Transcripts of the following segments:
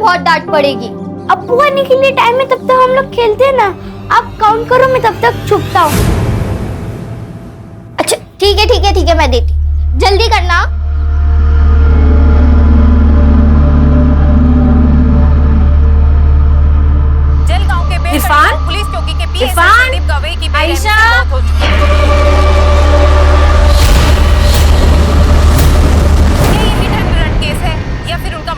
बहुत डांट पड़ेगी। अब्बू आने के लिए टाइम है, तब तक हम लोग खेलते हैं ना। आप काउंट करो, मैं तब तक छुपता हूँ। अच्छा ठीक है ठीक है ठीक है, मैं देती, जल्दी करना। जलगांव के इरफान, पुलिस चौकी के पीएसआई इरफान, संदीप गवई की आयशा, मौत हो चुकी है। ये हिट एंड रन केस है या फिर उनका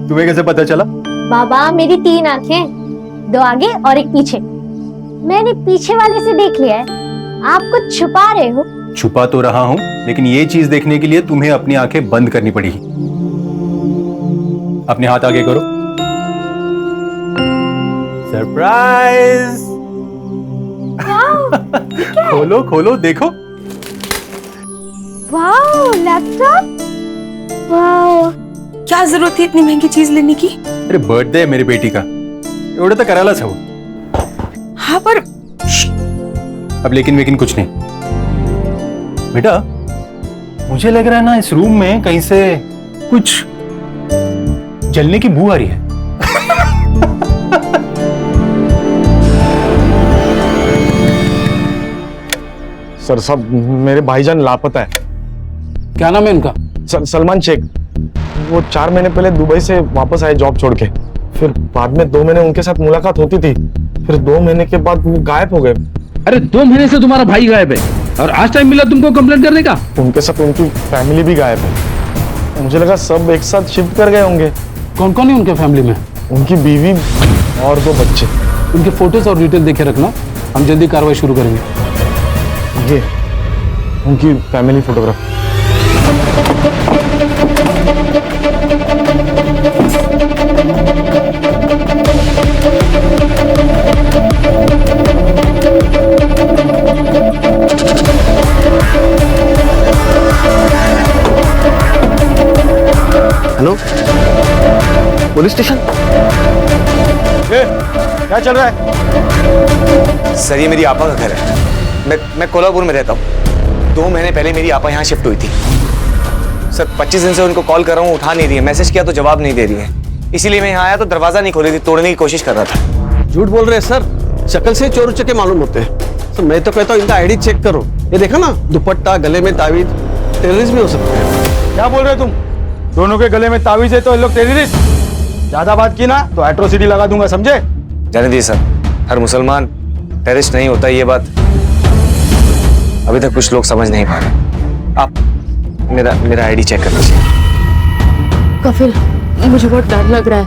तुम्हें कैसे पता चला? बाबा मेरी 3 आंखें, 2 आगे और 1 पीछे। मैंने पीछे वाले से देख लिया है। आप कुछ छुपा रहे हो। छुपा तो रहा हूं, लेकिन ये चीज देखने के लिए तुम्हें अपनी आंखें बंद करनी पड़ेगी। अपने हाथ आगे करो। सरप्राइज! खोलो खोलो देखो। Wow, laptop. वाओ, क्या जरूरत थी इतनी महंगी चीज लेने की? अरे बर्थडे है मेरी बेटी का, एवढं तर करायलाच हवं। हाँ पर अब लेकिन कुछ नहीं बेटा, मुझे लग रहा है ना इस रूम में कहीं से कुछ जलने की बू आ रही है। सर साहब, मेरे भाईजान लापता है। क्या नाम है उनका? सलमान शेख। वो 4 महीने पहले दुबई से वापस आए जॉब छोड़ के। फिर बाद में 2 महीने उनके साथ मुलाकात होती थी, फिर 2 महीने के बाद वो गायब हो गए। अरे 2 महीने से तुम्हारा भाई गायब है और आज टाइम मिला तुमको कंप्लेंट करने का? उनके साथ उनकी फैमिली भी गायब है। मुझे लगा सब एक साथ शिफ्ट कर गए होंगे। कौन कौन है उनके फैमिली में? उनकी बीवी और 2 बच्चे। उनके फोटोज और डिटेल देखे रखना, हम जल्दी कार्रवाई शुरू करेंगे। ये उनकी family photograph. Hello, police station. क्या चल रहा है? सर ये मेरी आपा का घर है। मैं कोल्हापुर में रहता हूँ। 2 महीने पहले मेरी आपा यहाँ शिफ्ट हुई थी। सर 25 दिन से उनको कॉल कर रहा हूँ, उठा नहीं रही है। मैसेज किया तो जवाब नहीं दे रही है। इसीलिए मैं यहाँ आया तो दरवाजा नहीं खोली थी, तोड़ने की कोशिश कर रहा था। झूठ बोल रहे हैं सर, शक्ल से चोर उचक्के मालूम होते हैं। तो मैं तो कहता हूँ इनका आईडी चेक करो। ये देखा ना, दुपट्टा, गले में तावीज, टेररिस्ट भी हो सकते हैं। क्या बोल रहे हो तुम? दोनों के गले में तावीज है तो ये लोग टेररिस्ट। ज्यादा बात की ना तो एट्रोसिटी लगा दूंगा, समझे? जाने दीजिए सर, हर मुसलमान टेररिस्ट नहीं होता। ये बात अभी तक कुछ लोग समझ नहीं पा रहे। आप मेरा आईडी चेक कर लीजिए। कफिल, मुझे बहुत डर लग रहा है।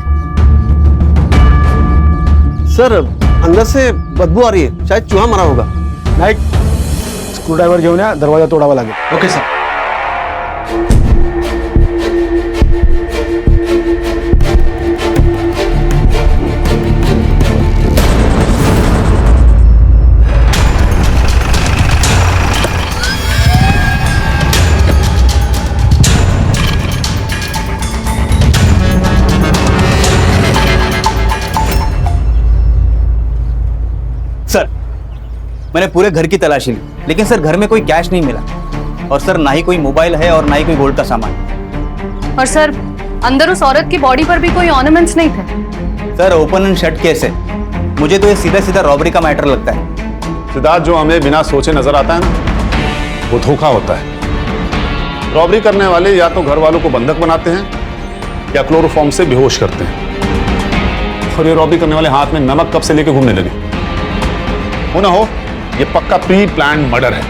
सर अंदर से बदबू आ रही है, शायद चूहा मरा होगा। नाईक, स्क्रू ड्रायव्हर घेऊन या, दरवाजा तोडावा लागेल। Okay sir. सर मैंने पूरे घर की तलाशी ली, लेकिन सर घर में कोई कैश नहीं मिला, और सर ना ही कोई मोबाइल है और ना ही कोई गोल्ड का सामान। और सर अंदर उस औरत की बॉडी पर भी कोई ऑर्नामेंट्स नहीं थे। Sir open and shut case है, मुझे तो ये सीधा सीधा रॉबरी का मैटर लगता है। सिद्धार्थ, जो हमें बिना सोचे नजर आता है ना, वो धोखा होता है। रॉबरी करने वाले या तो घर वालों को बंधक बनाते हैं या क्लोरोफॉर्म से बेहोश करते हैं। और ये रॉबरी करने वाले हाथ में नमक कब से लेके घूमने लगे। हो ना हो, ये पक्का प्री प्लान मर्डर है।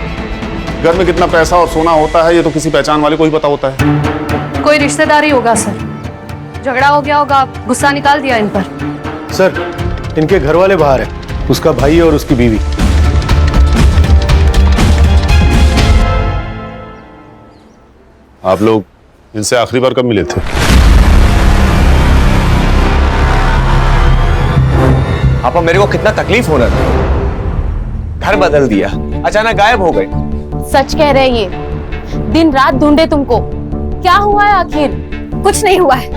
घर में कितना पैसा और सोना होता है ये तो किसी पहचान वाले को ही पता होता है। कोई रिश्तेदारी होगा सर, झगड़ा हो गया होगा, गुस्सा निकाल दिया इन पर। सर इनके घर वाले बाहर है, उसका भाई और उसकी बीवी। आप लोग इनसे आखिरी बार कब मिले थे? आपा मेरे को कितना तकलीफ होना था। घर बदल दिया, अचानक गायब हो गए। सच कह रहे ये, दिन रात ढूंढे तुमको। क्या हुआ है आखिर? कुछ नहीं हुआ है,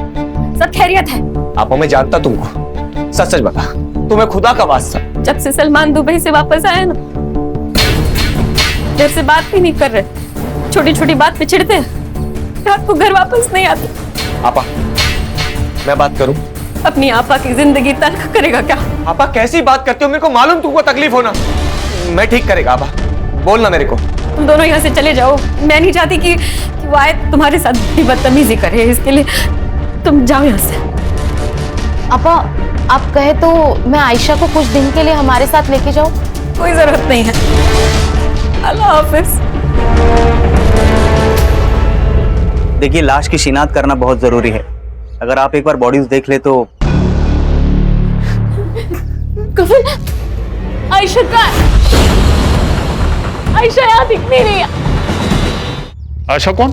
सब खैरियत है। आपा मैं जानता तुमको, सच सच बता, तुम्हें खुदा का वास्ता। जब से सलमान दुबई से वापस आया ना, देर से बात भी नहीं कर रहे, छोटी छोटी बात पे चिढ़ते हैं, रात को घर वापस नहीं आते। आपा मैं बात करूं? अपनी आपा की जिंदगी तल्ख करेगा क्या? आपा कैसी बात करते हो? मेरे को मालूम तुमको तकलीफ होना। मैं ठीक करेगा आपा, बोलना मेरे को। तुम दोनों यहाँ से चले जाओ, मैं नहीं चाहती कि वो आए तुम्हारे साथ भी बदतमीजी करे, इसके लिए तुम जाओ यहाँ से। अपा, आप कहे तो मैं आयशा को कुछ दिन के लिए हमारे साथ लेके जाऊं? कोई जरूरत नहीं है, अल्लाह हाफिज। देखिए, लाश की शिनाख्त करना बहुत जरूरी है। अगर आप एक बार बॉडीज देख ले तो। कफिल, आयशा का, आयशा यहाँ दिख नहीं रही है। आयशा कौन?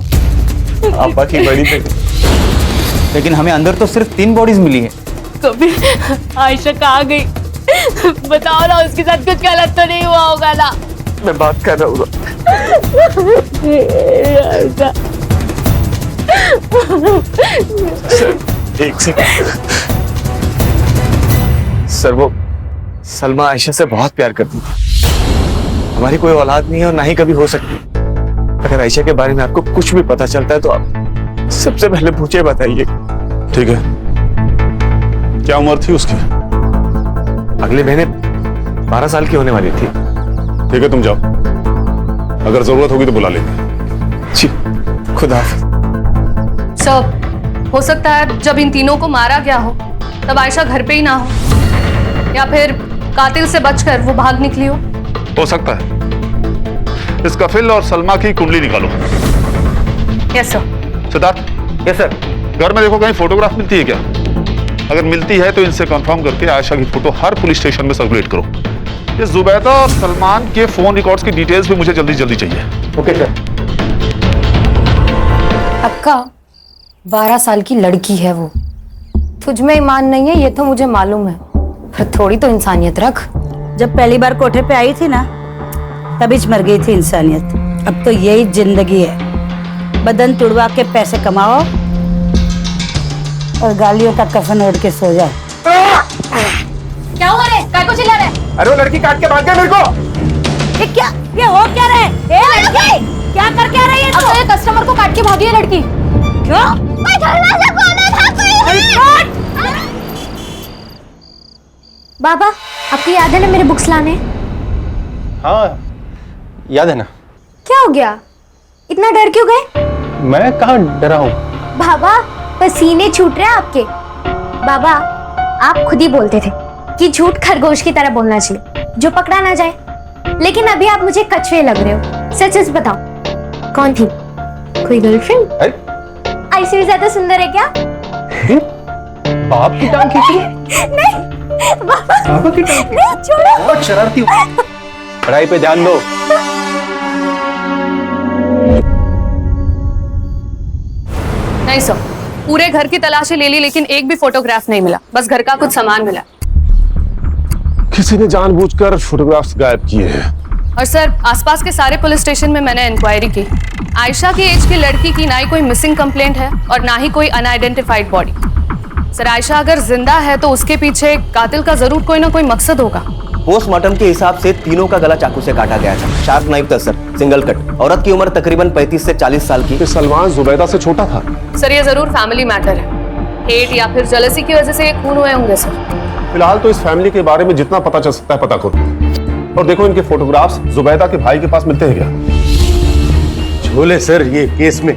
आपा की बड़ी बेटी। लेकिन हमें अंदर तो सिर्फ 3 बॉडीज मिली है। कफिल, आयशा कहाँ गई? बताओ ना, उसके साथ कुछ गलत तो नहीं हुआ होगा ना? मैं बात कर रहा हूँ। एक सेकंड सर, वो सलमा आयशा से बहुत प्यार करती थी। हमारी कोई औलाद नहीं है और ना ही कभी हो सकती। अगर आयशा के बारे में आपको कुछ भी पता चलता है तो आप सबसे पहले मुझे बताइए। ठीक है, क्या उम्र थी उसकी? अगले महीने 12 साल की होने वाली थी। ठीक है, तुम जाओ, अगर जरूरत होगी तो बुला लेंगे। जी, खुदा हाफिज। सब हो सकता है जब इन तीनों को मारा गया हो तब आयशा घर पे ही ना हो, या फिर कातिल से बचकर वो भाग निकली हो सकता है। इस कफिल और सलमा की कुंडली निकालो। Yes sir. Siddharth. Yes sir. घर में देखो कहीं फोटोग्राफ मिलती है क्या? अगर मिलती है तो इनसे कंफर्म करके आयशा की फोटो हर पुलिस स्टेशन में सर्कुलेट करो। ये जुबैदा और सलमान के फोन रिकॉर्ड्स की डिटेल्स भी मुझे जल्दी जल्दी चाहिए। Okay sir. अक्का, 12 साल की लड़की है वो। तुझ में ईमान नहीं है ये तो मुझे मालूम है, पर थोड़ी तो इंसानियत रख। जब पहली बार कोठे पे आई थी ना, तभी मर गई थी इंसानियत। अब तो यही जिंदगी है, बदन तुड़वा के पैसे कमाओ और गालियों का कफन ओढ़ के सो जाओ। क्या हुआ रे? काय को चिल्ला रहे? अरे वो लड़की काट के भाग गई मेरे को। ये क्या, ये हो क्या रहे? ए लड़की, क्या कर क्या रही है तू? अब ये कस्टमर को काट के भागी है लड़की। क्यों? मैं धरना से बोला था कोई। बाबा, आपको याद है ना मेरे बुक्स लाने? हाँ याद है ना। क्या हो गया, इतना डर क्यों गए? मैं कहाँ डरा हूँ। बाबा, पसीने छूट रहे हैं आपके। बाबा, आप खुद ही बोलते थे कि झूठ खरगोश की तरह बोलना चाहिए जो पकड़ा ना जाए, लेकिन अभी आप मुझे कछुए लग रहे हो। सच सच बताओ, कौन थी? कोई गर्लफ्रेंड? ऐसे भी ज्यादा सुंदर है क्या? बाप की टांग खींची? नहीं बाबा, बाबा की टांग? नहीं, छोड़ो। बहुत शरारती हो। पढ़ाई पे ध्यान दो। नहीं सर, पूरे घर की तलाशी ले ली लेकिन एक भी फोटोग्राफ नहीं मिला, बस घर का कुछ सामान मिला। किसी ने जानबूझकर फोटोग्राफ्स गायब किए हैं। और सर, आसपास के सारे पुलिस स्टेशन में मैंने इंक्वायरी की। आयशा की एज की लड़की की ना ही कोई मिसिंग कंप्लेंट है और ना ही कोई अनआइडेंटिफाइड बॉडी। सर, आयशा अगर जिंदा है तो उसके पीछे कातिल का जरूर कोई ना कोई मकसद होगा। पोस्टमार्टम के हिसाब से तीनों का गला चाकू से काटा गया था। शार्प नाइफ था सर, सिंगल कट। औरत की उम्र तकरीबन 35 से 40 साल की। सलमान जुबैदा से छोटा था। सर, ये जरूर फैमिली मैटर है। हेट या फिर जेलसी की वजह से ये खून हुए होंगे सर। फिलहाल तो इस फैमिली के बारे में जितना पता चल सकता है पता करो। और देखो, इनके फोटोग्राफ्स जुबैदा के भाई के पास मिलते हैं क्या? झोले सर, ये केस में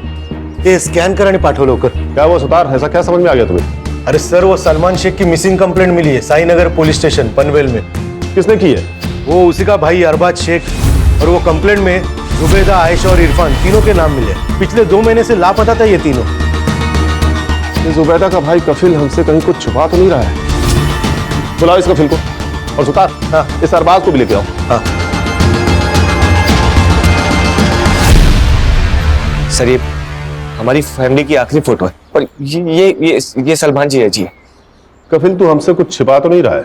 ये स्कॅन कराने पाठवलं लवकर। क्या वो सुतार, ऐसा क्या समझ में आ गया तुम्हें? अरे सर, वो सलमान शेख की मिसिंग कंप्लेंट मिली है साईनगर पुलिस स्टेशन पनवेल में। किसने की है? वो उसी का भाई अरबाज शेख, और वो कंप्लेंट में जुबैदा, आयशा और इरफान तीनों के नाम मिले। पिछले 2 महीने से लापता था ये तीनों। ये जुबैदा का भाई कफिल हमसे कहीं कुछ छुपा तो नहीं रहा है? बुलाओ इस कफिल को, और सुतार, हाँ, इस अरबाज को भी लेके आओ। हाँ सर, ये हमारी फैमिली की आखिरी फोटो है और ये सलमान जी है जी। कफिल, तू हमसे कुछ छिपा तो नहीं रहा है?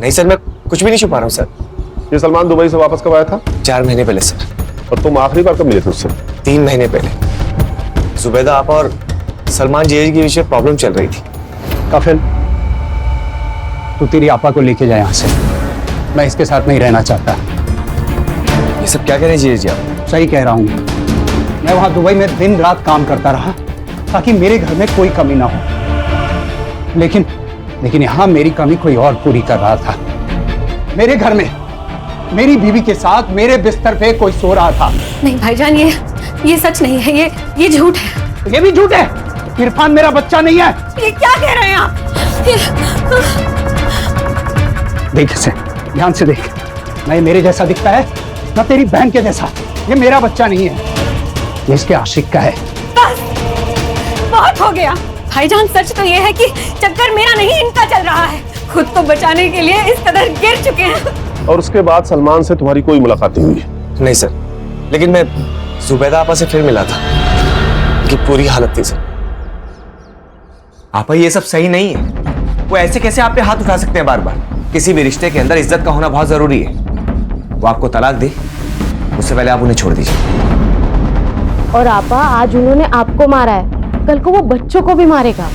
नहीं सर, मैं कुछ भी नहीं छुपा रहा हूँ सर। ये सलमान दुबई से वापस कब आया था? 4 महीने पहले सर। और तुम आखिरी बार कब मिले थे उससे? 3 महीने पहले। जुबैदा आपा और सलमान जी के बीच में प्रॉब्लम चल रही थी। कफिल, तू तेरी आपा को लेके जाए यहाँ से। मैं इसके साथ नहीं रहना चाहता। ये सब क्या कह रहे हैं जी आप? सही कह रहा हूँ। मैं वहाँ दुबई में दिन रात काम करता रहा ताकि मेरे घर में कोई कमी ना हो, लेकिन यहाँ मेरी कमी कोई और पूरी कर रहा था। मेरे घर में मेरी बीवी के साथ मेरे बिस्तर पे कोई सो रहा था। नहीं भाईजान, ये सच नहीं है, ये झूठ है। ये भी झूठ है। इरफान मेरा बच्चा नहीं है। ये क्या कह रहे हैं आप? देख इसे, ध्यान से देख। ना ये मेरे जैसा दिखता है, ना तेरी बहन के जैसा। ये मेरा बच्चा नहीं है, ये इसके आशिक का है। बस, बहुत हो गया भाईजान। सच तो ये है कि चक्कर मेरा नहीं, इनका चल रहा है। खुद को बचाने के लिए इस कदर गिर चुके हैं। और उसके बाद सलमान से तुम्हारी कोई मुलाकात नहीं हुई? नहीं सर, लेकिन मैं जुबैदा आपा से फिर मिला था। कि पूरी हालत थी सर। आपा ये सब सही नहीं है। वो ऐसे कैसे आप पे हाथ उठा सकते हैं बार बार? किसी भी रिश्ते के अंदर इज्जत का होना बहुत जरूरी है। वो आपको तलाक दे, उससे पहले आप उन्हें छोड़ दीजिए। और आपा, आज उन्होंने आपको मारा है, कल को वो बच्चों को भी मारेगा।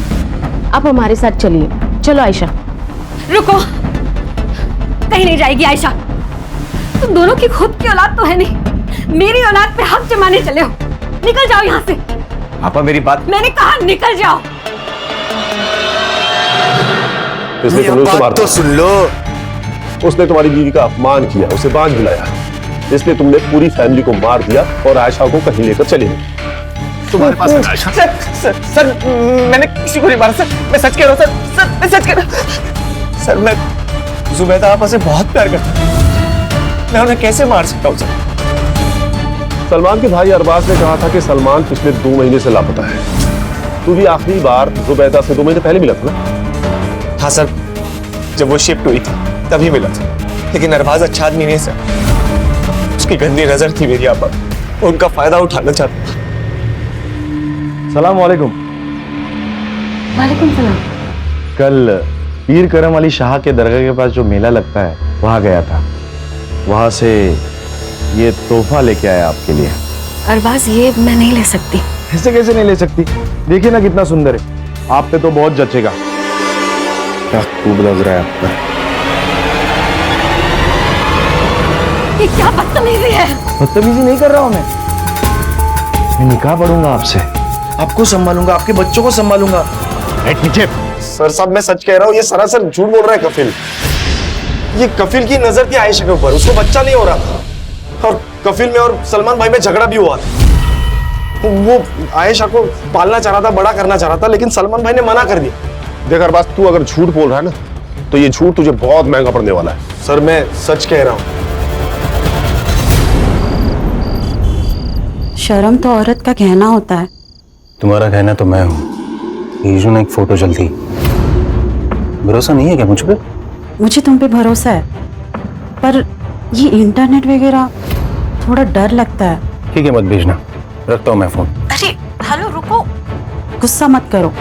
आप हमारे साथ चलिए। चलो आयशा। रुको, कहीं नहीं जाएगी आयशा। तुम दोनों की खुद की औलाद तो है नहीं, मेरी औलाद पे हक जमाने चले हो। निकल जाओ यहाँ से। आपा मेरी बात, मैंने कहा निकल जाओ। इसलिए तुमने उसे मारा। तो सुन लो। उसने तुम्हारी बीवी का अपमान किया, उसे बांझ बुलाया, इसलिए तुमने पूरी फैमिली को मार दिया और आयशा को कहीं लेकर चले गए। तुम्हारे पास है आयशा? सर, मैंने किसी को नहीं मारा सर। मैं सच कह रहा हूँ सर, मैं सच कह रहा हूँ सर। मैं जुबैदा आपा से बहुत प्यार करता हूँ। मैं उन्हें कैसे मार सकता हूँ सर? सलमान के भाई अरबाज ने कहा था कि सलमान पिछले 2 महीने से लापता है। तू भी आखिरी बार जुबैदा से 2 महीने पहले मिला था ना? हाँ सर, जब वो शिफ्ट हुई थी तभी मिला था। लेकिन अरबाज अच्छा आदमी नहीं सर। उसकी गंदी नजर थी मेरी आपा, उनका फायदा उठाना चाहता था। सलाम वालेकुम। वालेकुम सलाम। कल पीर करम अली शाह के दरगाह के पास जो मेला लगता है, वहां गया था। वहां से ये तोहफा लेके आया आपके लिए। अरबाज, ये मैं नहीं ले सकती। ऐसे कैसे नहीं ले सकती? देखिए ना कितना सुंदर है। आप पे तो बहुत जचेगा। क्या खूब लग रहा है आप पर। ये क्या बदतमीजी है? बदतमीजी नहीं कर रहा हूं मैं निकाह पढ़ूंगा आपसे, आपको संभालूंगा, आपके बच्चों को संभालूंगा। सर साहब, मैं सच कह रहा हूँ, ये सरासर झूठ बोल रहा है कफिल। ये कफिल की नजर थी आयशा के ऊपर, उसको बच्चा नहीं हो रहा था। और कफिल में और सलमान भाई में झगड़ा भी हुआ था। वो आयशा को पालना चाह रहा था, बड़ा करना चाह रहा था, लेकिन सलमान भाई ने मना कर दिया। देख अरबाज, तू अगर झूठ बोल रहा है ना, तो ये झूठ तुझे बहुत महंगा पड़ने वाला है। सर, मैं सच कह रहा हूँ। शर्म तो औरत का कहना होता है। तुम्हारा कहना तो मैं हूँ। ईशू ने एक फोटो जल्दी, भरोसा नहीं है क्या मुझ पे? मुझे तुम पे भरोसा है, पर ये इंटरनेट वगैरह थोड़ा डर लगता है। ठीक है, मत भेजना, रखता हूँ मैं फोन। अरे हेलो, रुको, गुस्सा मत करो,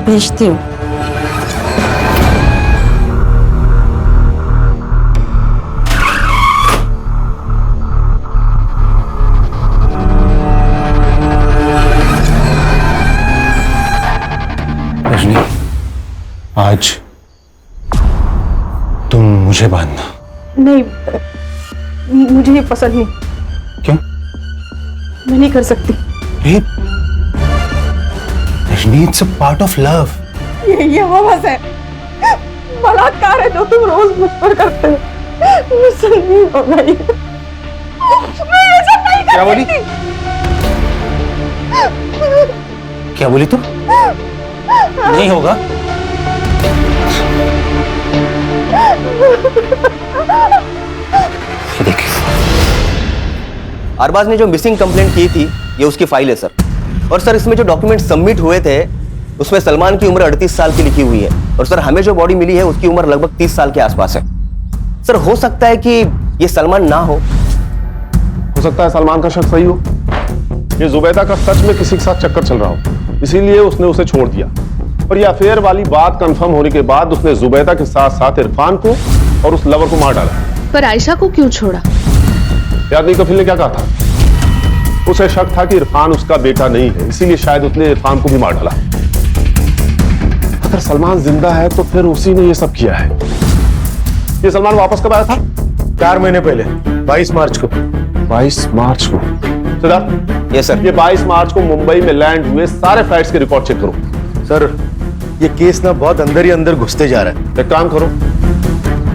भेजती हूँ। रजनी, आज तुम मुझे बांधना। नहीं, मुझे ये पसंद नहीं। क्यों? मैं नहीं कर सकती। Rajni, it's a part of love. ये हवस है, बलात्कार है जो तुम रोज मुझ पर करते हो। मुझसे नहीं होगा ये। मैं ये सब नहीं कर क्या बोली? क्या बोली तुम? नहीं होगा। देख, अरबाज ने जो मिसिंग कंप्लेंट की थी, ये उसकी फाइल है सर। और सर, इसमें जो डॉक्यूमेंट सबमिट हुए थे, उसमें सलमान की उम्र 38 साल की लिखी हुई है। और सर, हमें जो बॉडी मिली है उसकी उम्र लगभग 30 साल के आसपास है। सर, हो सकता है कि ये सलमान ना हो सकता है सलमान का शक सही हो। ये जुबैदा का सच में किसी के साथ चक्कर चल रहा हो, इसीलिए उसने उसे छोड़ दिया। और ये अफेयर वाली बात कंफर्म होने के बाद उसने जुबैदा के साथ साथ इरफान को और उस लवर को मार डाला। पर आयशा को क्यों छोड़ा? याद नहीं कफील ने क्या कहा था? उसे शक था कि इरफान उसका बेटा नहीं है, इसीलिए शायद उसने इरफान को भी मार डाला। अगर सलमान जिंदा है तो फिर उसी ने ये सब किया है। ये सलमान वापस कब आया था? 4 महीने पहले, 22 मार्च को। 22 मार्च को। Siddharth, yes sir. ये 22 मार्च को मुंबई में लैंड हुए सारे फ्लाइट्स के रिकॉर्ड चेक करो। सर, ये केस ना बहुत अंदर ही अंदर घुसते जा रहा है। एक काम करो,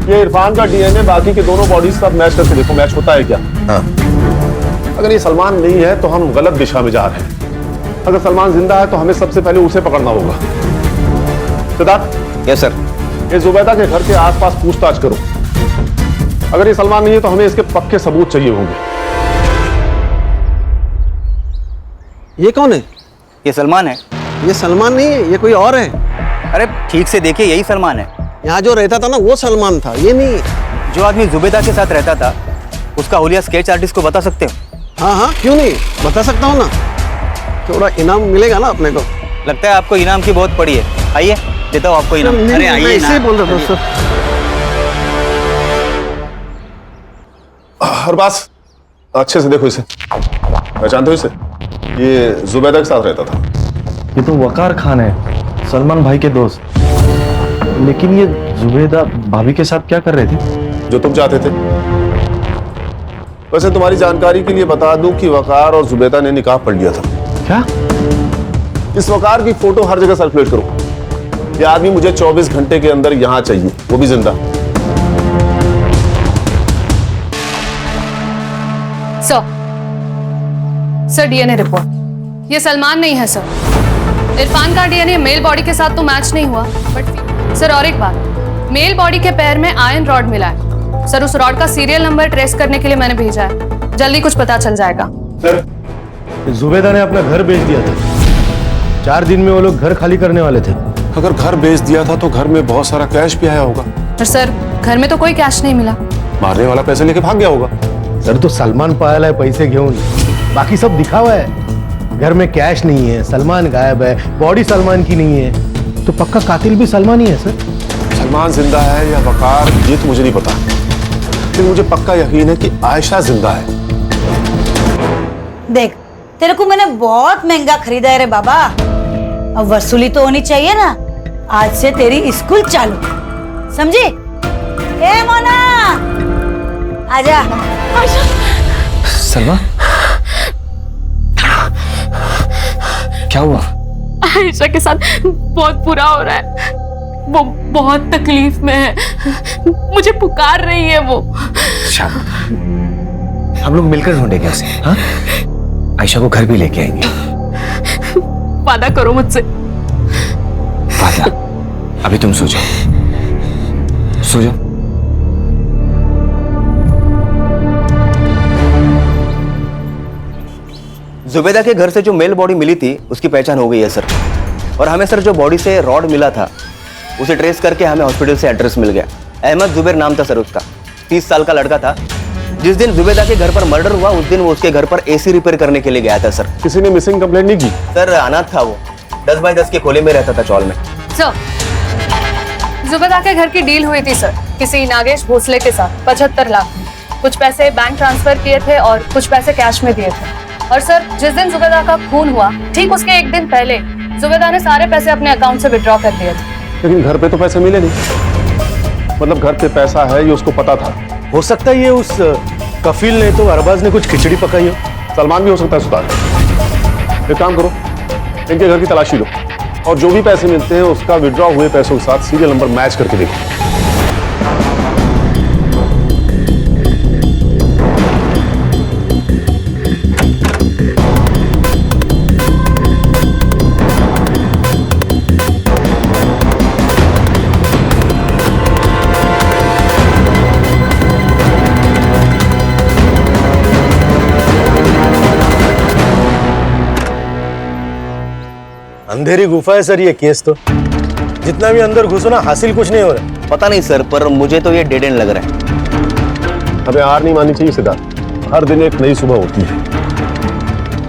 ये इरफान का डीएनए बाकी के दोनों बॉडीज का मैच करके देखो, मैच होता है क्या? हाँ। अगर ये सलमान नहीं है तो हम गलत दिशा में जा रहे हैं। अगर सलमान जिंदा है तो हमें सबसे पहले उसे पकड़ना होगा। सिद्धार्थ। Yes sir. ये जुबैदा के घर के आसपास पूछताछ करो। अगर ये सलमान नहीं है तो हमें इसके पक्के सबूत चाहिए होंगे। ये कौन है? ये सलमान है। ये सलमान नहीं है, ये कोई और है। अरे ठीक से देखिए, यही सलमान है। यहाँ जो रहता था ना वो सलमान था, ये नहीं है। जो आदमी जुबैदा के साथ रहता था उसका हुलिया स्केच आर्टिस्ट को बता सकते हो? हाँ हाँ, क्यों नहीं, बता सकता हूँ ना। थोड़ा इनाम मिलेगा ना अपने को। लगता है आपको इनाम की बहुत पड़ी है। आइए देता हूँ आपको इनाम। अरे आइए, ऐसे ही बोल रहा था सर। हर बात अच्छे से देखो इसे, पहचानते हो इसे? ये जुबैदा के साथ रहता था। ये तो वकार खान है, सलमान भाई के दोस्त। लेकिन ये जुबैदा भाभी के साथ क्या कर रहे थे? जो तुम चाहते थे। वैसे तुम्हारी जानकारी के लिए बता दूं कि वकार और जुबैदा ने निकाह पढ़ लिया था। क्या? इस वकार की फोटो हर जगह सर्कुलेट करो। ये आदमी मुझे 24 घंटे के अंदर यहां चाहिए, वो भी जिंदा। Sir, DNA report. ये सलमान नहीं है सर। इरफान का डीएनए मेल बॉडी के साथ तो मैच नहीं हुआ, बट सर और एक बात, मेल बॉडी के पैर में आयरन रॉड मिला है। सर, उस रॉड का सीरियल नंबर ट्रेस करने के लिए मैंने भेजा है। जल्दी कुछ पता चल जाएगा। सर, जुबैदा ने अपना घर बेच दिया था। 4 दिन में वो लोग घर खाली करने वाले थे। अगर घर बेच दिया था तो घर में बहुत सारा कैश भी आया होगा। पर सर, घर में तो कोई कैश नहीं मिला। मारने वाला पैसे लेके भाग गया होगा। सर, तो सलमान पायल है पैसे घेऊन, बाकी सब दिखावा है। घर में कैश नहीं है, सलमान गायब है, बॉडी सलमान की नहीं है, तो पक्का कातिल भी सलमान ही है। सर, सलमान जिंदा है या वकार, ये तो मुझे नहीं पता, लेकिन मुझे पक्का यकीन है कि आयशा जिंदा है। देख, तेरे को मैंने बहुत महंगा खरीदा है रे बाबा। अब वसूली तो होनी चाहिए ना। आज से तेरी स्कूल चालू, समझी? ए मोना, आजा। सलमा, क्या हुआ? आयशा के साथ बहुत बुरा हो रहा है। वो बहुत तकलीफ में है, मुझे पुकार रही है वो। हम लोग मिलकर ढूंढेंगे उसे। हाँ? आयशा को घर भी लेके आएंगे। वादा करो मुझसे। वादा? अभी तुम सो जाओ, सो जाओ। जुबैदा के घर से जो मेल बॉडी मिली थी उसकी पहचान हो गई है सर। और हमें सर जो बॉडी से रॉड मिला था उसे ट्रेस करके हमें हॉस्पिटल से एड्रेस मिल गया। अहमद जुबैर नाम था सर उसका, 30 साल का लड़का था। जिस दिन जुबैदा के घर पर मर्डर हुआ उस दिन वो उसके घर पर एसी रिपेयर करने के लिए गया था सर। किसी ने मिसिंग कंप्लेंट नहीं की? सर, अनाथ था वो, 10 बाय 10 के खोले में रहता था चौल में। सर, जुबैदा के घर की डील हुई थी सर किसी नागेश भोसले के साथ 75 लाख। कुछ पैसे बैंक ट्रांसफर किए थे और कुछ पैसे कैश में दिए थे। और सर, जिस दिन जुबैदा का खून हुआ ठीक उसके एक दिन पहले जुबैदा ने सारे पैसे अपने अकाउंट से विड्रॉ कर दिए थे। लेकिन घर पे तो पैसे मिले नहीं। मतलब घर पे पैसा है ये उसको पता था। हो सकता है ये उस कफील ने तो अरबाज ने कुछ खिचड़ी पकाई हो। सलमान भी हो सकता है सुधार। एक काम करो, इनके घर की तलाशी लो और जो भी पैसे मिलते हैं उसका विड्रॉ हुए पैसों के साथ सीरियल नंबर मैच करके देखो। अंधेरी गुफा है सर ये केस तो। जितना भी अंदर घुसो ना, हासिल कुछ नहीं हो रहा। पता नहीं सर, पर मुझे तो ये डेड एंड लग रहा है। हमें हार नहीं माननी चाहिए सिद्धार्थ, हर दिन एक नई सुबह होती है।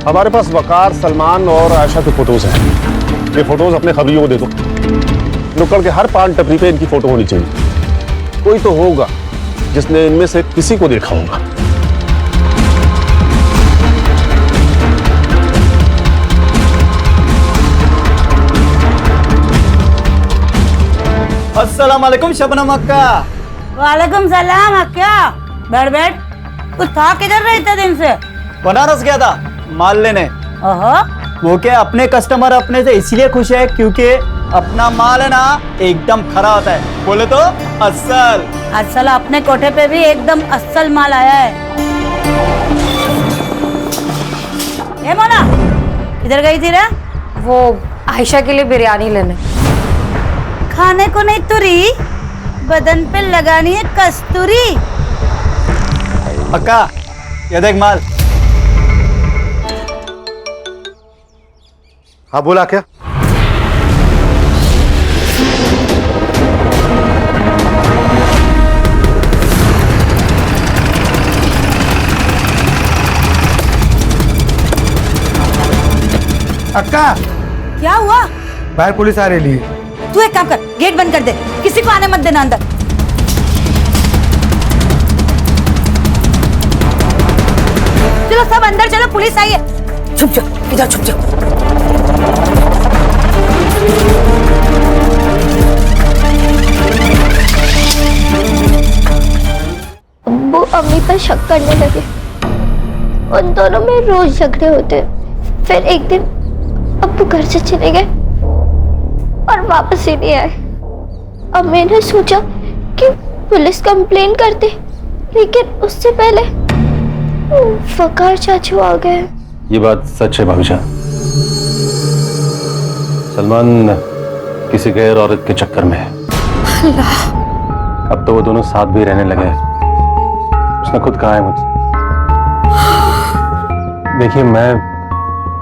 हमारे पास वकार, सलमान और आयशा के फोटोज हैं। ये फोटोज अपने खबरियों को दे दो। नुक्कड़ के हर पान टपरी पे इनकी फोटो होनी चाहिए। कोई तो होगा जिसने इनमें से किसी को देखा होगा। अस्सलाम वालेकुम शबनम अक्का। वालेकुम सलाम अक्का। बैठ बैठ। तू था किधर रहे इतने दिन से? बनारस गया था माल लेने। ओहो। वो क्या अपने कस्टमर अपने से इसलिए खुश है क्योंकि अपना माल है ना एकदम खरा होता है। बोले तो अस्सल। अस्सल अपने कोठे पे भी एकदम अस्सल माल आया है। ए मोना, इधर गई थी रे? वो आयशा के लिए बिरयानी लेने। खाने को नहीं तुरी, बदन पे लगानी है कस्तूरी। अक्का ये देख माल। हाँ बोला क्या? अक्का क्या हुआ? बाहर पुलिस आ रही है। तू एक काम कर, गेट बंद कर दे, किसी को आने मत देना अंदर। चलो सब अंदर चलो, पुलिस आई है। छुप जाओ, इधर छुप जाओ। अब्बू अम्मी पर शक करने लगे। उन दोनों में रोज झगड़े होते। फिर एक दिन अब्बू घर से चले गए और वापस ही नहीं आए। अब मैंने सोचा कि पुलिस कंप्लेन करते, लेकिन उससे पहले वकार चाचू आ गए। ये बात सच है भाभी जान। सलमान किसी गैर औरत के चक्कर में है। अल्लाह। अब तो वो दोनों साथ भी रहने लगे हैं। उसने खुद कहा है मुझसे। देखिए मैं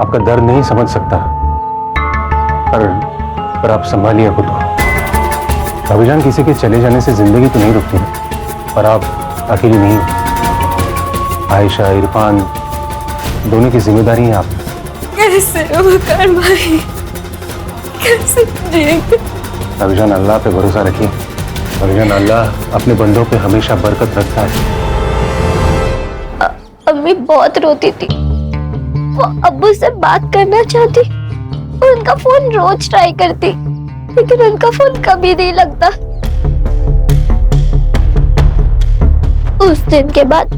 आपका दर्द नहीं समझ सकता, पर आप संभालिए खुद को। भाभी जान, किसी के चले जाने से जिंदगी तो नहीं रुकती, पर आप अकेली नहीं हो। आयशा, इरफान दोनों की जिम्मेदारी है आप। कैसे वकार भाई, कैसे जिएंगे? भाभी जान अल्लाह पे भरोसा रखिए। भाभी जान अल्लाह अपने बंदों पे हमेशा बरकत रखता है। अम्मी बहुत रोती थी। वो अब्बू से बात करना चाहती और उनका फोन रोज ट्राई करती, लेकिन उनका फोन कभी नहीं लगता। उस दिन के बाद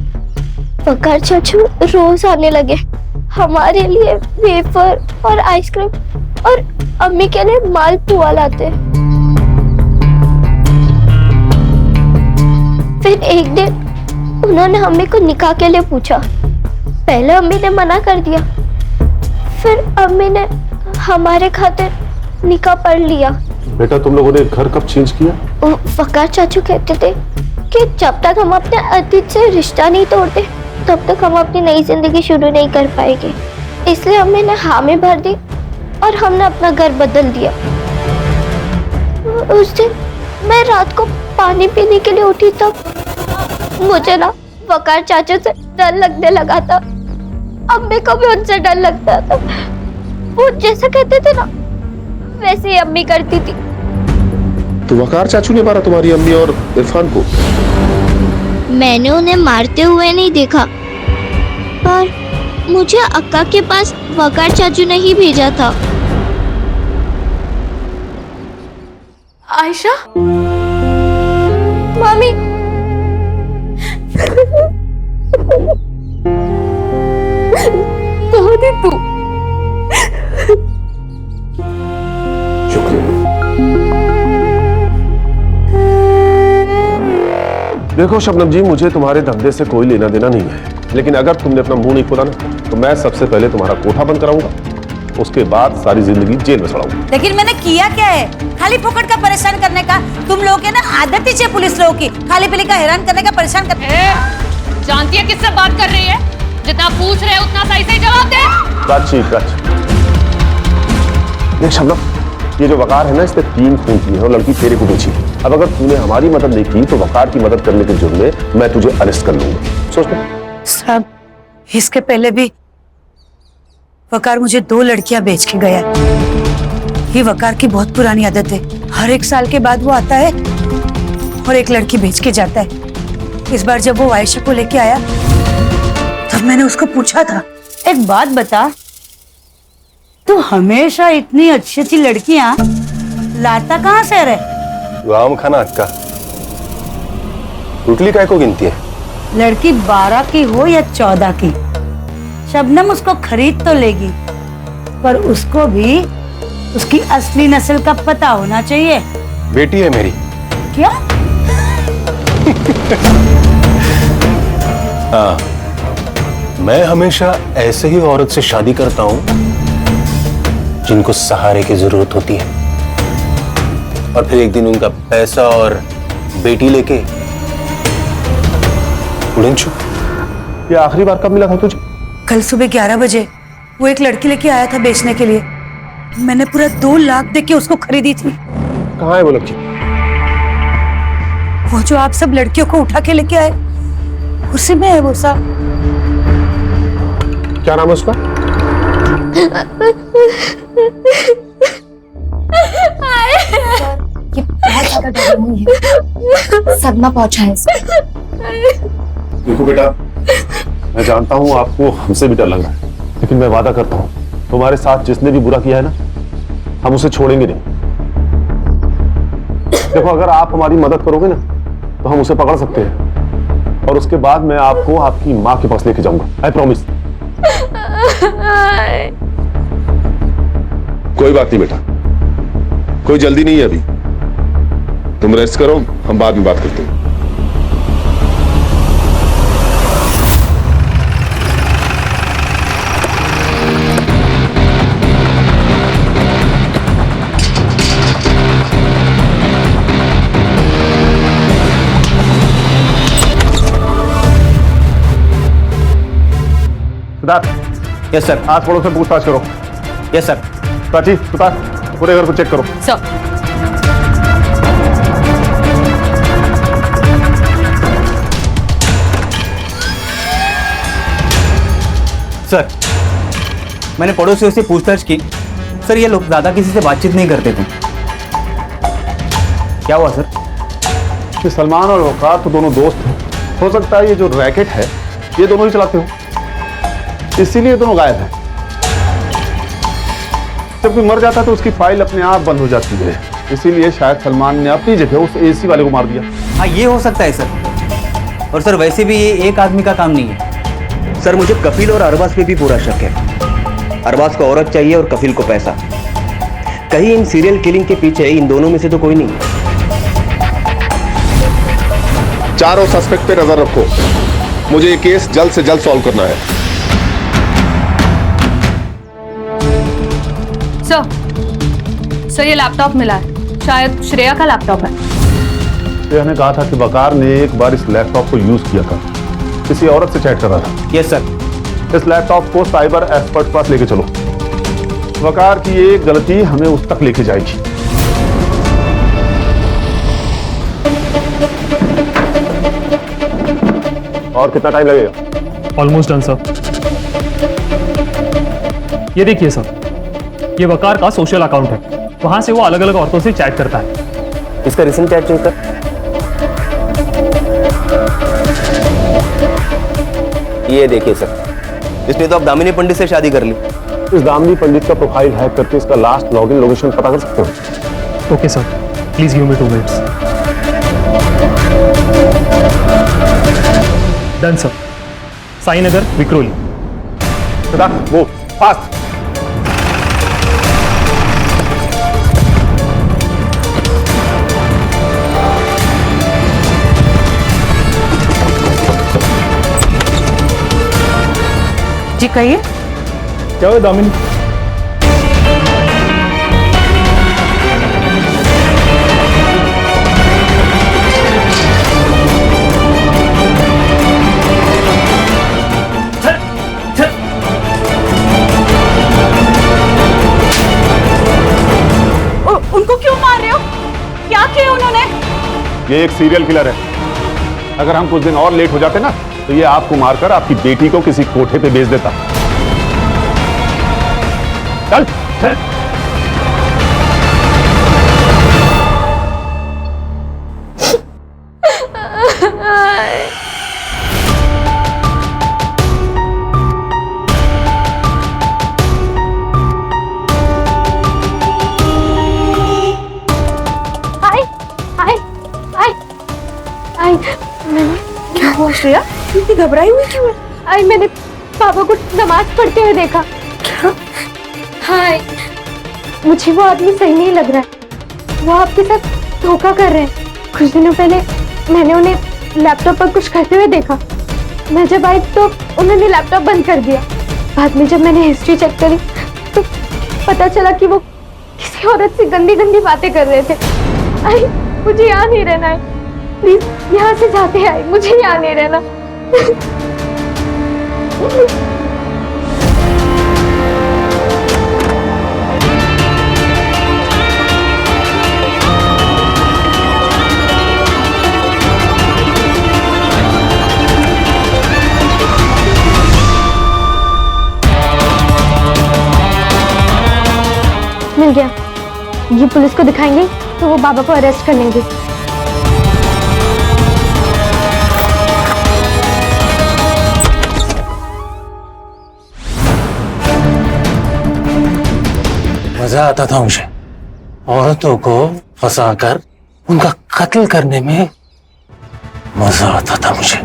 वकार चाचू रोज आने लगे। हमारे लिए वेफर और आइसक्रीम और अम्मी के लिए मालपुआ लाते। फिर एक दिन उन्होंने अम्मी को निकाह के लिए पूछा। पहले अम्मी ने मना कर दिया, फिर अम्मी ने हमारे खातिर निकाह पढ़ लिया। बेटा तुम लोगों ने घर कब चेंज किया? वकार चाचू कहते थे कि जब तक हम अपने अतीत से रिश्ता नहीं तोड़ते तब तक हम अपनी नई जिंदगी शुरू नहीं कर पाएंगे। इसलिए अम्मी ने हामी भर दी और हमने अपना घर बदल दिया। उस दिन मैं रात को पानी पीने के लिए उठी तब मुझे ना वकार चाचू से डर लगने लगा था। अम्मी को भी उनसे डर लगता था। वो जैसा कहते थे ना वैसे ही अम्मी करती थी। तो वकार चाचू ने मारा तुम्हारी अम्मी और इरफान को? मैंने उन्हें मारते हुए नहीं देखा, पर मुझे अक्का के पास वकार चाचू ने ही भेजा था। आयशा, मम्मी कौन है तू? देखो शबनम जी, मुझे तुम्हारे धंधे से कोई लेना देना नहीं है, लेकिन अगर तुमने अपना मुंह नहीं खोला ना तो मैं सबसे पहले तुम्हारा कोठा बंद कराऊंगा, उसके बाद सारी जिंदगी जेल में सड़ाऊंगा। लेकिन मैंने किया क्या है? खाली फोकट का परेशान करने का। तुम लोगों के ना आदत ही है पुलिस लोगों की, खाली पीली का हैरान करने का, परेशान करने। जानती है किससे बात कर रही है? जितना पूछ रहे उतना सही सही जवाब दे। देख शबनम, ये जो वकार है ना इसने 3 खून किए हैं और लड़की तेरे को बेची। अब अगर तूने हमारी मदद नहीं की तो वकार की मदद करने के जुर्म में मैं तुझे अरेस्ट कर लूंगा। सोच ले। साहब, इसके पहले भी वकार मुझे 2 लड़कियां बेच के गया। ये वकार की बहुत पुरानी आदत है। हर 1 साल के बाद वो आता है और एक लड़की भेज के जाता है। इस बार जब वो आयशा को लेके आया तब मैंने उसको पूछा था, एक बात बता, तू हमेशा इतनी अच्छी अच्छी लड़कियां लाता कहाँ से रे? गाँव खाना अक्का टुटली काय को गिनती है? लड़की 12 की हो या 14 की, शबनम उसको खरीद तो लेगी, पर उसको भी उसकी असली नस्ल का पता होना चाहिए। बेटी है मेरी। क्या? हाँ, मैं हमेशा ऐसे ही औरत से शादी करता हूं जिनको सहारे की जरूरत होती है, और फिर एक दिन उनका पैसा और बेटी लेके उड़न छू। ये आखिरी बार कब मिला था तुझे? कल सुबह 11 बजे वो एक लड़की लेके आया था बेचने के लिए। मैंने पूरा 2 लाख दे के उसको खरीदी थी। कहाँ है वो लड़की? वो जो आप सब लड़कियों को उठा के लेके आए, उसी में है वो सब। क्या नाम है उसका? ये बहुत ज्यादा डर हुई है, सदमा पहुंचा है इसको। देखो बेटा, मैं जानता हूँ आपको हमसे भी डर लग रहा है, लेकिन मैं वादा करता हूँ तुम्हारे साथ जिसने भी बुरा किया है ना, हम उसे छोड़ेंगे नहीं। देखो, अगर आप हमारी मदद करोगे ना तो हम उसे पकड़ सकते हैं, और उसके बाद मैं आपको आपकी माँ के पास लेके जाऊंगा। I promise. कोई बात नहीं बेटा, कोई जल्दी नहीं है अभी, तुम रेस्ट करो, हम बाद में बात करते हैं। Yes sir. आस पड़ोस से पूछताछ करो। Yes sir. प्राची, सुतार, पूरे घर को चेक करो। सर। सर, मैंने पड़ोसियों से पूछताछ की। सर, ये लोग ज्यादा किसी से बातचीत नहीं करते थे। क्या हुआ सर? ये सलमान और वकार तो दोनों दोस्त हैं। हो सकता है ये जो रैकेट है ये दोनों ही चलाते हो, इसीलिए दोनों गायब हैं। जब कोई मर जाता है तो उसकी फाइल अपने आप बंद हो जाती है, इसीलिए शायद सलमान ने अपनी जगह उस एसी वाले को मार दिया। हाँ, ये हो सकता है सर। और सर, वैसे भी ये एक आदमी का काम नहीं है। सर, मुझे कफिल और अरबाज पे भी पूरा शक है। अरबाज को औरत चाहिए और कफिल को पैसा। कहीं इन सीरियल किलिंग के पीछे इन दोनों में से तो कोई नहीं है। चारों सस्पेक्ट पे नजर रखो, मुझे ये केस जल्द से जल्द सॉल्व करना है। सर, ये लैपटॉप मिला है, शायद श्रेया का लैपटॉप है। श्रेया ने कहा था कि वकार ने एक बार इस लैपटॉप को यूज किया था, किसी औरत से चैट कर रहा था। Yes sir. इस लैपटॉप को साइबर एक्सपर्ट के पास लेके चलो। वकार की एक गलती हमें उस तक लेके जाएगी। और कितना टाइम लगेगा? Almost done sir. ये देखिए सर, ये वकार का सोशल अकाउंट है, वहां से वो अलग अलग औरतों से चैट करता है। इसका रिसेंट चैट चेक कर। ये देखिए सर, इसने तो अब दामिनी पंडित से शादी कर ली। इस दामिनी पंडित का प्रोफाइल हैक करके इसका लास्ट लॉगिन लोकेशन पता कर सकते हो? Okay sir, please give me 2 minutes. Done sir. Sai Nagar, Vikhroli. वो फास्ट। जी कहिए। क्या हुआ दामिनी? उनको क्यों मार रहे हो? क्या किया उन्होंने? ये एक सीरियल किलर है। अगर हम कुछ दिन और लेट हो जाते ना तो ये आपको मारकर आपकी बेटी को किसी कोठे पे बेच देता। चल, चल। आई मैंने क्या हुआ श्रेया? इतनी घबराई हुई क्यों है? आई मैंने पापा को नमाज पढ़ते हुए देखा। क्या? हाँ मुझे वो आदमी सही नहीं लग रहा है। वो आपके साथ धोखा कर रहे हैं। कुछ दिनों पहले मैंने उन्हें लैपटॉप पर कुछ करते हुए देखा। मैं जब आई तो उन्होंने लैपटॉप बंद कर दिया। बाद में जब मैंने हिस्ट्री चेक करी तो पता चला कि वो किसी औरत से गंदी गंदी बातें कर रहे थे। आई मुझे यहाँ नहीं रहना है, प्लीज यहाँ से जाते हैं। मुझे यहाँ नहीं रहना। मिल गया। ये पुलिस को दिखाएंगे तो वो बाबा को अरेस्ट कर लेंगे। मजा आता था मुझे औरतों को फंसाकर उनका कत्ल करने में। मजा आता था मुझे।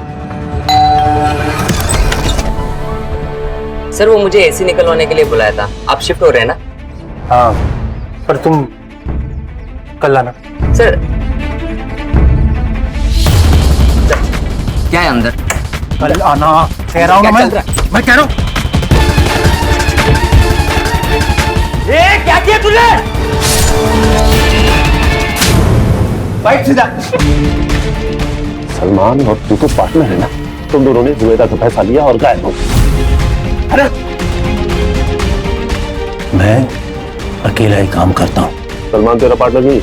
सर वो मुझे एसी निकलवाने के लिए बुलाया था। आप शिफ्ट हो रहे हैं ना? हाँ पर तुम कल आना। सर क्या है अंदर? कल आना कह रहा हूँ मैं कह रहा हूँ। क्या किया तूने? बैठ सीधा। सलमान और तू तो पार्टनर है ना, तुम दोनों ने जुबैदा का पैसा लिया और गायब हो। अरे मैं अकेला ही काम करता हूँ। सलमान तेरा पार्टनर नहीं?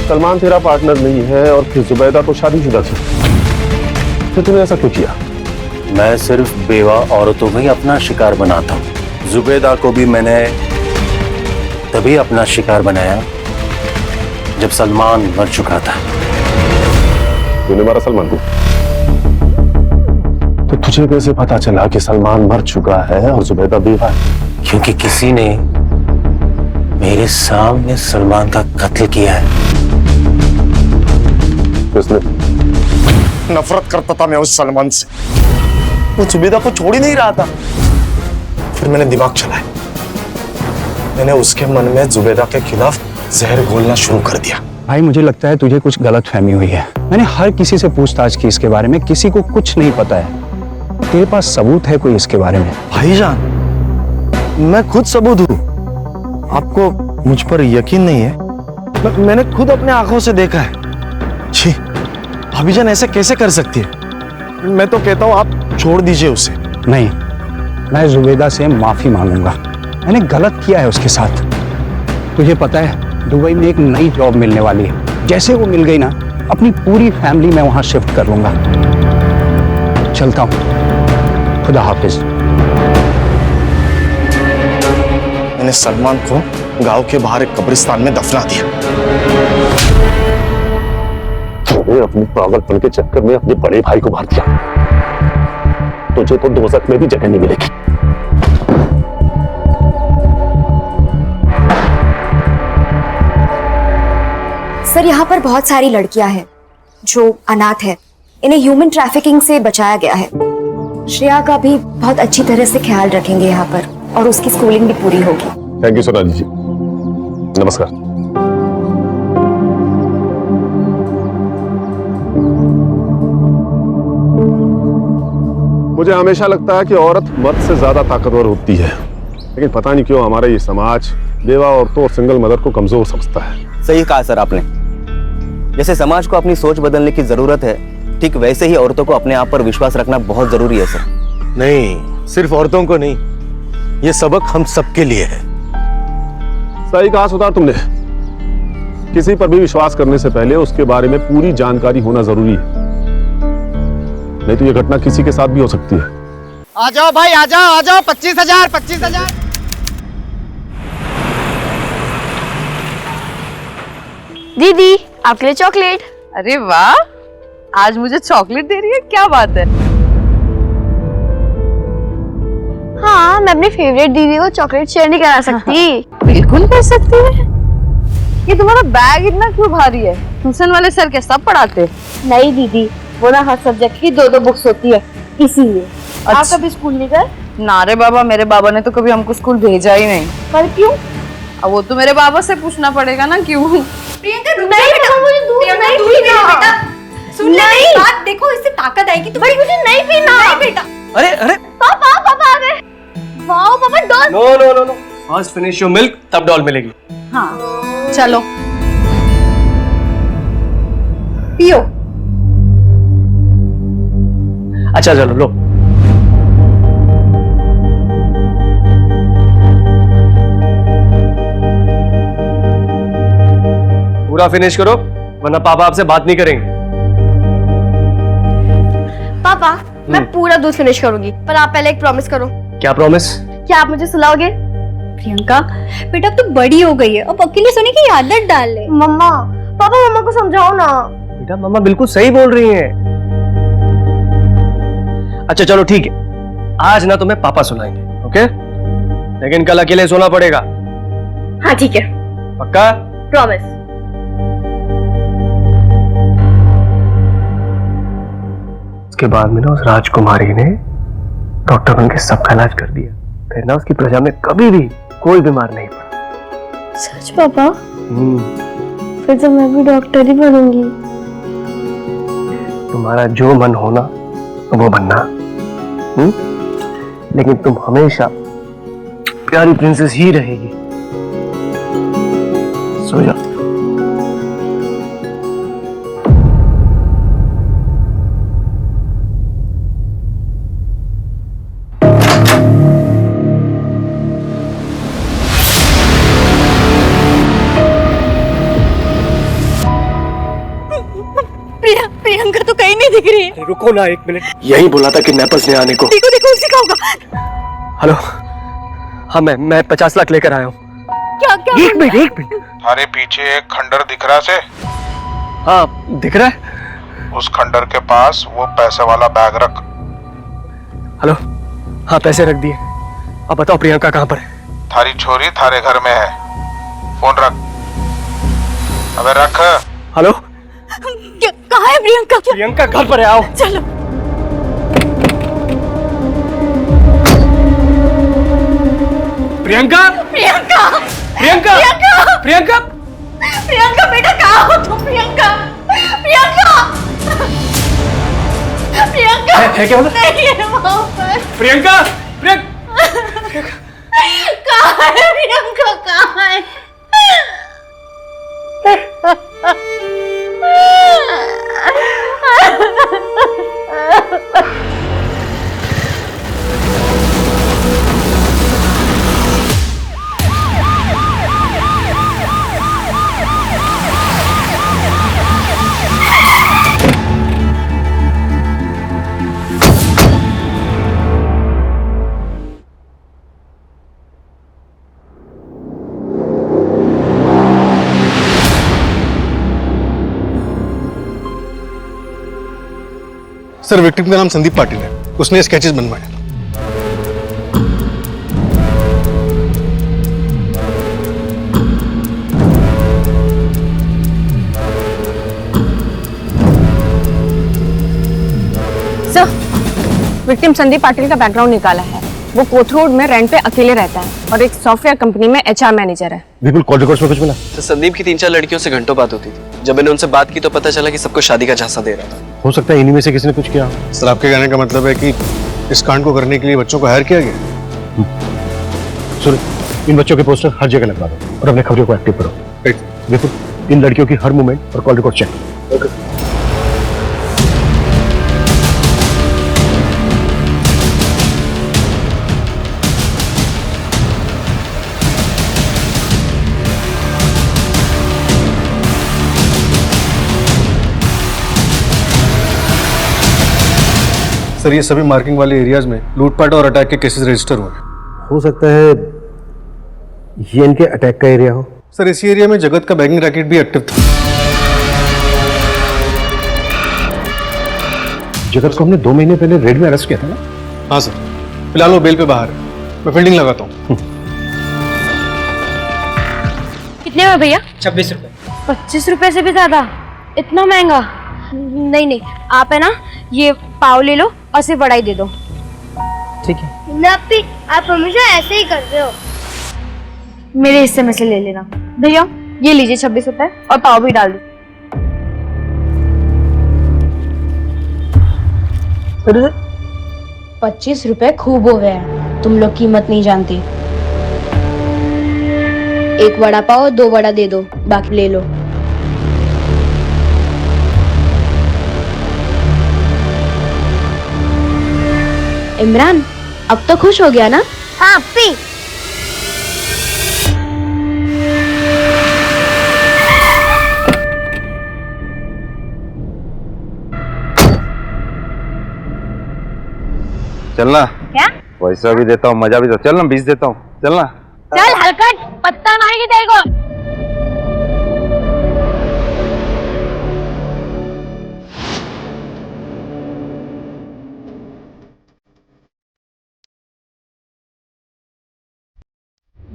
सलमान तेरा पार्टनर नहीं है और फिर जुबैदा तो शादीशुदा थी, फिर तूने ऐसा क्यों किया? मैं सिर्फ बेवा औरतों में ही अपना शिकार बनाता हूँ। जुबैदा को भी मैंने तभी अपना शिकार बनाया जब सलमान मर चुका था। तूने मारा सलमान को? तो तुझे कैसे पता चला कि सलमान मर चुका है और जुबैदा बेवा है? क्योंकि किसी ने मेरे सामने सलमान का कत्ल किया है। किसने? नफरत करता था मैं उस सलमान से। वो जुबैदा को छोड़ ही नहीं रहा था। फिर मैंने दिमाग चलाया। मैंने उसके मन में जुबैदा के खिलाफ जहर घोलना शुरू कर दिया। भाई मुझे लगता है तुझे कुछ गलत फहमी हुई है। मैंने हर किसी से पूछताछ की इसके बारे में, किसी को कुछ नहीं पता है। तेरे पास सबूत है कोई इसके बारे में? भाईजान मैं खुद सबूत हूँ। आपको मुझ पर यकीन नहीं है? मैंने खुद अपने आंखों से देखा है। छी, भाभीजान ऐसे कैसे कर सकती है? मैं तो कहता हूँ आप छोड़ दीजिए उसे। नहीं, मैं जुबैदा से माफी मांगूंगा। मैंने गलत किया है उसके साथ। तुझे पता है दुबई में एक नई जॉब मिलने वाली है। जैसे वो मिल गई ना, अपनी पूरी फैमिली मैं वहां शिफ्ट कर लूंगा। चलता हूं, खुदा हाफिज। मैंने सलमान को गांव के बाहर एक कब्रिस्तान में दफना दिया। तूने अपने पागलपन के चक्कर में अपने बड़े भाई को मार दिया। तुझे तो दोज़ख में भी जगह नहीं मिलेगी। सर यहाँ पर बहुत सारी लड़कियां हैं जो अनाथ है। इन्हें ह्यूमन ट्रैफिकिंग से बचाया गया है। श्रेया का भी बहुत अच्छी तरह से ख्याल रखेंगे यहाँ पर और उसकी स्कूलिंग भी पूरी होगी। थैंक यू सोनाली जी। नमस्कार। मुझे हमेशा लगता है कि औरत मर्द से ज्यादा ताकतवर होती है, लेकिन पता नहीं क्यों हमारा ये समाज बेवा औरतों और सिंगल मदर को कमजोर समझता है। सही कहा सर आपने। जैसे समाज को अपनी सोच बदलने की जरूरत है, ठीक वैसे ही औरतों को अपने आप पर विश्वास रखना बहुत जरूरी है सर। नहीं, सिर्फ औरतों को नहीं, ये सबक हम सबके लिए है। सही कहा सुधार तुमने। किसी पर भी विश्वास करने से पहले उसके बारे में पूरी जानकारी होना जरूरी है, नहीं तो ये घटना किसी के साथ भी हो सकती है। आ जाओ भाई, आ जाओ, आ जाओ। 25,000 25,000। दीदी आपके लिए चॉकलेट। अरे वाह, आज मुझे चॉकलेट दे रही है, क्या बात है। हाँ, मैं अपनी फेवरेट दीदी को चॉकलेट शेयर नहीं करा सकती। बिल्कुल कर सकती है। ये तुम्हारा बैग इतना क्यों भारी है? ट्यूशन वाले सर क्या सब पढ़ाते? नहीं दीदी, वो ना हर सब्जेक्ट की 2-2 बुक्स होती है, इसीलिए। आप कभी स्कूल नहीं गए? ना रे बाबा, मेरे बाबा ने तो कभी हमको स्कूल भेजा ही नहीं। पर क्यों? अब वो तो मेरे बाबा से पूछना पड़ेगा ना क्यों। प्रियंका रुक नहीं बेटा, मुझे दूध नहीं पीना बेटा। सुन ले मेरी बात, देखो इससे ताकत आएगी। तुम्हारी मुझे नहीं पीना। नहीं बेटा। अरे अरे पापा आ गए। वाओ पापा, doll. No no no no, first finish your milk तब डॉल मिलेगी। हाँ चलो पियो। अच्छा चलो लो। पूरा फिनिश करो वरना पापा आपसे बात नहीं करेंगे। पापा मैं पूरा दूध फिनिश करूंगी, पर आप पहले एक प्रॉमिस करो। क्या प्रॉमिस? क्या आप मुझे सुलाओगे? प्रियंका बेटा अब तो बड़ी हो गई है, अब अकेले सोने की आदत डाल ले। मम्मा, पापा मम्मा को समझाओ ना। बेटा मम्मा बिल्कुल सही बोल रही हैं। अच्छा चलो ठीक है, आज ना तुम्हें पापा सुनाएंगे, ओके? लेकिन कल अकेले सोना पड़ेगा। हाँ ठीक है, पक्का? प्रॉमिस। उसके बाद में ना उस राजकुमारी ने डॉक्टर बन के सबका इलाज कर दिया, फिर ना उसकी प्रजा में कभी भी कोई बीमार नहीं पड़ा। सच पापा? फिर तो मैं भी डॉक्टर ही बनूंगी। तुम्हारा जो मन होना वो बनना, लेकिन तुम हमेशा प्यारी प्रिंसेस ही रहेगी। सो जा। प्रियंका तो कहीं नहीं दिख रही है। रुको ना एक मिनट, यही बोला था कि नेपल्स ने आने को। देखो देखो उसी का होगा। हेलो, हाँ मैं 50 लाख लेकर आया हूँ। क्या क्या? एक मिनट। तुम्हारे पीछे एक खंडर दिख रहा है? हाँ दिख रहा है। उस खंडर के पास वो पैसे वाला बैग रख। हेलो, हाँ पैसे रख दिए। अब बताओ प्रियंका कहाँ पर है? थारी छोरी थारे घर में है, फोन रख। अबे रख। हेलो, कहाँ है प्रियंका? प्रियंका घर पर है, आओ। चलो। प्रियंका प्रियंका प्रियंका प्रियंका प्रियंका बेटा कहाँ हो तुम? प्रियंका प्रियंका प्रियंका है क्या मतलब? नहीं है वहाँ पर। प्रियंका कहाँ है प्रियंका? कहाँ है? सर विक्टिम का नाम संदीप पाटिल है, उसने स्केचेस बनवाए। सर, विक्टिम संदीप पाटिल का बैकग्राउंड निकाला है। वो कोथरूड में रेंट पे अकेले रहता है और एक सॉफ्टवेयर कंपनी में HR मैनेजर है। बिल्कुल कॉल रिकॉर्ड्स में कुछ मिला? तो संदीप की 3-4 लड़कियों से घंटों बात होती थी। जब मैंने उनसे बात की तो पता चला कि सबको शादी का झांसा दे रहा था। हो सकता है इन्हीं में से किसी ने कुछ किया। सर आपके कहने का मतलब है कि इस कांड को करने के लिए बच्चों को हायर किया गया? सुन, इन बच्चों के पोस्टर हर जगह लगवा दो और अपने खबरों को एक्टिव करो। देखो इन लड़कियों की हर मूवमेंट और कॉल रिकॉर्ड चेक। सर ये सभी मार्किंग वाले एरियाज में लूटपाट और अटैक के केसेस रजिस्टर हुए हैं। हो सकता है ये इनके अटैक का एरिया हो। सर इसी एरिया में जगत का बैंकिंग रैकेट भी एक्टिव था। जगत को हमने 2 महीने पहले रेड में अरेस्ट किया था ना? हाँ सर, फिलहाल वो बेल पे बाहर है, मैं फील्डिंग लगाता हूँ। कितने में भैया? 26 रुपए। 25 रुपए से भी ज्यादा? इतना महंगा? नहीं नहीं, आप है ना ये पाव ले लो और सिर्फ वड़ा ही दे दो। ठीक है। नप्पी, आप हमेशा ऐसे ही करते हो। मेरे हिस्से में से ले लेना। भैया ये लीजिए 26 रुपए और पाव भी डाल दो। 25 रुपए खूब हो गए हैं, तुम लोग कीमत नहीं जानती। एक वड़ा पाव 2 वड़ा दे दो, बाकी ले लो। इमरान अब तो खुश हो गया ना? हाँ पी। चलना। क्या? पैसा भी देता हूँ, मजा भी देता हूँ। चलना 20 देता हूँ, चलना। चल हलकट, पत्ता मारेगी तेरे को।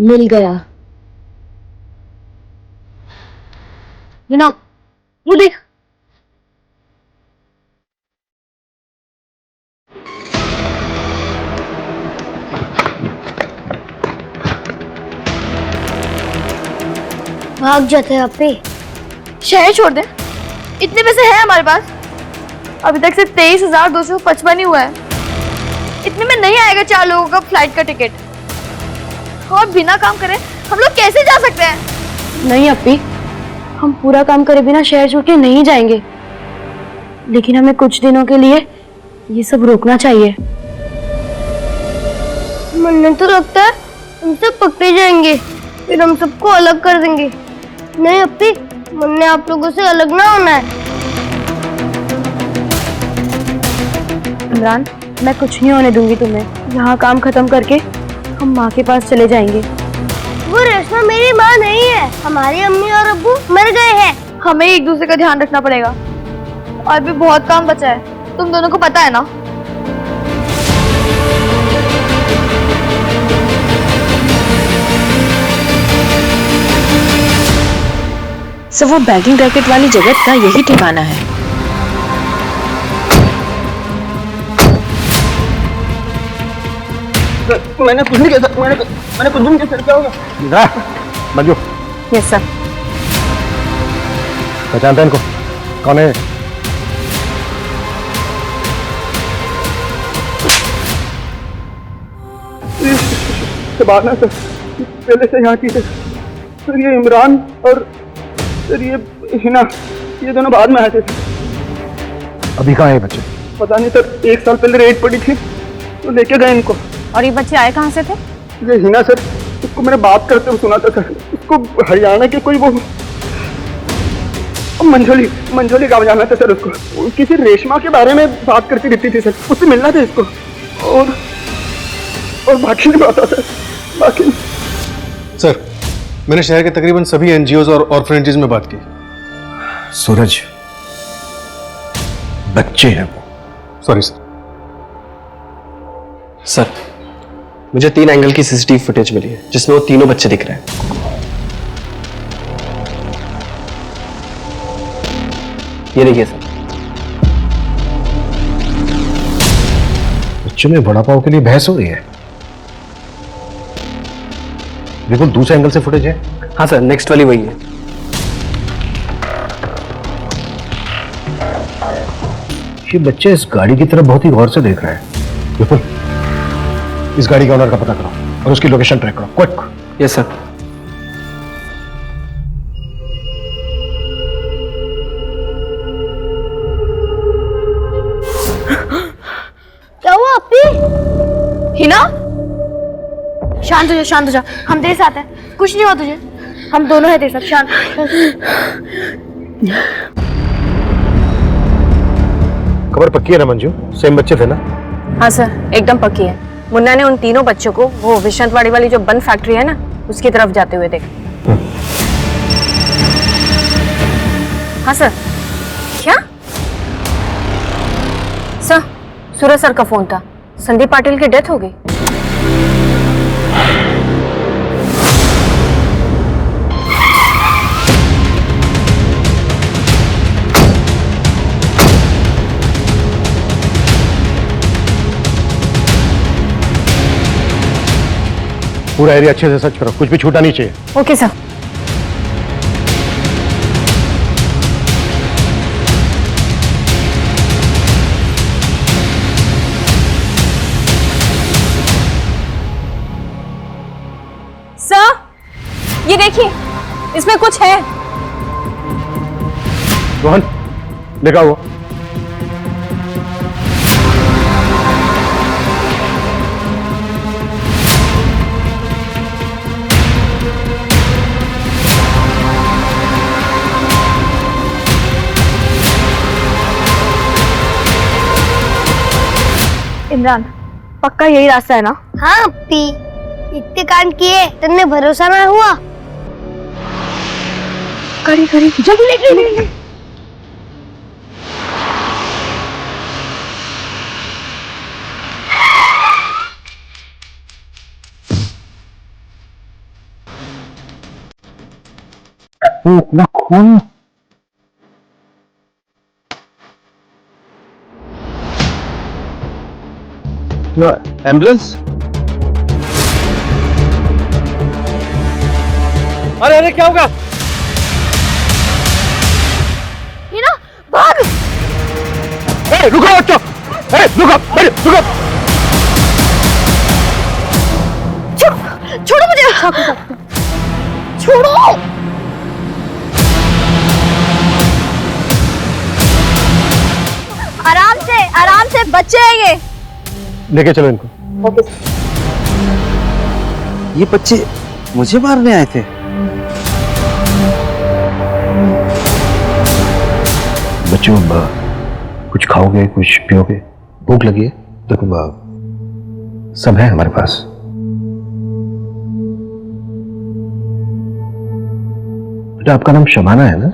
मिल गया। वो देख। भाग जाते हैं अपे। शहर छोड़ दे, इतने पैसे हैं हमारे पास। अभी तक सिर्फ 23,255 ही हुआ है। इतने में नहीं आएगा 4 लोगों का फ्लाइट का टिकट। और बिना काम करे हम लोग कैसे जा सकते हैं? नहीं अपी, हम पूरा काम करे बिना शहर छोड़ के नहीं जाएंगे, लेकिन हमें कुछ दिनों के लिए ये सब रोकना चाहिए। मुन्ने तो लगता है हम सब पकड़े जाएंगे, फिर हम सबको अलग कर देंगे। नहीं अपी, मुन्ने आप लोगों से अलग ना होना है। इमरान, मैं कुछ नहीं होने दूंगी तुम्हें। यहाँ काम खत्म करके हम माँ के पास चले जाएंगे। वो रेशमा मेरी माँ नहीं है, हमारी अम्मी और अब्बू मर गए हैं। हमें एक दूसरे का ध्यान रखना पड़ेगा। और भी बहुत काम बचा है, तुम दोनों को पता है ना। सब वो बैगिंग रैकेट वाली जगह का यही ठिकाना है। मैंने कुछ नहीं किया, मैंने कुछ नहीं किया। क्या होगा? Manju, yes sir. पहचानता है इनको? कौन है? शबाना सर, पहले से यहाँ की थे सर। ये इमरान और सर ये हिना, ये दोनों बाद में आए थे। अभी कहाँ है बच्चे? पता नहीं सर, 1 साल पहले रेड पड़ी थी तो लेके गए इनको। और ये बच्चे आए कहाँ से थे? ये हिना सर, उसको मैंने बात करते हुए सुना था सर। उसको हरियाणा के कोई वो मंझोली गाँव जाना था सर। उसको किसी रेशमा के बारे में बात करती रहती थी सर, उससे मिलना था इसको। और बाकी नहीं पता सर, बाकी। सर, मैंने शहर के तकरीबन सभी एनजीओज और ऑर्फनेजेस में बात की। सूरज, बच्चे हैं वो। Sorry sir. सर, मुझे 3 एंगल की सीसीटीवी फुटेज मिली है जिसमें वो तीनों बच्चे दिख रहे हैं। ये देखिए सर। बच्चों में वड़ा पाव के लिए बहस हो रही है। बिल्कुल दूसरे एंगल से फुटेज है। हाँ सर, नेक्स्ट वाली वही है। ये बच्चे इस गाड़ी की तरफ बहुत ही गौर से देख रहे हैं। बिल्कुल, इस गाड़ी के ओनर का पता करो और उसकी लोकेशन ट्रैक करो, क्विक। Yes sir. क्या हुआ अपी? हिना, शांत हो जा, शांत हो जा। हम तेरे साथ हैं, कुछ नहीं हुआ तुझे। हम दोनों हैं तेरे साथ, शांत। खबर पक्की है ना मंजू? सेम बच्चे थे ना? हाँ सर, एकदम पक्की है। मुन्ना ने उन तीनों बच्चों को वो विश्वनाथवाड़ी वाली जो बन फैक्ट्री है ना, उसकी तरफ जाते हुए देखा। हाँ सर। क्या सर? सूरज सर का फोन था, संदीप पाटिल की डेथ हो गई। पूरा एरिया अच्छे से सर्च करो, कुछ भी छूटा नहीं चाहिए। Okay sir. सर ये देखिए, इसमें कुछ है। रोहन देखा वो। इमरान, पक्का यही रास्ता है ना? हाँ अपी, इतने कांड किए तुमने भरोसा ना हुआ? करी करी जल्दी ले। इतना खून। एम्बुलेंस। अरे अरे क्या होगा? हीना भाग। रुको बच्चों, रुको। छोड़ो मुझे, छोड़ो। आराम से बच्चे हैं ये। लेके चलो इनको। ये बच्चे मुझे मारने आए थे? बच्चों कुछ खाओगे, कुछ पियोगे? भूख लगी है? देखो सब है हमारे पास। बेटा आपका नाम शबाना है ना?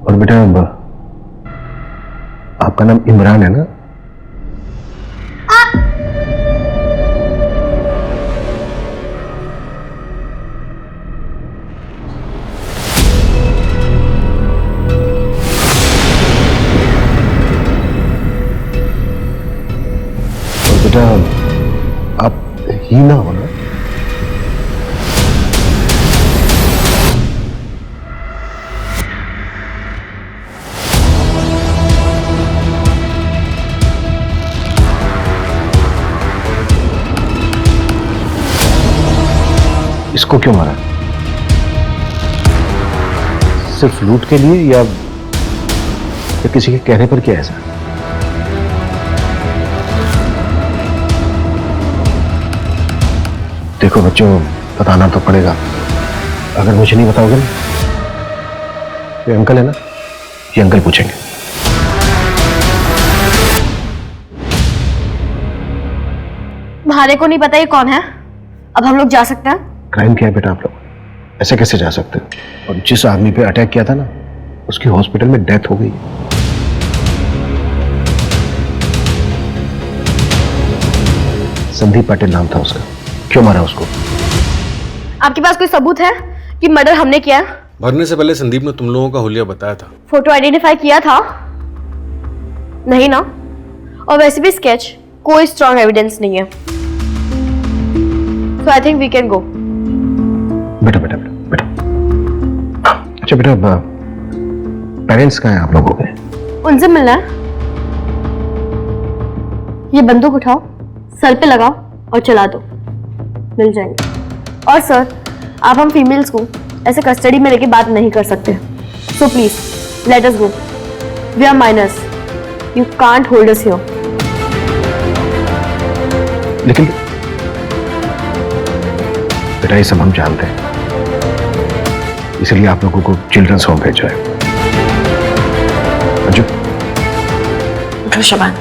और बेटा आपका नाम इमरान है ना? और बेटा आप हीना हो ना? इसको क्यों मारा? सिर्फ लूट के लिए या किसी के कहने पर किया ऐसा? देखो बच्चों, बताना तो पड़ेगा। अगर मुझे नहीं बताओगे ना, ये अंकल है ना, ये अंकल पूछेंगे। भारे को नहीं पता ये कौन है। अब हम लोग जा सकते हैं? क्राइम किया है बेटा आप लोग, ऐसे कैसे जा सकते हो? और जिस आदमी पे अटैक किया था ना, उसकी हॉस्पिटल में डेथ हो गई। संदीप पाटिल नाम था उसका। क्यों मारा उसको? आपके पास कोई सबूत है कि मर्डर हमने किया है? मरने से पहले संदीप ने तुम लोगों का हुलिया बताया था। फोटो आइडेंटिफाई किया था? नहीं ना? और वैसे भी स्केच कोई स्ट्रॉन्ग एविडेंस नहीं है। So I think we can go. बेटा अच्छा बेटा, पेरेंट्स कहाँ हैं आप लोगों के? उनसे मिलना है। ये बंदूक उठाओ, सर पे लगाओ और चला दो, मिल जाएंगे। और सर, आप हम फीमेल्स को ऐसे कस्टडी में लेके बात नहीं कर सकते। So please let us go. We are miners, you can't hold us here. लेकिन बेटा ये सब हम जानते हैं, इसलिए आप लोगों को चिल्ड्रंस होम भेजा है। अंजू, उठो शबान।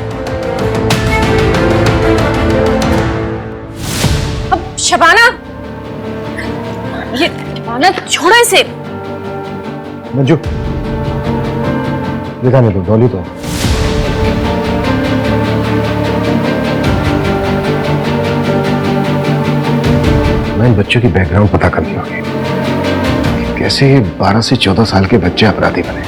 अब शबाना, ये शबाना छोड़ो इसे। मंजू, दिखाने दो डॉली तो। मैं इन बच्चों की बैकग्राउंड पता करनी होगी। कैसे ये 12 से 14 साल के बच्चे अपराधी बने?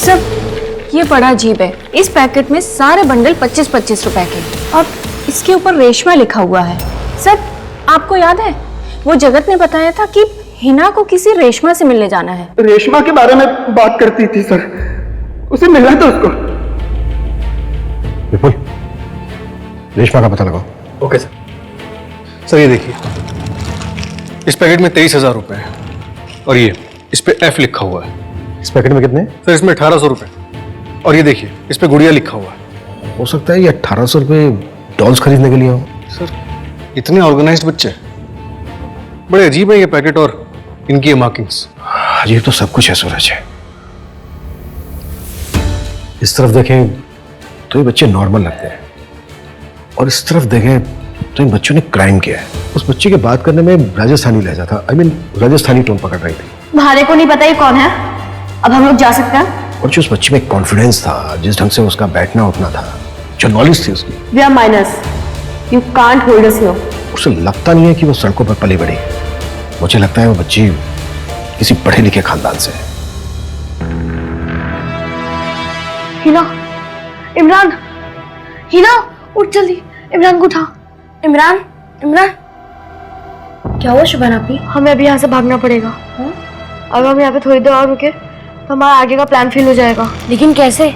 सब ये बड़ा अजीब है। इस पैकेट में सारे बंडल 25-25 रुपए के और इसके ऊपर रेशमा लिखा हुआ है। सर, आपको याद है वो जगत ने बताया था कि हिना को किसी रेशमा से मिलने जाना है। रेशमा के बारे में बात करती थी सर, उसे मिलना था उसको। विपुल, रेशमा का पता लगाओ। Okay sir. सर ये देखिए, इस पैकेट में 23,000 रुपए है और ये इस पे F लिखा हुआ है। इस पैकेट में कितने? सर इसमें 1800 रुपए और ये देखिए इस पे गुड़िया लिखा हुआ है। हो सकता है ये 1800 रुपए डॉल्स खरीदने के लिए हो। सर इतने ऑर्गेनाइज्ड बच्चे, बड़े अजीब है ये पैकेट और इनकी ये मार्किंग्स। अजीब तो सब कुछ है सूरज। इस तरफ देखें तो ये बच्चे नॉर्मल लगते हैं और इस तरफ देखें तो इन बच्चों ने क्राइम किया है। उस बच्चे के बात करने में राजस्थानी लहजा था, राजस्थानी टोन पकड़ रही थी। भारे को नहीं पता ये कौन है, अब हम लोग जा सकते हैं। और जो उस बच्चे में कॉन्फिडेंस था, जिस ढंग से उसका बैठना उठना था, जो नॉलेज थी उसकी, We are minors. You can't hold us here. उसे लगता नहीं है कि वो सड़कों पर पली बड़ी। मुझे लगता है वो बच्ची किसी पढ़े लिखे खानदान से है। हिना, इमरान, हिना उठ जल्दी, इमरान को उठा। इमरान, इमरान, क्या हुआ शुभाना आपी? हमें अभी यहाँ से भागना पड़ेगा। अगर हम यहाँ पे थोड़ी देर और रुके तो हमारा आगे का प्लान फेल हो जाएगा। लेकिन कैसे?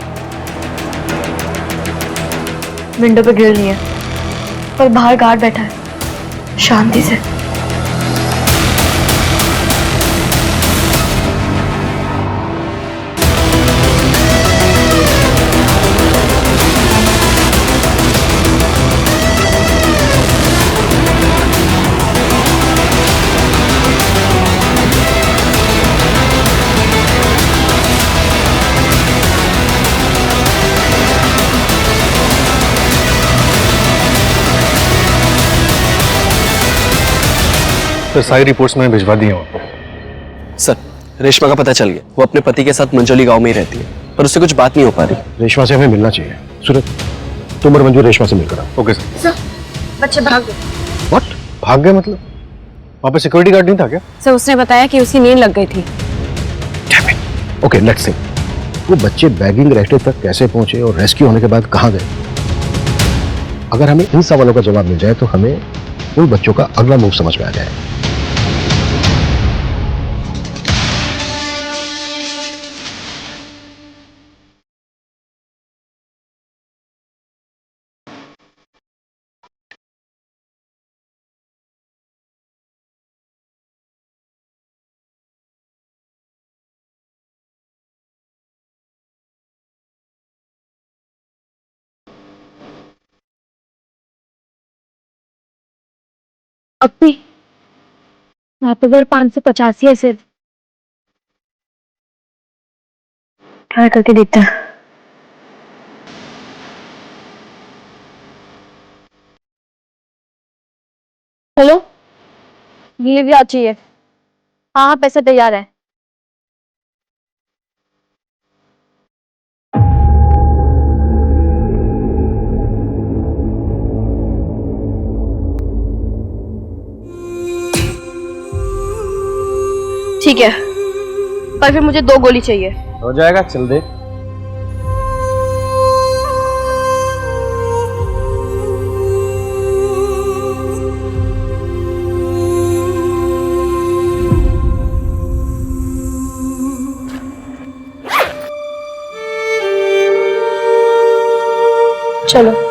विंडो पे ग्रिल नहीं है, पर बाहर गार्ड बैठा है, शांति से। सर सारी रिपोर्ट्स मैंने भिजवा दी हैं। सर, रेशमा का पता चल गया। वो अपने पति के साथ मंजोली गांव में ही रहती है, पर उससे कुछ बात नहीं हो पा रही। रेशमा से हमें मिलना चाहिए। सूरज, तुम और मंजू रेशमा से मिलकर आओ। Okay sir. सर, बच्चे भाग गए। व्हाट? भाग गए मतलब? वहां पे सिक्योरिटी गार्ड नहीं था क्या? सर, उसने बताया कि उसकी नींद लग गई थी। Okay, let's see. वो बच्चे बैगिंग रेस्टे तक कैसे पहुंचे और रेस्क्यू होने के बाद कहां गए? अगर हमें इन सवालों का जवाब मिल जाए तो हमें उन बच्चों का अगला मूव समझ में आ जाए। अपी, वहां पे अगर 585 है सिर्फ। ट्राई करके देखते हैं। हेलो, डिलीवरी आ चाहिए। हाँ, पैसा तैयार है। ठीक है, पर फिर मुझे 2 गोली चाहिए। हो जाएगा, चल दे। चलो।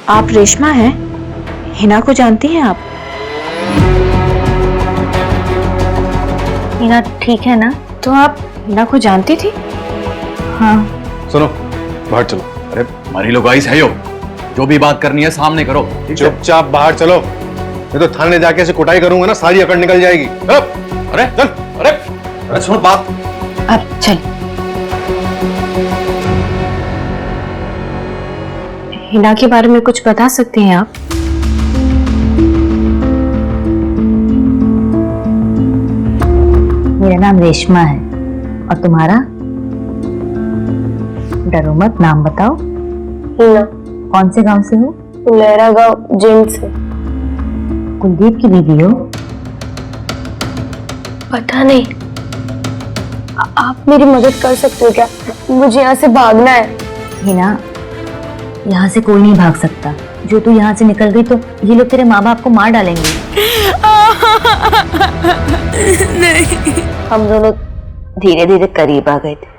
आप रेशमा हैं? हिना को जानती हैं आप? हिना ठीक है ना? तो आप हिना को जानती थी? हाँ। सुनो, बाहर चलो। अरे हमारी लोग आइस है यो, जो भी बात करनी है सामने करो। चुपचाप बाहर चलो, नहीं तो थाने जाके ऐसे कुटाई करूंगा ना, सारी अकड़ निकल जाएगी। अरे चल, अरे सुनो बात। अब चल। हिना के बारे में कुछ बता सकते हैं आप? मेरा नाम रेशमा है और तुम्हारा? डरो मत, नाम बताओ। हिना। कौन से गांव से हो? लहरा गांव जिंद से। कुलदीप की बीवी हो? पता नहीं। आप मेरी मदद कर सकते हो क्या? मुझे यहाँ से भागना है। हिना, यहाँ से कोई नहीं भाग सकता। जो तू यहाँ से निकल गई तो ये लोग तेरे माँ बाप को मार डालेंगे। नहीं। हम दोनों धीरे धीरे करीब आ गए थे।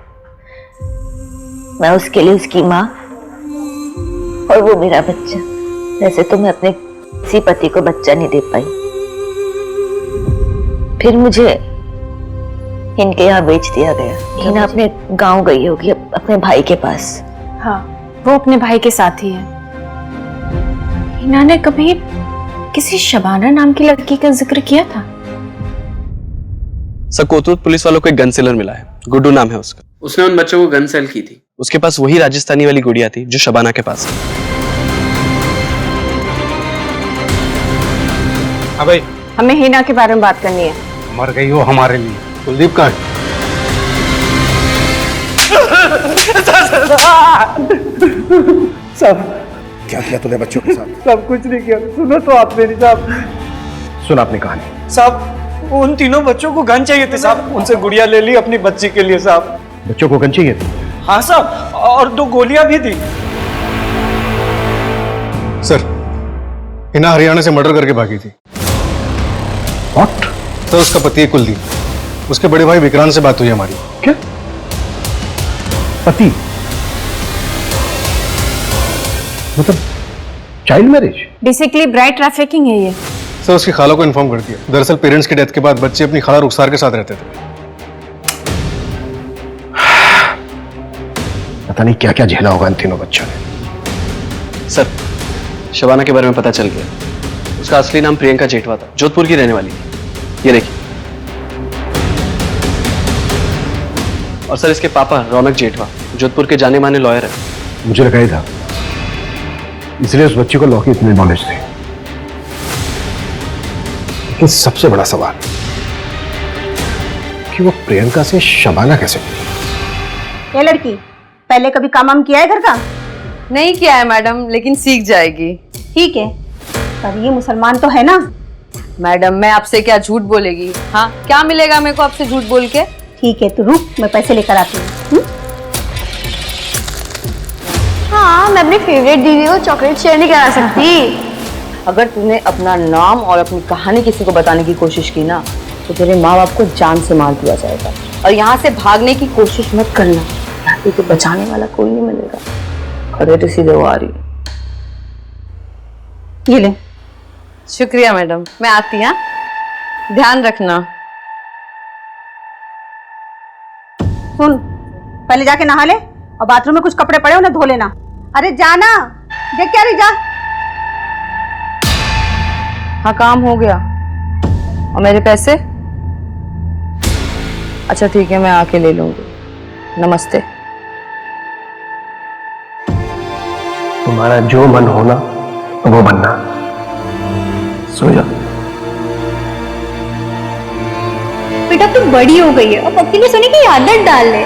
मैं उसके लिए उसकी माँ और वो मेरा बच्चा। वैसे तो मैं अपने किसी पति को बच्चा नहीं दे पाई। फिर मुझे इनके यहाँ बेच दिया गया। हिना अपने गांव गई होगी, अपने भाई के पास। हाँ, वो अपने भाई के साथ ही है। हिना ने कभी किसी शबाना नाम की लड़की का जिक्र किया था? सर, कोतुल पुलिस वालों को एक गन सेलर मिला है। गुड्डू नाम है उसका। उसने उन बच्चों को गन सेल की थी। उसके पास वही राजस्थानी वाली गुड़िया थी जो शबाना के पास है। हाँ भाई, हमें हिना के बारे में बात करनी है। मर गई हो हमारे लिए। कुलदीप कहाँ है? साहब, क्या किया तूने बच्चों के साथ? सब कुछ नहीं किया। सुनो तो आप मेरी साहब। सुन अपनी कहानी। साहब, उन तीनों बच्चों को गन चाहिए थी साहब। उनसे गुड़िया ले ली अपनी बच्ची के लिए साहब। बच्चों को गन चाहिए थी? हाँ साहब, और 2 गोलियां भी थी। सर, हिना हरियाणा से मर्डर करके भागी थी। व्हाट? सर, उसका पति है कुलदीप। उसके बड़े भाई विक्रांत से बात हुई हमारी। क्या? पति? मतलब child marriage? Basically bride trafficking है ये। सर, उसकी खाला को इन्फॉर्म कर दिया। दरअसल पेरेंट्स की डेथ के बाद बच्चे अपनी खाला रुखसार के साथ रहते थे। पता नहीं क्या क्या झेला होगा इन तीनों बच्चों ने। सर, शबाना के बारे में पता चल गया। उसका असली नाम प्रियंका जेठवा था। जोधपुर की रहने वाली थी। ये देखिए। और सर, इसके पापा रौनक जेठवा जोधपुर के जाने माने लॉयर है। मुझे लगा ही था, इसलिए उस बच्ची को लॉ की इतनी नॉलेज थी। लेकिन सबसे बड़ा सवाल कि वो प्रियंका से शबाना कैसे मिली? ये लड़की पहले कभी काम किया है घर का? नहीं किया है मैडम, लेकिन सीख जाएगी। ठीक है, पर ये मुसलमान तो है ना? मैडम, मैं आपसे क्या झूठ बोलेगी? हाँ, क्या मिलेगा मेरे को आपसे झूठ बोल के? ठीक है, तो रुक, मैं पैसे लेकर आती हूँ। हाँ, मैं अपनी फेवरेट दीदी को चॉकलेट शेयर नहीं करा सकती। अगर तूने अपना नाम और अपनी कहानी किसी को बताने की कोशिश की ना, तो तेरे माँ बाप को जान से मार दिया जाएगा। और यहाँ से भागने की कोशिश मत करना, यहाँ तुझे बचाने वाला कोई नहीं मिलेगा। खड़े तो सीधे वो आ रही। ये ले। शुक्रिया मैडम, मैं आती। हाँ, ध्यान रखना। सुन, पहले जाके नहा ले और बाथरूम में कुछ कपड़े पड़े उन्हें धो लेना। अरे जाना, देख क्या रही, जा। हाँ, काम हो गया। और मेरे पैसे? अच्छा ठीक है, मैं आके ले लूंगी। नमस्ते। तुम्हारा जो मन होना वो बनना। सो जा। बेटा तू बड़ी हो गई है, अब अकेले सोने की आदत डाल ले।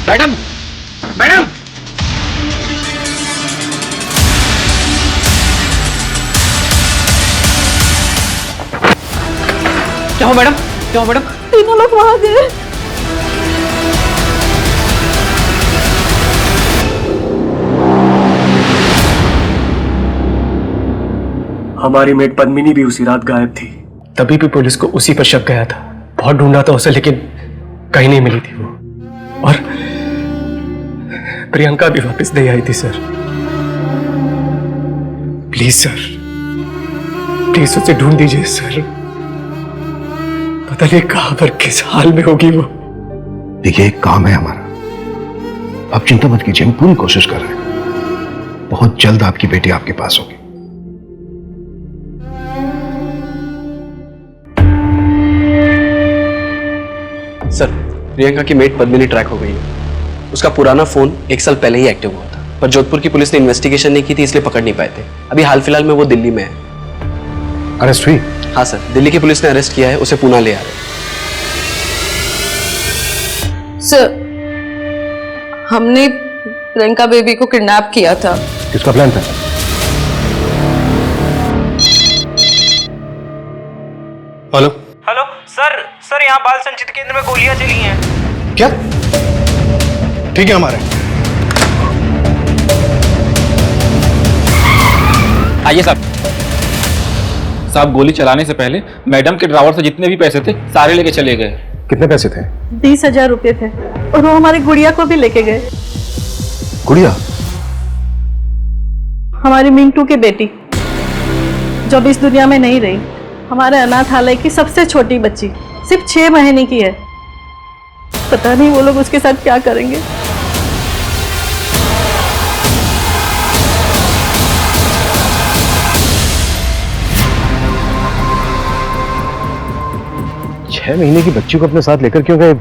मैडम, मैडम, क्या हो मैडम? क्या हो मैडम? तीनों लोग वहां गए। हमारी मेट पद्मिनी भी उसी रात गायब थी। तभी भी पुलिस को उसी पर शक गया था। बहुत ढूंढा था उसे, लेकिन कहीं नहीं मिली थी वो। और प्रियंका भी वापस नहीं आई थी सर। प्लीज सर, प्लीज उसे ढूंढ दीजिए सर। पता नहीं कहां पर, किस हाल में होगी वो। देखिए, एक काम है हमारा। आप चिंता मत कीजिए, हम पूरी कोशिश कर रहे हैं। बहुत जल्द आपकी बेटी आपके पास होगी। सर, प्रियंका की मेट पद्मिनी ट्रैक हो गई है। उसका पुराना फोन 1 साल पहले ही एक्टिव हुआ था, पर जोधपुर की पुलिस ने इन्वेस्टिगेशन नहीं की थी, इसलिए पकड़ नहीं पाए थे। अभी हाल फिलहाल में वो दिल्ली में है। अरेस्ट हुई? हाँ सर, दिल्ली की पुलिस ने अरेस्ट किया है, उसे पुणे ले आ रहे हैं। सर, हमने प्रियंका बेबी को किडनैप किया था। किसका प्लान था? हेलो हेलो सर यहाँ बाल संचित केंद्र में गोलियां चली हैं। क्या? ठीक है, हमारे आइए साहब, गोली चलाने से पहले मैडम के ड्रावर से जितने भी पैसे थे सारे लेके चले गए। कितने पैसे थे? 20,000 रुपए थे और वो हमारी गुड़िया को भी लेके गए। गुड़िया? हमारी मिंटू की बेटी जो अब इस दुनिया में नहीं रही, हमारे अनाथालय की सबसे छोटी बच्ची, सिर्फ 6 महीने की है। पता नहीं वो लोग उसके साथ क्या करेंगे। छह महीने की बच्ची को अपने साथ लेकर क्यों गए,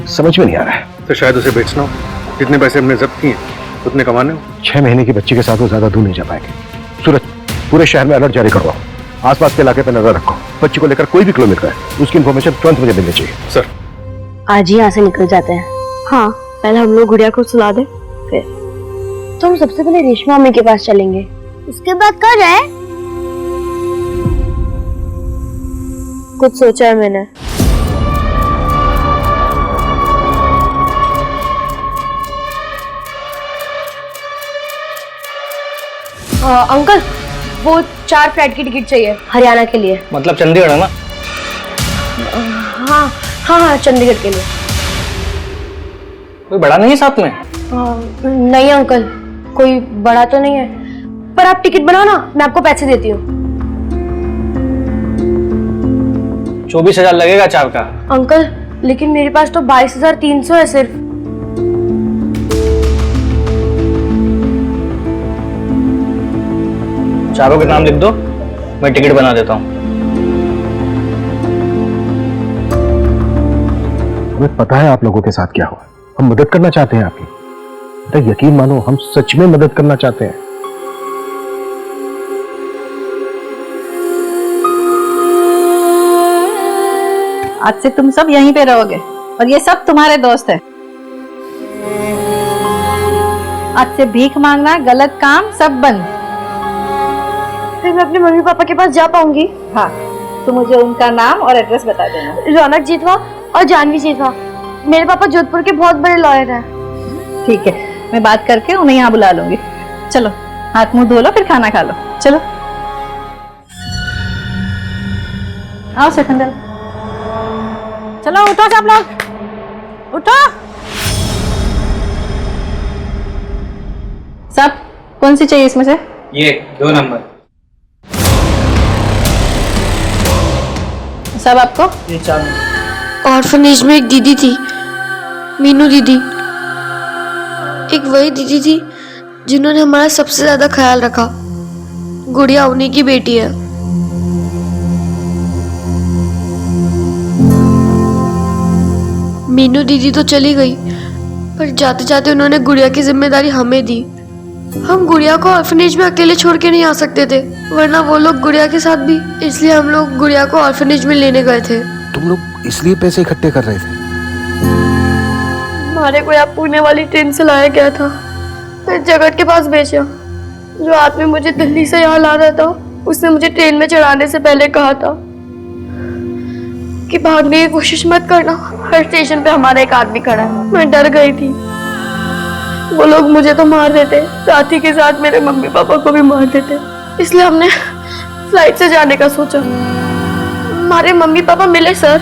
समझ में नहीं आ रहा है। तो शायद उसे बेचना हो। जितने पैसे हमने जब्त किए उतने कमाने हो। 6 महीने की बच्ची के साथ वो ज्यादा दूर नहीं जा पाएंगे। सूरज, पूरे शहर में अलर्ट जारी करवाओ, आसपास के इलाके पर नजर रखो। बच्ची को लेकर कोई भी क्लू मिलता है उसकी इन्फॉर्मेशन तुरंत मुझे मिलनी चाहिए। सर, आज ही यहाँ से निकल जाते हैं। हाँ, पहले हम लोग गुड़िया को सुला दे, फिर तो हम सबसे पहले रेशमा मम्मी के पास चलेंगे। उसके बाद कर रहे हैं। कुछ सोचा है मैंने। अंकल, वो 4 फ्लाइट की टिकट चाहिए हरियाणा के लिए। मतलब चंडीगढ़ है ना? हाँ हाँ हाँ, चंडीगढ़ के लिए। कोई बड़ा नहीं है साथ में? नहीं अंकल, कोई बड़ा तो नहीं है, पर आप टिकट बनाओ ना, मैं आपको पैसे देती हूँ। 24,000 लगेगा 4 का। अंकल, लेकिन मेरे पास तो 22,300 है सिर्फ। चारों के नाम लिख दो, मैं टिकट बना देता हूँ। हमें पता है आप लोगों के साथ क्या हुआ। हम मदद करना चाहते हैं आपकी, तो यकीन मानो हम सच में मदद करना चाहते हैं। आज से तुम सब यहीं पे रहोगे और ये सब तुम्हारे दोस्त है। आज से भीख मांगना, गलत काम सब बंद। फिर मैं अपने मम्मी पापा के पास जा पाऊंगी? हाँ, तो मुझे उनका नाम और एड्रेस बता देना। रौनक जीतवा और जानवी जीतवा। मेरे पापा जोधपुर के बहुत बड़े लॉयर हैं। ठीक है, मैं बात करके उन्हें यहाँ बुला लूंगी। चलो, हाथ मुंह धो लो, फिर खाना खा लो। चलो आओ सिकंदर, चलो उठो सब लोग, उठो सब। कौन सी चाहिए इसमें से? ये 2 नंबर। सब आपको? ये 4 नंबर। ऑर्फनेज में एक दीदी थी, मीनू दीदी। एक वही दीदी थी जिन्होंने हमारा सबसे ज्यादा ख्याल रखा। गुड़िया उन्हीं की बेटी है। मीनू दीदी तो चली गई, पर जाते जाते उन्होंने गुड़िया की जिम्मेदारी हमें दी। हम गुड़िया को ऑर्फनेज में अकेले छोड़ के नहीं आ सकते थे, वरना वो लोग गुड़िया के साथ भी। इसलिए हम लोग गुड़िया को ऑर्फनेज में लेने गए थे। तुम लोग इसलिए पैसे इकट्ठे कर रहे थे? हमारे को यहाँ पुणे वाली ट्रेन से लाया गया था, फिर जगत के पास भेजा। जो आदमी मुझे दिल्ली से यहाँ ला रहा था, उसने मुझे ट्रेन में चढ़ाने से पहले कहा था कि भागने की कोशिश मत करना, हर स्टेशन पे हमारा एक आदमी खड़ा है। मैं डर गई थी, वो लोग मुझे तो मार देते, साथी के साथ मेरे मम्मी पापा को भी मार देते। इसलिए हमने फ्लाइट से जाने का सोचा। हमारे मम्मी पापा मिले सर।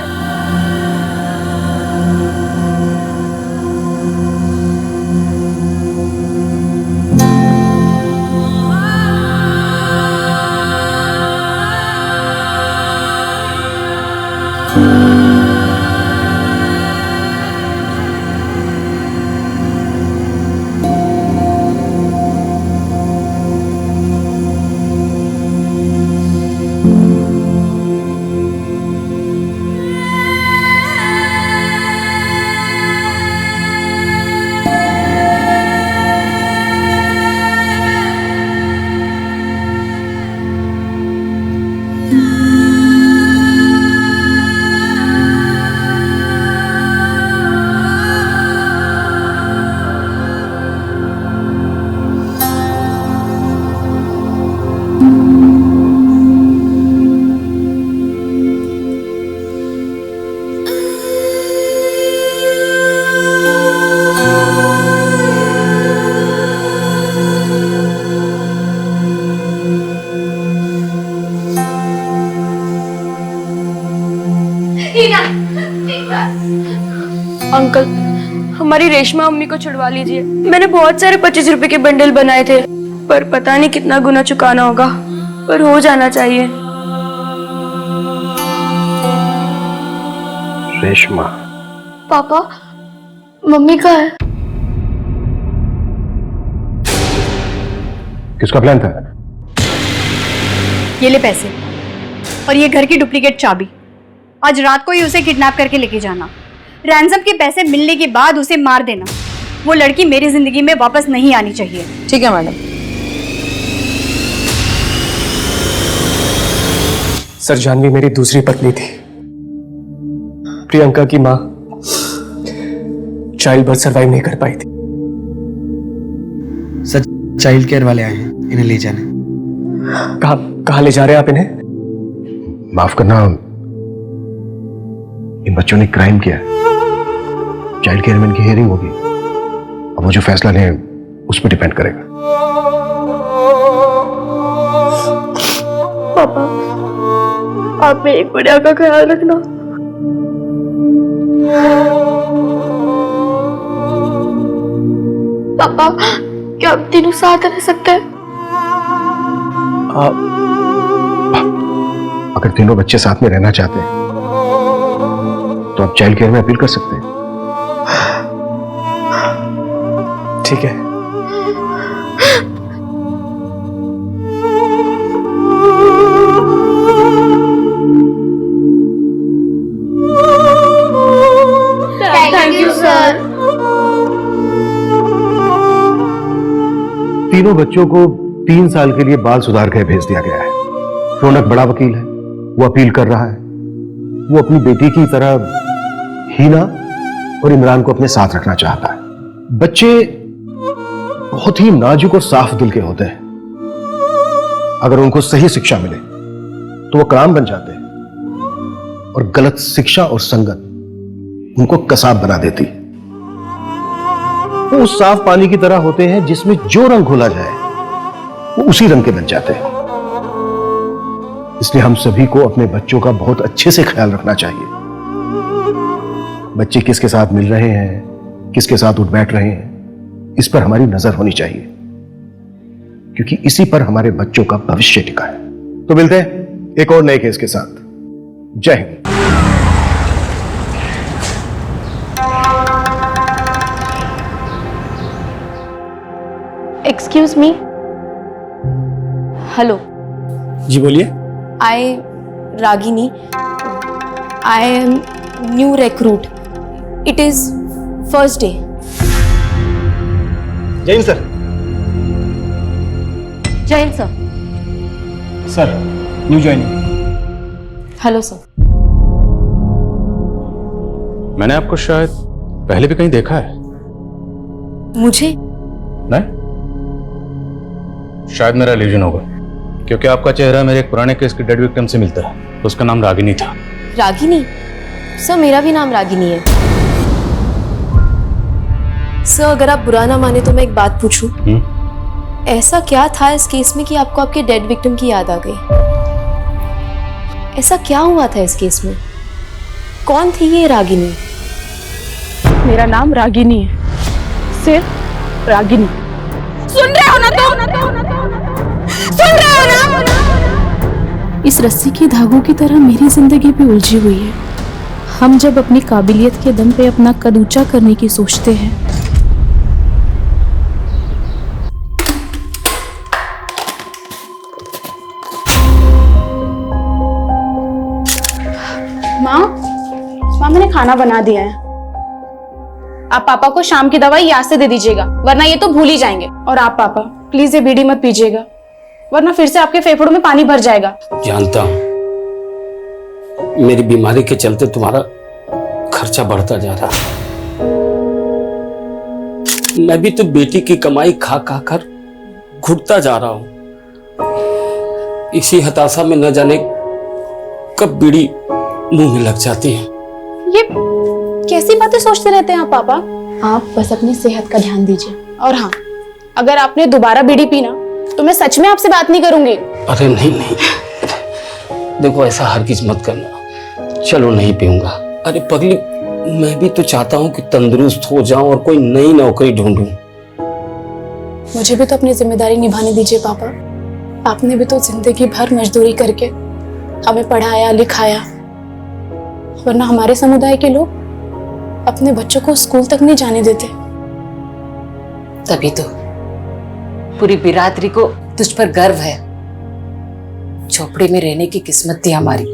हमारी रेशमा अम्मी को छुड़वा लीजिए। मैंने बहुत सारे 25 रुपए के बंडल बनाए थे, पर पता नहीं कितना गुना चुकाना होगा, पर हो जाना चाहिए। रेशमा, पापा, मम्मी कहाँ है? किसका प्लान था? ये ले पैसे और ये घर की डुप्लीकेट चाबी। आज रात को ही उसे किडनैप करके लेके जाना। रैंसम के पैसे मिलने के बाद उसे मार देना। वो लड़की मेरी जिंदगी में वापस नहीं आनी चाहिए। ठीक है मैडम। सर, जानवी मेरी दूसरी पत्नी थी। प्रियंका की माँ चाइल्ड बर्थ सर्वाइव नहीं कर पाई थी। सर, चाइल्ड केयर वाले आए हैं, इन्हें ले जाने। कहाँ ले जा रहे हैं आप इन्हें? माफ करना, इन बच्चों ने क्राइम किया है। चाइल्ड केयर में इनकी हियरिंग होगी। अब वो जो फैसला लें उस पर डिपेंड करेगा। पापा, आप मेरी गुड़िया का ख्याल रखना। पापा, क्या आप तीनों साथ रह सकते हैं? अगर तीनों बच्चे साथ में रहना चाहते हैं तो आप चाइल्ड केयर में अपील कर सकते हैं। ठीक है। Thank you sir. तीनों बच्चों को 3 साल के लिए बाल सुधार गृह भेज दिया गया है। रौनक बड़ा वकील है, वो अपील कर रहा है। वो अपनी बेटी की तरह हीना और इमरान को अपने साथ रखना चाहता है। बच्चे बहुत ही नाजुक और साफ दिल के होते हैं। अगर उनको सही शिक्षा मिले तो वो कलाम बन जाते हैं, और गलत शिक्षा और संगत उनको कसाब बना देती। वो उस साफ पानी की तरह होते हैं जिसमें जो रंग घोला जाए वो उसी रंग के बन जाते हैं। इसलिए हम सभी को अपने बच्चों का बहुत अच्छे से ख्याल रखना चाहिए। बच्चे किसके साथ मिल रहे हैं, किसके साथ उठ बैठ रहे हैं, इस पर हमारी नजर होनी चाहिए, क्योंकि इसी पर हमारे बच्चों का भविष्य टिका है। तो मिलते हैं एक और नए केस के साथ। जय हिंद। Excuse me. हेलो। जी बोलिए। आई Ragini. I am new recruit. It is first day. जय हिंद सर। जय Hind sir. Sir, new joining. Hello sir. मैंने आपको शायद पहले भी कहीं देखा है। मुझे? नहीं, शायद मेरा इल्यूजन होगा, क्योंकि आपका चेहरा मेरे एक पुराने केस के डेड विक्टिम से मिलता है। उसका नाम रागिनी था। रागिनी? सर, मेरा भी नाम रागिनी है। सर, अगर आप बुरा ना माने तो मैं एक बात पूछूं? ऐसा क्या था इस केस में कि आपको आपके डेड विक्टिम की याद आ गई? ऐसा क्या हुआ था इस केस में? कौन थी ये रागिनी? मेरा नाम रागिनी है, सिर्फ रागिनी। सुन रहे हो ना तो? सुन रहे हो ना? इस रस्सी के धागों की तरह मेरी जिंदगी भी उलझी हुई है। हम जब अपनी काबिलियत के दम पे अपना कद ऊंचा करने की सोचते हैं, माँ मैंने खाना बना दिया है। आप पापा को शाम की दवाई याद से दे दीजिएगा, वरना ये तो भूल ही जाएंगे। और आप पापा प्लीज ये बीड़ी मत पीजिएगा, वरना फिर से आपके फेफड़ों में पानी भर जाएगा। जानता हूं, मेरी बीमारी के चलते तुम्हारा खर्चा बढ़ता जा रहा है। मैं भी तो बेटी की कमाई खा खा कर घुटता जा रहा हूं। इसी हताशा में न जाने कब बीड़ी मुंह में लग जाती है। ये कैसी बातें सोचते रहते हैं आप पापा? आप बस अपनी सेहत का ध्यान दीजिए। और हाँ, अगर आपने दोबारा बीड़ी पीना तो मैं सच में आपसे बात नहीं करूंगी। अरे नहीं नहीं, देखो ऐसा हरगिज मत करना। चलो नहीं पीऊंगा। अरे पगली, मैं भी तो चाहता हूँ कि तंदुरुस्त हो जाऊं और कोई नई नौकरी ढूंढूं। मुझे भी तो अपनी जिम्मेदारी निभाने दीजिए पापा। आपने भी तो जिंदगी भर मजदूरी करके हमें पढ़ाया लिखाया, वरना हमारे समुदाय के लोग अपने बच्चों को स्कूल तक नहीं जाने देते। तभी तो पूरी बिरादरी को तुझ पर गर्व है। झोपड़ी में रहने की किस्मत थी हमारी,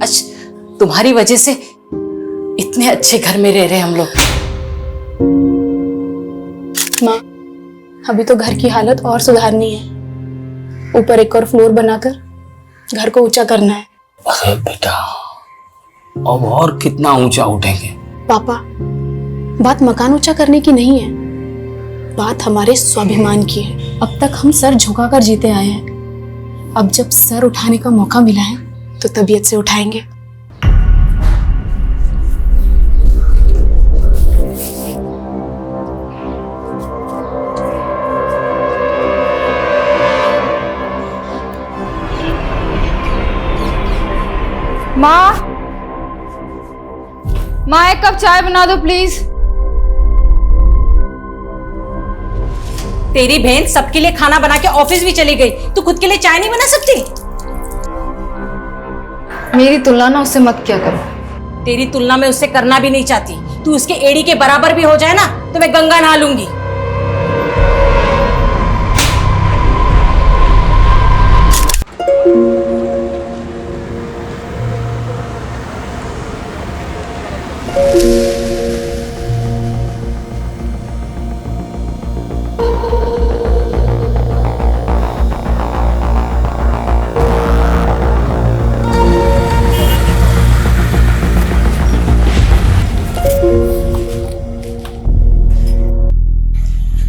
आज तुम्हारी वजह से इतने अच्छे घर में रह रहे हम लोग। माँ, अभी तो घर की हालत और सुधारनी है, ऊपर एक और फ्लोर बनाकर घर को ऊंचा करना है। अरे बेटा, अब और कितना ऊंचा उठेंगे? पापा, बात मकान ऊंचा करने की नहीं है, बात हमारे स्वाभिमान की है। अब तक हम सर झुकाकर जीते आए हैं, अब जब सर उठाने का मौका मिला है तो तबीयत से उठाएंगे। माँ एक कप चाय बना दो प्लीज। तेरी बहन सबके लिए खाना बना के ऑफिस भी चली गई, तू खुद के लिए चाय नहीं बना सकती? मेरी तुलना ना उससे मत क्या करो। तेरी तुलना में उससे करना भी नहीं चाहती। तू उसके एड़ी के बराबर भी हो जाए ना तो मैं गंगा नहा लूंगी।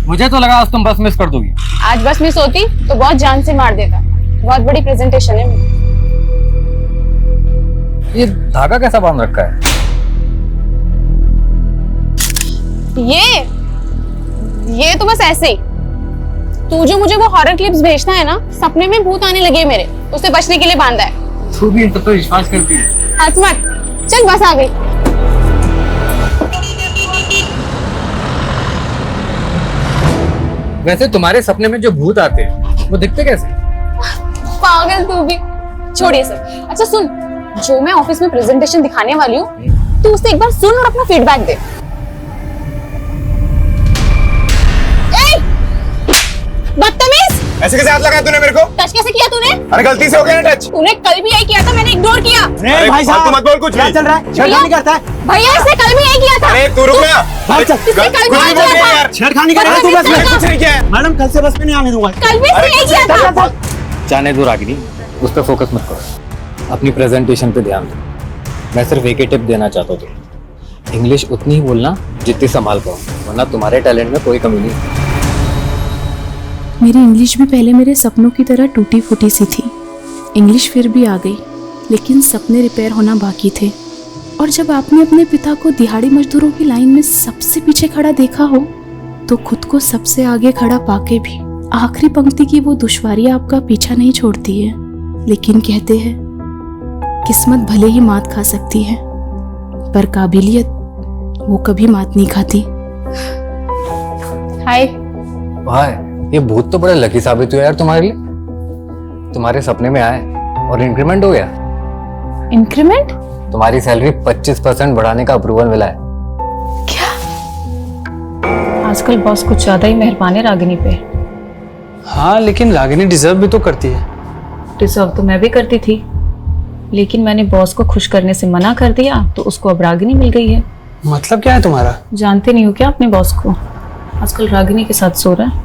मुझे तो लगा आज तुम बस मिस कर दोगी। आज बस मिस होती तो बहुत जान से मार देता। बहुत बड़ी प्रेजेंटेशन है मेरी। ये धागा कैसा बांध रखा है? ये तो बस ऐसे ही। तू जो मुझे वो हॉरर क्लिप्स भेजना है ना, सपने में भूत आने लगे मेरे, उससे बचने के लिए बांधा है। तू भी इन सब पे विश्वास करती है? हंस मत, चल बस आ गई। वैसे तुम्हारे सपने में जो भूत आते हैं वो दिखते कैसे? पागल तू भी। छोड़िए सर। अच्छा सुन, जो मैं ऑफिस में प्रेजेंटेशन दिखाने वाली हूँ, तू उसे एक बार सुन और अपना फीडबैक दे। बदतमीज! ऐसे कैसे हाथ लगाया तूने मेरे को? टच कैसे किया तूने? अरे गलती से हो गया ना टच। तूने कल भी यही किया था, मैंने इग्नोर किया। अरे भाई साहब, मत बोल कुछ भी। चल रहा है, छेड़खानी करता है। भैया इसने कल भी यही किया था। अरे तू रुक ना। इसने कल भी यही किया था यार। छेड़खानी कर रहा है तू बस में। कुछ नहीं किया है मैडम, कल से बस में नहीं आने दूंगा। कल भी इसने यही किया था। जाने दो रागिनी, उस पर फोकस मत करो, अपनी प्रेजेंटेशन पे ध्यान दो। मैं सिर्फ एक ही टिप देना चाहता हूँ, इंग्लिश उतनी ही बोलना जितनी संभाल पाओ, वरना तुम्हारे टैलेंट में कोई कमी नहीं। मेरी इंग्लिश भी पहले मेरे सपनों की तरह टूटी फूटी सी थी। इंग्लिश फिर भी आ गई, लेकिन सपने रिपेयर होना बाकी थे। और जब आपने अपने पिता को दिहाड़ी मजदूरों की लाइन में सबसे पीछे खड़ा देखा हो, तो खुद को सबसे आगे खड़ा पाके भी आखिरी पंक्ति की वो दुश्वारी आपका पीछा नहीं छोड़ती है। लेकिन कहते हैं किस्मत भले ही मात खा सकती है, पर काबिलियत वो कभी मात नहीं खाती। हाय। भाई, ये भूत तो बड़े लकी साबित हुए यार तुम्हारे लिए। तुम्हारे सपने में आए और इंक्रीमेंट हो गया। इंक्रीमेंट? तुम्हारी सैलरी 25% बढ़ाने का अप्रूवल मिला है। आजकल बॉस कुछ ज्यादा ही मेहरबान है रागिनी पे। हाँ, लेकिन रागिनी डिजर्व भी तो करती है। डिजर्व तो मैं भी करती थी, लेकिन मैंने बॉस को खुश करने से मना कर दिया, तो उसको अब रागिनी मिल गई है। मतलब क्या है तुम्हारा? जानते नहीं हो क्या अपने बॉस को? आजकल रागिनी के साथ सो रहा है।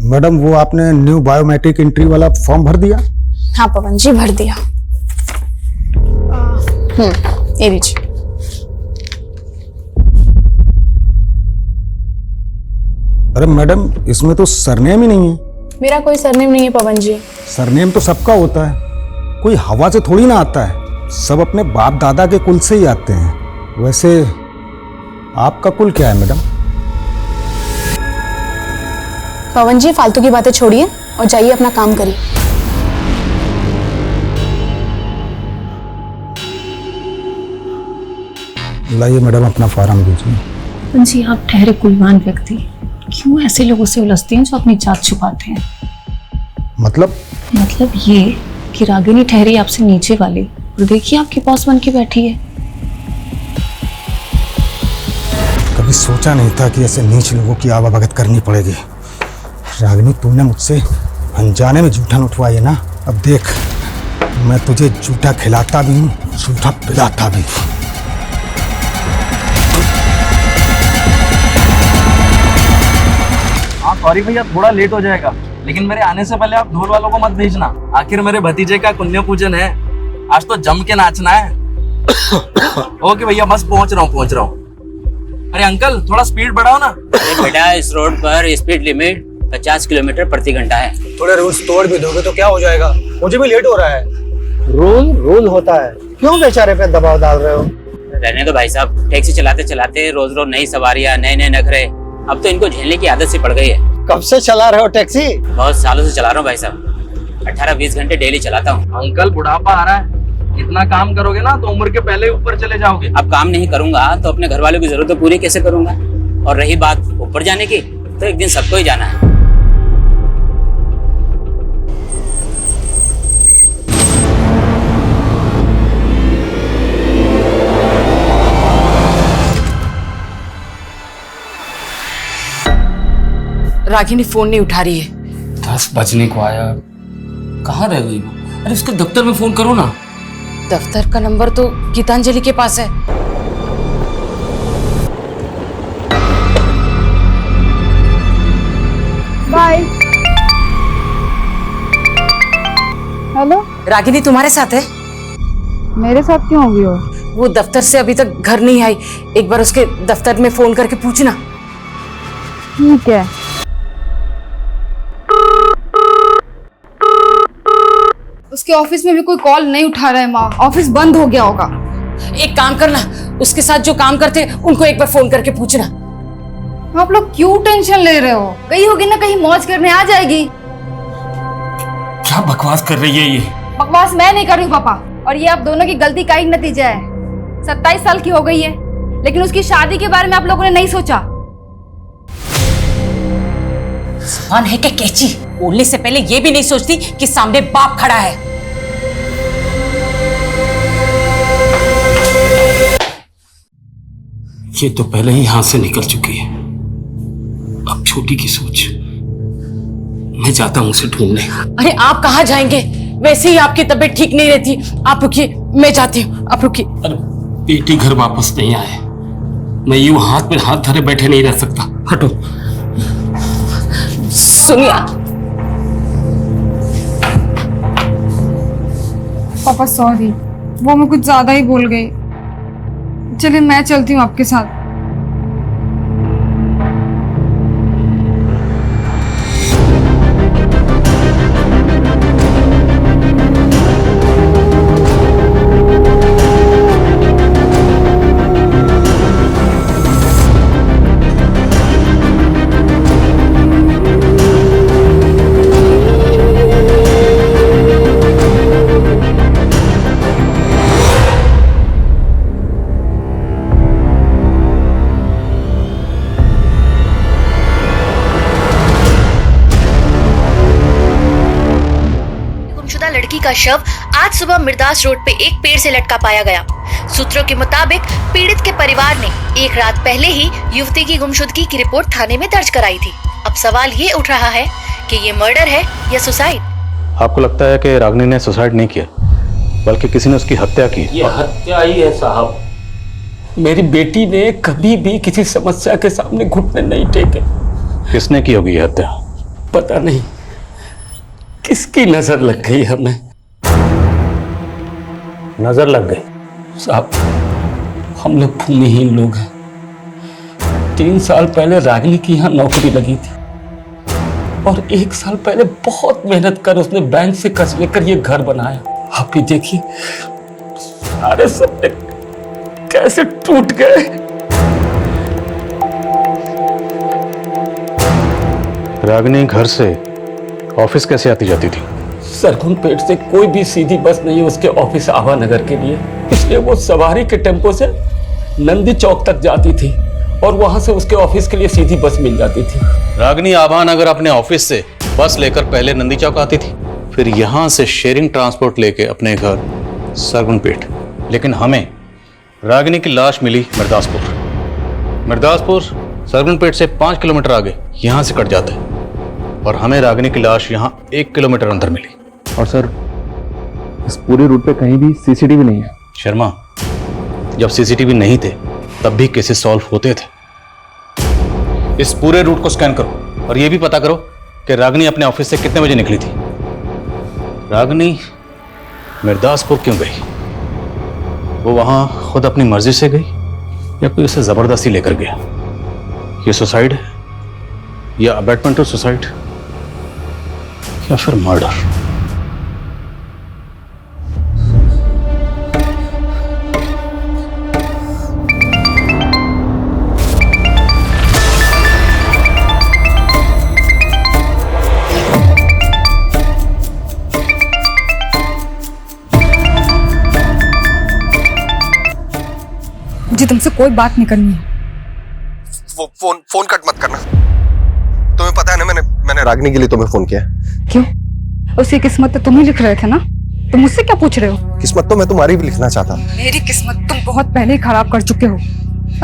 मैडम, वो आपने न्यू बायोमेट्रिक एंट्री वाला फॉर्म भर दिया? हाँ पवन जी, भर दिया। ये लीजिए। अरे मैडम, इसमें तो सरनेम ही नहीं है। मेरा कोई सरनेम नहीं है पवन जी। सरनेम तो सबका होता है, कोई हवा से थोड़ी ना आता है, सब अपने बाप दादा के कुल से ही आते हैं। वैसे आपका कुल क्या है मैडम? पवन जी फालतू की बातें छोड़िए और जाइए अपना काम करिए। लाइए मैडम अपना फॉर्म दीजिए। पवन जी आप ठहरे कुलवान व्यक्ति, क्यों ऐसे लोगों से उलझते हैं जो अपनी जात छुपाते हैं? मतलब ये कि रागिनी ठहरी आपसे नीचे वाली और देखिए आपके पास बन के बैठी है। कभी सोचा नहीं था कि ऐसे नीच लोगों की आवाभगत करनी पड़ेगी। रागिनी, तूने मुझसे अनजाने में जूठन उठवाई है ना, अब देख मैं तुझे जूठा खिलाता भी हूँ, जूठा पिलाता भी हूँ। हाँ सॉरी भैया, थोड़ा लेट हो जाएगा, लेकिन मेरे आने से पहले आप ढोल वालों को मत भेजना। आखिर मेरे भतीजे का पुण्य पूजन है, आज तो जम के नाचना है। ओके भैया, बस पहुंच रहा हूँ। अरे अंकल, थोड़ा स्पीड बढ़ाओ ना। अरे बेटा, इस रोड पर स्पीड लिमिट 50 किलोमीटर प्रति घंटा है। थोड़े रूल्स तोड़ भी दोगे तो क्या हो जाएगा? मुझे भी लेट हो रहा है। रूल होता है, क्यों बेचारे पे दबाव डाल रहे हो? रहने दो भाई साहब, टैक्सी चलाते चलाते रोज रोज नई सवारियां, नए नए नखरे, अब तो इनको झेलने की आदत सी पड़ गई है। कब से चला रहे हो टैक्सी? बहुत सालों से चला रहा हूँ भाई साहब, 18-20 घंटे डेली चलाता हूँ। अंकल, बुढ़ापा आ रहा है, इतना काम करोगे ना तो उम्र के पहले ऊपर चले जाओगे। अब काम नहीं करूंगा तो अपने घर वालों की जरूरतें पूरी कैसे करूंगा? और रही बात ऊपर जाने की, तो एक दिन सबको ही जाना है। रागिनी फोन नहीं उठा रही है। 10 बजने को आया, कहाँ रह गई वो? अरे उसके दफ्तर में फोन करो ना। दफ्तर का नंबर तो गीतांजलि के पास है। बाय। हेलो, रागिनी तुम्हारे साथ है? मेरे साथ क्यों होगी हो? वो दफ्तर से अभी तक घर नहीं आई, एक बार उसके दफ्तर में फोन करके पूछना। ठीक है। उसके ऑफिस में भी कोई कॉल नहीं उठा रहा है माँ, ऑफिस बंद हो गया होगा। एक काम करना, उसके साथ जो काम करते उनको एक बार फोन करके पूछना। आप लोग क्यों टेंशन ले रहे हो? कहीं होगी ना, कहीं मौज करने आ जाएगी। क्या बकवास कर रही है ये? बकवास मैं नहीं कर रही हूँ पापा, और ये आप दोनों की गलती का ही नतीजा है। 27 साल की हो गई है, लेकिन उसकी शादी के बारे में आप लोगों ने नहीं सोचा। जबान है क्या कैची? बोलने से पहले ये भी नहीं सोचती कि सामने बाप खड़ा है। ये तो पहले ही हाथ से निकल चुकी है, अब छोटी की सोच। मैं जाता हूं उसे ढूंढने। अरे आप कहाँ जाएंगे? वैसे ही आपकी तबीयत ठीक नहीं रहती। आप रुकिए, मैं जाती हूँ, आप रुकिए। अरे बेटी घर वापस नहीं आए, मैं यूं हाथ में हाथ धरे बैठे नहीं रह सकता। हटो। सुनिए पापा सॉरी, वो मैं कुछ ज्यादा ही बोल गई। चलिए मैं चलती हूँ आपके साथ। लड़की का शव आज सुबह मिर्दास रोड पे एक पेड़ से लटका पाया गया। सूत्रों के मुताबिक पीड़ित के परिवार ने एक रात पहले ही युवती की गुमशुदगी की रिपोर्ट थाने में दर्ज कराई थी। अब सवाल ये उठ रहा है कि ये मर्डर है या सुसाइड। आपको लगता है कि रागिनी ने सुसाइड नहीं किया, बल्कि किसी ने उसकी हत्या की? ये हत्या ही है साहब। मेरी बेटी ने कभी भी किसी समस्या के सामने घुटने नहीं टेके। किसने की होगी ये हत्या? पता नहीं किसकी नजर लग गई हमें। नजर लग गई? साहब, हम लोग भूमिहीन लोग हैं। 3 साल पहले रागिनी की यहाँ नौकरी लगी थी और 1 साल पहले बहुत मेहनत कर उसने बैंक से कर्ज लेकर ये घर बनाया। आप ही देखिए सारे सपने कैसे टूट गए। रागिनी घर से ऑफिस कैसे आती जाती थी? सरगुन पेट से कोई भी सीधी बस नहीं है उसके ऑफिस आवा नगर के लिए, इसलिए वो सवारी के टेम्पो से नंदी चौक तक जाती थी और वहां से उसके ऑफिस के लिए सीधी बस मिल जाती थी। रागिनी आभा नगर अपने ऑफिस से बस लेकर पहले नंदी चौक आती थी, फिर यहां से शेयरिंग ट्रांसपोर्ट लेके अपने घर सरगुनपेट। लेकिन हमें रागिनी की लाश मिली मिर्दासपुर सरगुनपेट से 5 किलोमीटर आगे यहां से कट जाता है और हमें रागिनी की लाश यहां 1 किलोमीटर अंदर मिली। और सर इस पूरे रूट पे कहीं भी सीसीटीवी नहीं है। शर्मा, जब सीसीटीवी नहीं थे तब भी केसेस सॉल्व होते थे। इस पूरे रूट को स्कैन करो और यह भी पता करो कि रागिनी अपने ऑफिस से कितने बजे निकली थी। रागिनी मिर्दासपुर क्यों गई? वो वहां खुद अपनी मर्जी से गई या कोई उसे जबरदस्ती लेकर गया? ये सुसाइड है या अबैटमेंट टू सुसाइड या फिर मर्डर? जी तुमसे कोई बात नहीं करनी है। वो फोन कट मत करना। तुम्हें पता है ना मैंने रागिनी के लिए तुम्हें फोन किया। क्यों? उसकी किस्मत तो तुम ही लिख रहे थे ना, तुम मुझसे क्या पूछ रहे हो? किस्मत तो मैं तुम्हारी भी लिखना चाहता। मेरी किस्मत तुम बहुत पहले ही खराब कर चुके हो।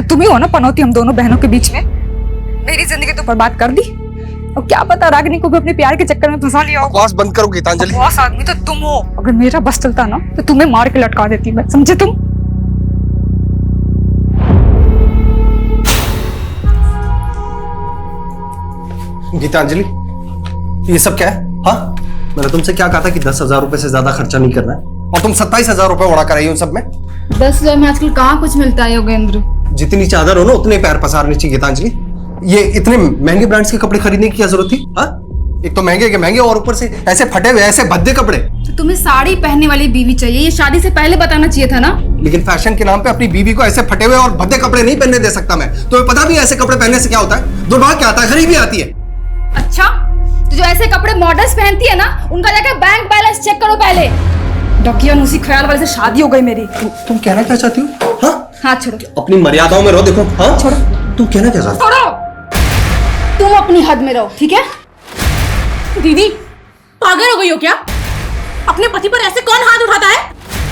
तुम ही हो ना पनौती हम दोनों बहनों के बीच में। मेरी जिंदगी तो बर्बाद कर दी और क्या पता रागिनी को भी अपने प्यार के चक्कर में फंसा लिया हो। बकवास बंद करो गीतांजलि। बकवास आदमी तो तुम हो। अगर मेरा बस चलता ना तो तुम्हें मार के लटका देती मैं, समझे तुम? गीतांजलि, ये सब क्या है? हाँ, मैंने तुमसे क्या कहा था कि 10,000 रुपए से ज्यादा खर्चा नहीं करना है और तुम 27,000 रुपए उड़ा कर आई हो सब में। 10,000 में आजकल कहाँ कुछ मिलता है योगेंद्र? जितनी चादर हो ना उतने पैर पसारने चाहिए गीतांजलि। ये इतने महंगे ब्रांड्स के कपड़े खरीदने की क्या जरूरत थी? हाँ, एक तो महंगे के महंगे और ऊपर से ऐसे फटे हुए ऐसे भद्दे कपड़े। तो तुम्हें साड़ी पहनने वाली बीवी चाहिए, ये शादी से पहले बताना चाहिए था ना। लेकिन फैशन के नाम पे अपनी बीवी को ऐसे फटे हुए और भद्दे कपड़े नहीं पहनने दे सकता मैं। तुम्हें पता भी है ऐसे कपड़े पहनने से क्या होता है? दुर्भाग्य क्या आता है, गरीबी आती है। अच्छा, तो जो ऐसे कपड़े मॉडल्स पहनती है ना उनका जाकर बैंक बैलेंस चेक करो पहले। डॉक्टर उसी ख्याल वाले से शादी हो गई मेरी। तुम कहना क्या चाहती हो? हाँ, हाथ छोड़ो। अपनी मर्यादाओं में रहो। देखो, हाँ छोड़ो। तुम कहना क्या चाहती हो? छोड़ो, तुम अपनी हद में रहो, ठीक है? दीदी पागल हो गई हो क्या? अपने पति पर ऐसे कौन हाथ उठाता है?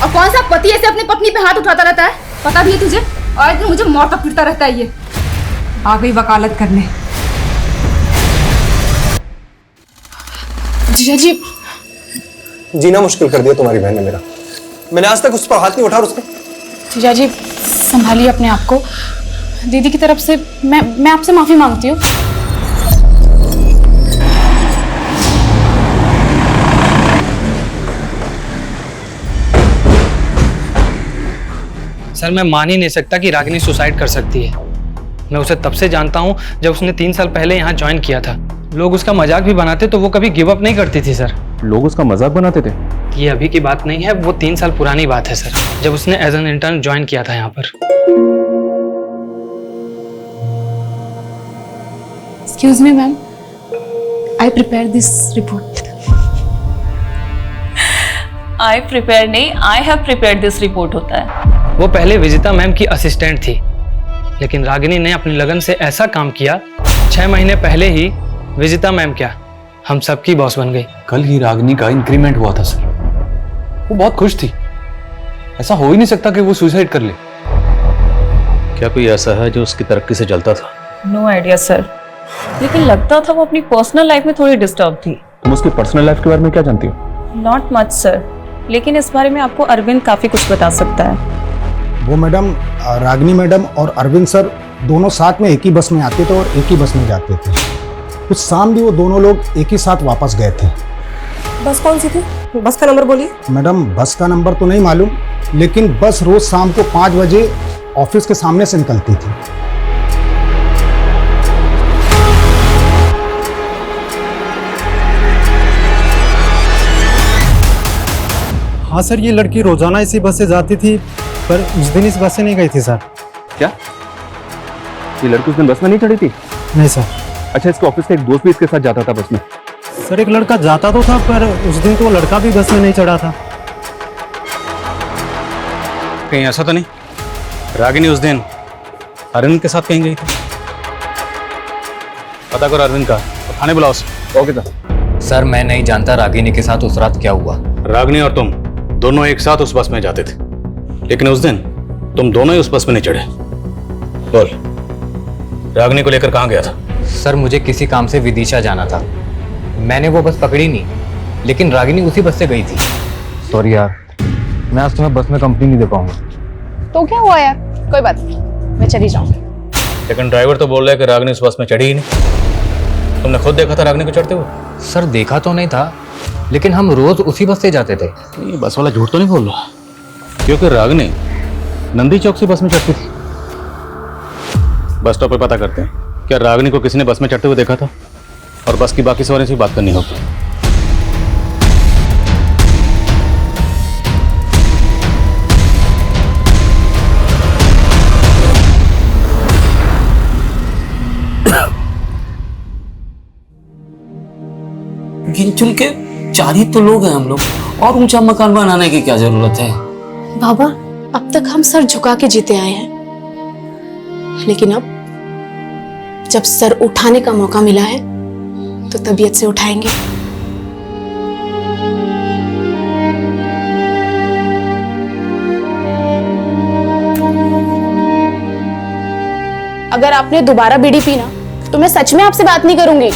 और कौन सा पति ऐसे अपनी पत्नी पे हाथ उठाता रहता है? पता भी है तुझे? और एक दिन मुझे मौत तक फिरता रहता है ये। आ गई वकालत करने। जीजा जी, जीना मुश्किल कर दिया तुम्हारी बहन ने मेरा। मैंने आज तक उस पर हाथ नहीं उठा। उसने जीजा जी संभालिए अपने आप को। दीदी की तरफ से मैं आपसे माफी मांगती हूँ। सर मैं मान ही नहीं सकता कि रागिनी सुसाइड कर सकती है। मैं उसे तब से जानता हूँ जब उसने 3 साल पहले यहाँ ज्वाइन किया था। लोग उसका मजाक भी बनाते तो वो कभी गिव अप नहीं करती थी सर। लोग उसका मजाक बनाते थे? ये अभी की बात नहीं है, वो 3 साल पुरानी बात है सर, जब उसने एज एन इंटर्न ज्वाइन किया था यहाँ पर। Excuse me ma'am, I prepare this report. I prepare नहीं, I have prepared this report होता है। वो पहले विजिता मैम की असिस्टेंट थी, लेकिन रागिनी ने अपनी लगन से ऐसा काम किया 6 महीने पहले ही विजिता मैम क्या हम सबकी बॉस बन गई। कल ही रागिनी का इंक्रीमेंट हुआ था सर, वो बहुत खुश थी। ऐसा हो ही नहीं सकता कि वो सुसाइड कर ले। क्या कोई ऐसा है जो उसकी तरक्की से जलता था? नो आइडिया सर, लेकिन लगता था वो अपनी पर्सनल लाइफ में थोड़ी डिस्टर्ब थी। तुम उसकी पर्सनल लाइफ के बारे में क्या जानती हो? नॉट मच सर, लेकिन इस बारे में आपको अरविंद काफी कुछ बता सकता है। वो मैडम, रागिनी मैडम और अरविंद सर दोनों साथ में एक ही बस में आते थे और एक ही बस में जाते थे। कुछ शाम भी वो दोनों लोग एक ही साथ वापस गए थे। बस कौन सी थी? बस का नंबर बोलिए। मैडम बस का नंबर तो नहीं मालूम, लेकिन बस रोज शाम को 5 बजे ऑफिस के सामने से निकलती थी। हाँ सर, ये लड़की रोजाना इसी बस से जाती थी, पर उस दिन इस बस से नहीं गई थी सर। क्या ये लड़की उस दिन बस में नहीं चढ़ी थी? नहीं सर। अच्छा, इसके ऑफिस का एक दोस्त भी इसके साथ जाता था बस में? सर एक लड़का जाता तो था, पर उस दिन तो वो लड़का भी बस में नहीं चढ़ा था। कहीं ऐसा तो नहीं रागिनी उस दिन अरविंद के साथ कहीं गई थी? पता करो अरविंद का और थाने बुलाओ उसे। Okay sir. सर मैं नहीं जानता रागिनी के साथ उस रात क्या हुआ। रागिनी और तुम दोनों एक साथ उस बस में जाते थे, लेकिन उस दिन तुम दोनों ही उस बस में नहीं चढ़े। बोल, रागिनी को लेकर कहाँ गया था? सर मुझे किसी काम से विदिशा जाना था, मैंने वो बस पकड़ी नहीं, लेकिन रागिनी उसी बस से गई थी। सॉरी यार, मैं आज तुम्हें बस में कंपनी नहीं दे पाऊंगा। तो क्या हुआ यार, कोई बात नहीं, मैं चली जाऊंगी। लेकिन ड्राइवर तो बोल रहा है कि रागिनी उस बस में चढ़ी ही नहीं। तुमने खुद देखा था रागिनी को चढ़ते हुए? सर देखा तो नहीं था, लेकिन हम रोज उसी बस से जाते थे। ये बस वाला झूठ तो नहीं बोल रहा, क्योंकि रागिनी नंदी चौक से बस में चढ़ती थी। बस स्टॉप पे पता करते हैं, क्या रागिनी को किसी ने बस में चढ़ते हुए देखा था? और बस की बाकी सवारी से बात करनी होगी। गिन चुन के 4 ही तो लोग हैं हम लोग, और ऊंचा मकान बनाने की क्या जरूरत है? बाबा अब तक हम सर झुका के जीते आए हैं, लेकिन अब जब सर उठाने का मौका मिला है तो तबीयत से उठाएंगे। अगर आपने दोबारा बीड़ी पी ना तो मैं सच में आपसे बात नहीं करूंगी।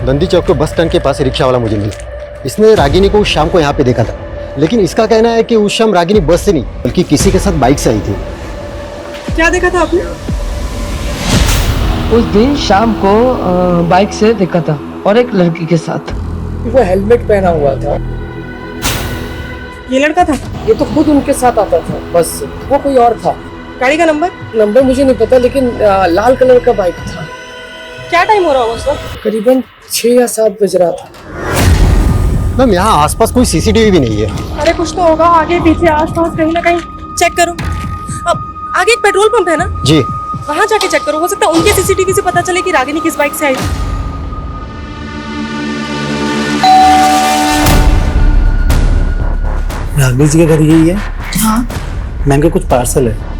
नंदी चौक के बस स्टैंड के पास रिक्शा वाला मुझे मिला। इसने रागिनी को उस शाम को यहाँ पे देखा था, लेकिन इसका कहना है कि उस शाम रागिनी बस से नहीं बल्कि किसी के साथ बाइक से आई थी। क्या देखा था आपने? उस दिन शाम को बाइक से देखा था और एक लड़की के साथ। वो हेलमेट पहना हुआ था। ये लड़का था? ये तो खुद उनके साथ आता था बस से, वो कोई और था। गाड़ी का नंबर? नंबर मुझे नहीं पता, लेकिन लाल कलर का बाइक था। क्या टाइम हो रहा होगा उस वक्त? करीबन 6 या 7 बज रहा था। मैम यहाँ आसपास कोई सीसीटीवी भी नहीं है। अरे कुछ तो होगा, आगे पीछे आसपास कहीं ना कहीं चेक करो। अब आगे एक पेट्रोल पंप है ना जी, वहाँ जाके चेक करो, हो सकता है उनके सीसीटीवी से पता चले कि रागिनी किस बाइक से आई थी। रागिनी जी के घर यही है? हाँ। मैम के कुछ पार्सल है।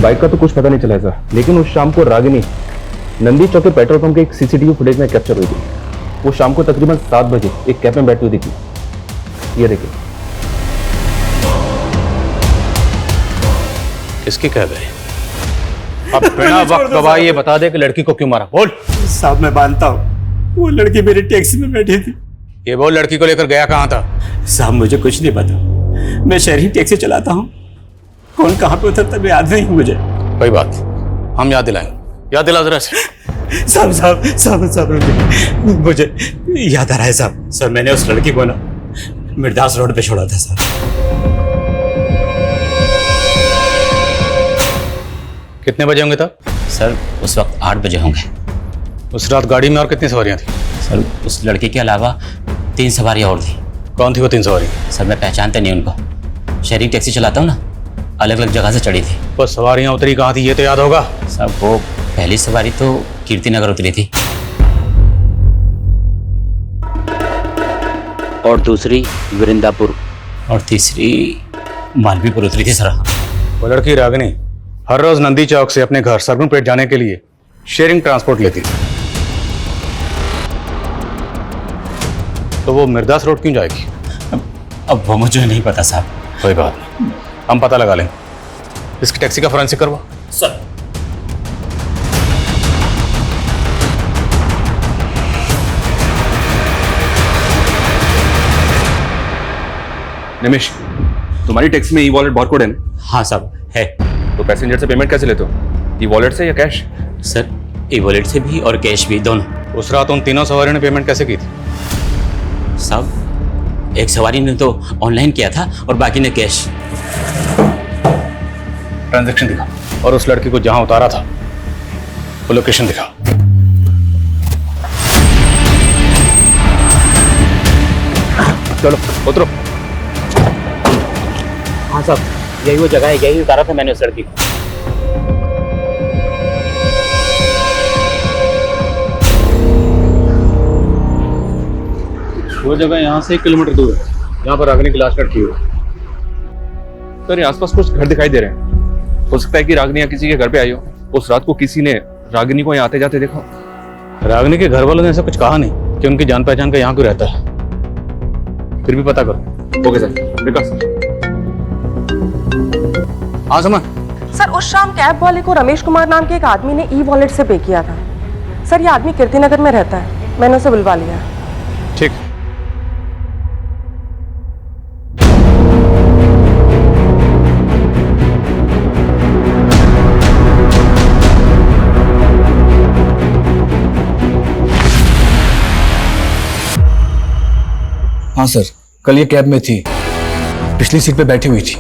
बाइक का तो कुछ पता नहीं चला सर, लेकिन उस शाम को रागिनी नंदी चौक के पेट्रोल पंप के एक सीसीटीवी फुटेज में कैप्चर हुई थी। वो शाम को तकरीबन 7 बजे एक कैब में बैठी हुई दिखी। ये देखिए। किसकी कैब है? अब बिना वक्त गवाए ये बता दे कि लड़की को क्यों मारा। बोल। साहब मैं मानता हूँ वो लड़की मेरी टैक्सी में बैठी थी। ये वो लड़की को लेकर गया कहाँ था? साहब मुझे कुछ नहीं पता, मैं शहरी टैक्सी चलाता हूँ, कौन कहाँ पे उतरता है याद नहीं मुझे। कोई बात, हम याद दिलाएंगे, याद दिला जरा से। साहब मुझे याद आ रहा है साहब। सर मैंने उस लड़की को ना मिर्दास रोड पे छोड़ा था साहब। कितने बजे होंगे तब? सर उस वक्त 8 बजे होंगे। उस रात गाड़ी में और कितनी सवारियां थी? सर उस लड़की के अलावा 3 सवारियां और थी। कौन थी वो 3 सवारियां? सर मैं पहचानते नहीं उनको, शहरी टैक्सी चलाता हूँ ना, अलग अलग जगह से चढ़ी थी। वो सवारियां उतरी कहाँ थी ये तो याद होगा? साहब वो पहली सवारी तो कीर्ति नगर उतरी थी और दूसरी वृंदापुर और तीसरी मालवीपुर उतरी थी सर। वो लड़की रागिनी हर रोज नंदी चौक से अपने घर सरगुनपेट जाने के लिए शेयरिंग ट्रांसपोर्ट लेती थी, तो वो मिर्दास रोड क्यों जाएगी? अब वो मुझे नहीं पता साहब। कोई बात नहीं, हम पता लगा लेंगे। इसकी टैक्सी का फोरेंसिक करवा। सर निमिष, तुम्हारी टैक्सी में ई वॉलेट बारकोड है ना? हाँ साहब है। तो पैसेंजर से पेमेंट कैसे लेते हो? ई वॉलेट से या कैश? सर ई वॉलेट से भी और कैश भी, दोनों। उस रात उन तीनों सवारियों ने पेमेंट कैसे की थी? साहब एक सवारी ने तो ऑनलाइन किया था और बाकी ने कैश। ट्रांजैक्शन दिखा और उस लड़की को जहां उतारा था वो लोकेशन दिखा। चलो उतरो। हाँ साहब यही वो जगह है, यही उतारा था मैंने उस लड़की को। वो जगह यहाँ से 1 किलोमीटर दूर है, यहाँ पर रागिनी की लाश लटकी हुई है। सर यहाँ आसपास कुछ घर दिखाई दे रहे हैं, हो सकता है कि रागिनी या किसी के घर पे आई हो। उस रात को किसी ने रागिनी को यहाँ आते जाते देखा। रागिनी के घर वालों ने ऐसा कुछ कहा नहीं कि उनकी जान पहचान का यहाँ क्यों रहता है, फिर भी पता करो। ओके सर, विकास। हाँ समझ। सर उस शाम कैब वाले को रमेश कुमार नाम के एक आदमी ने ई वॉलेट से पे किया था। सर ये आदमी कीर्ति नगर में रहता है, मैंने उसे बुलवा लिया। ठीक। हाँ सर, कल ये कैब में थी, पिछली सीट पे बैठी हुई थी।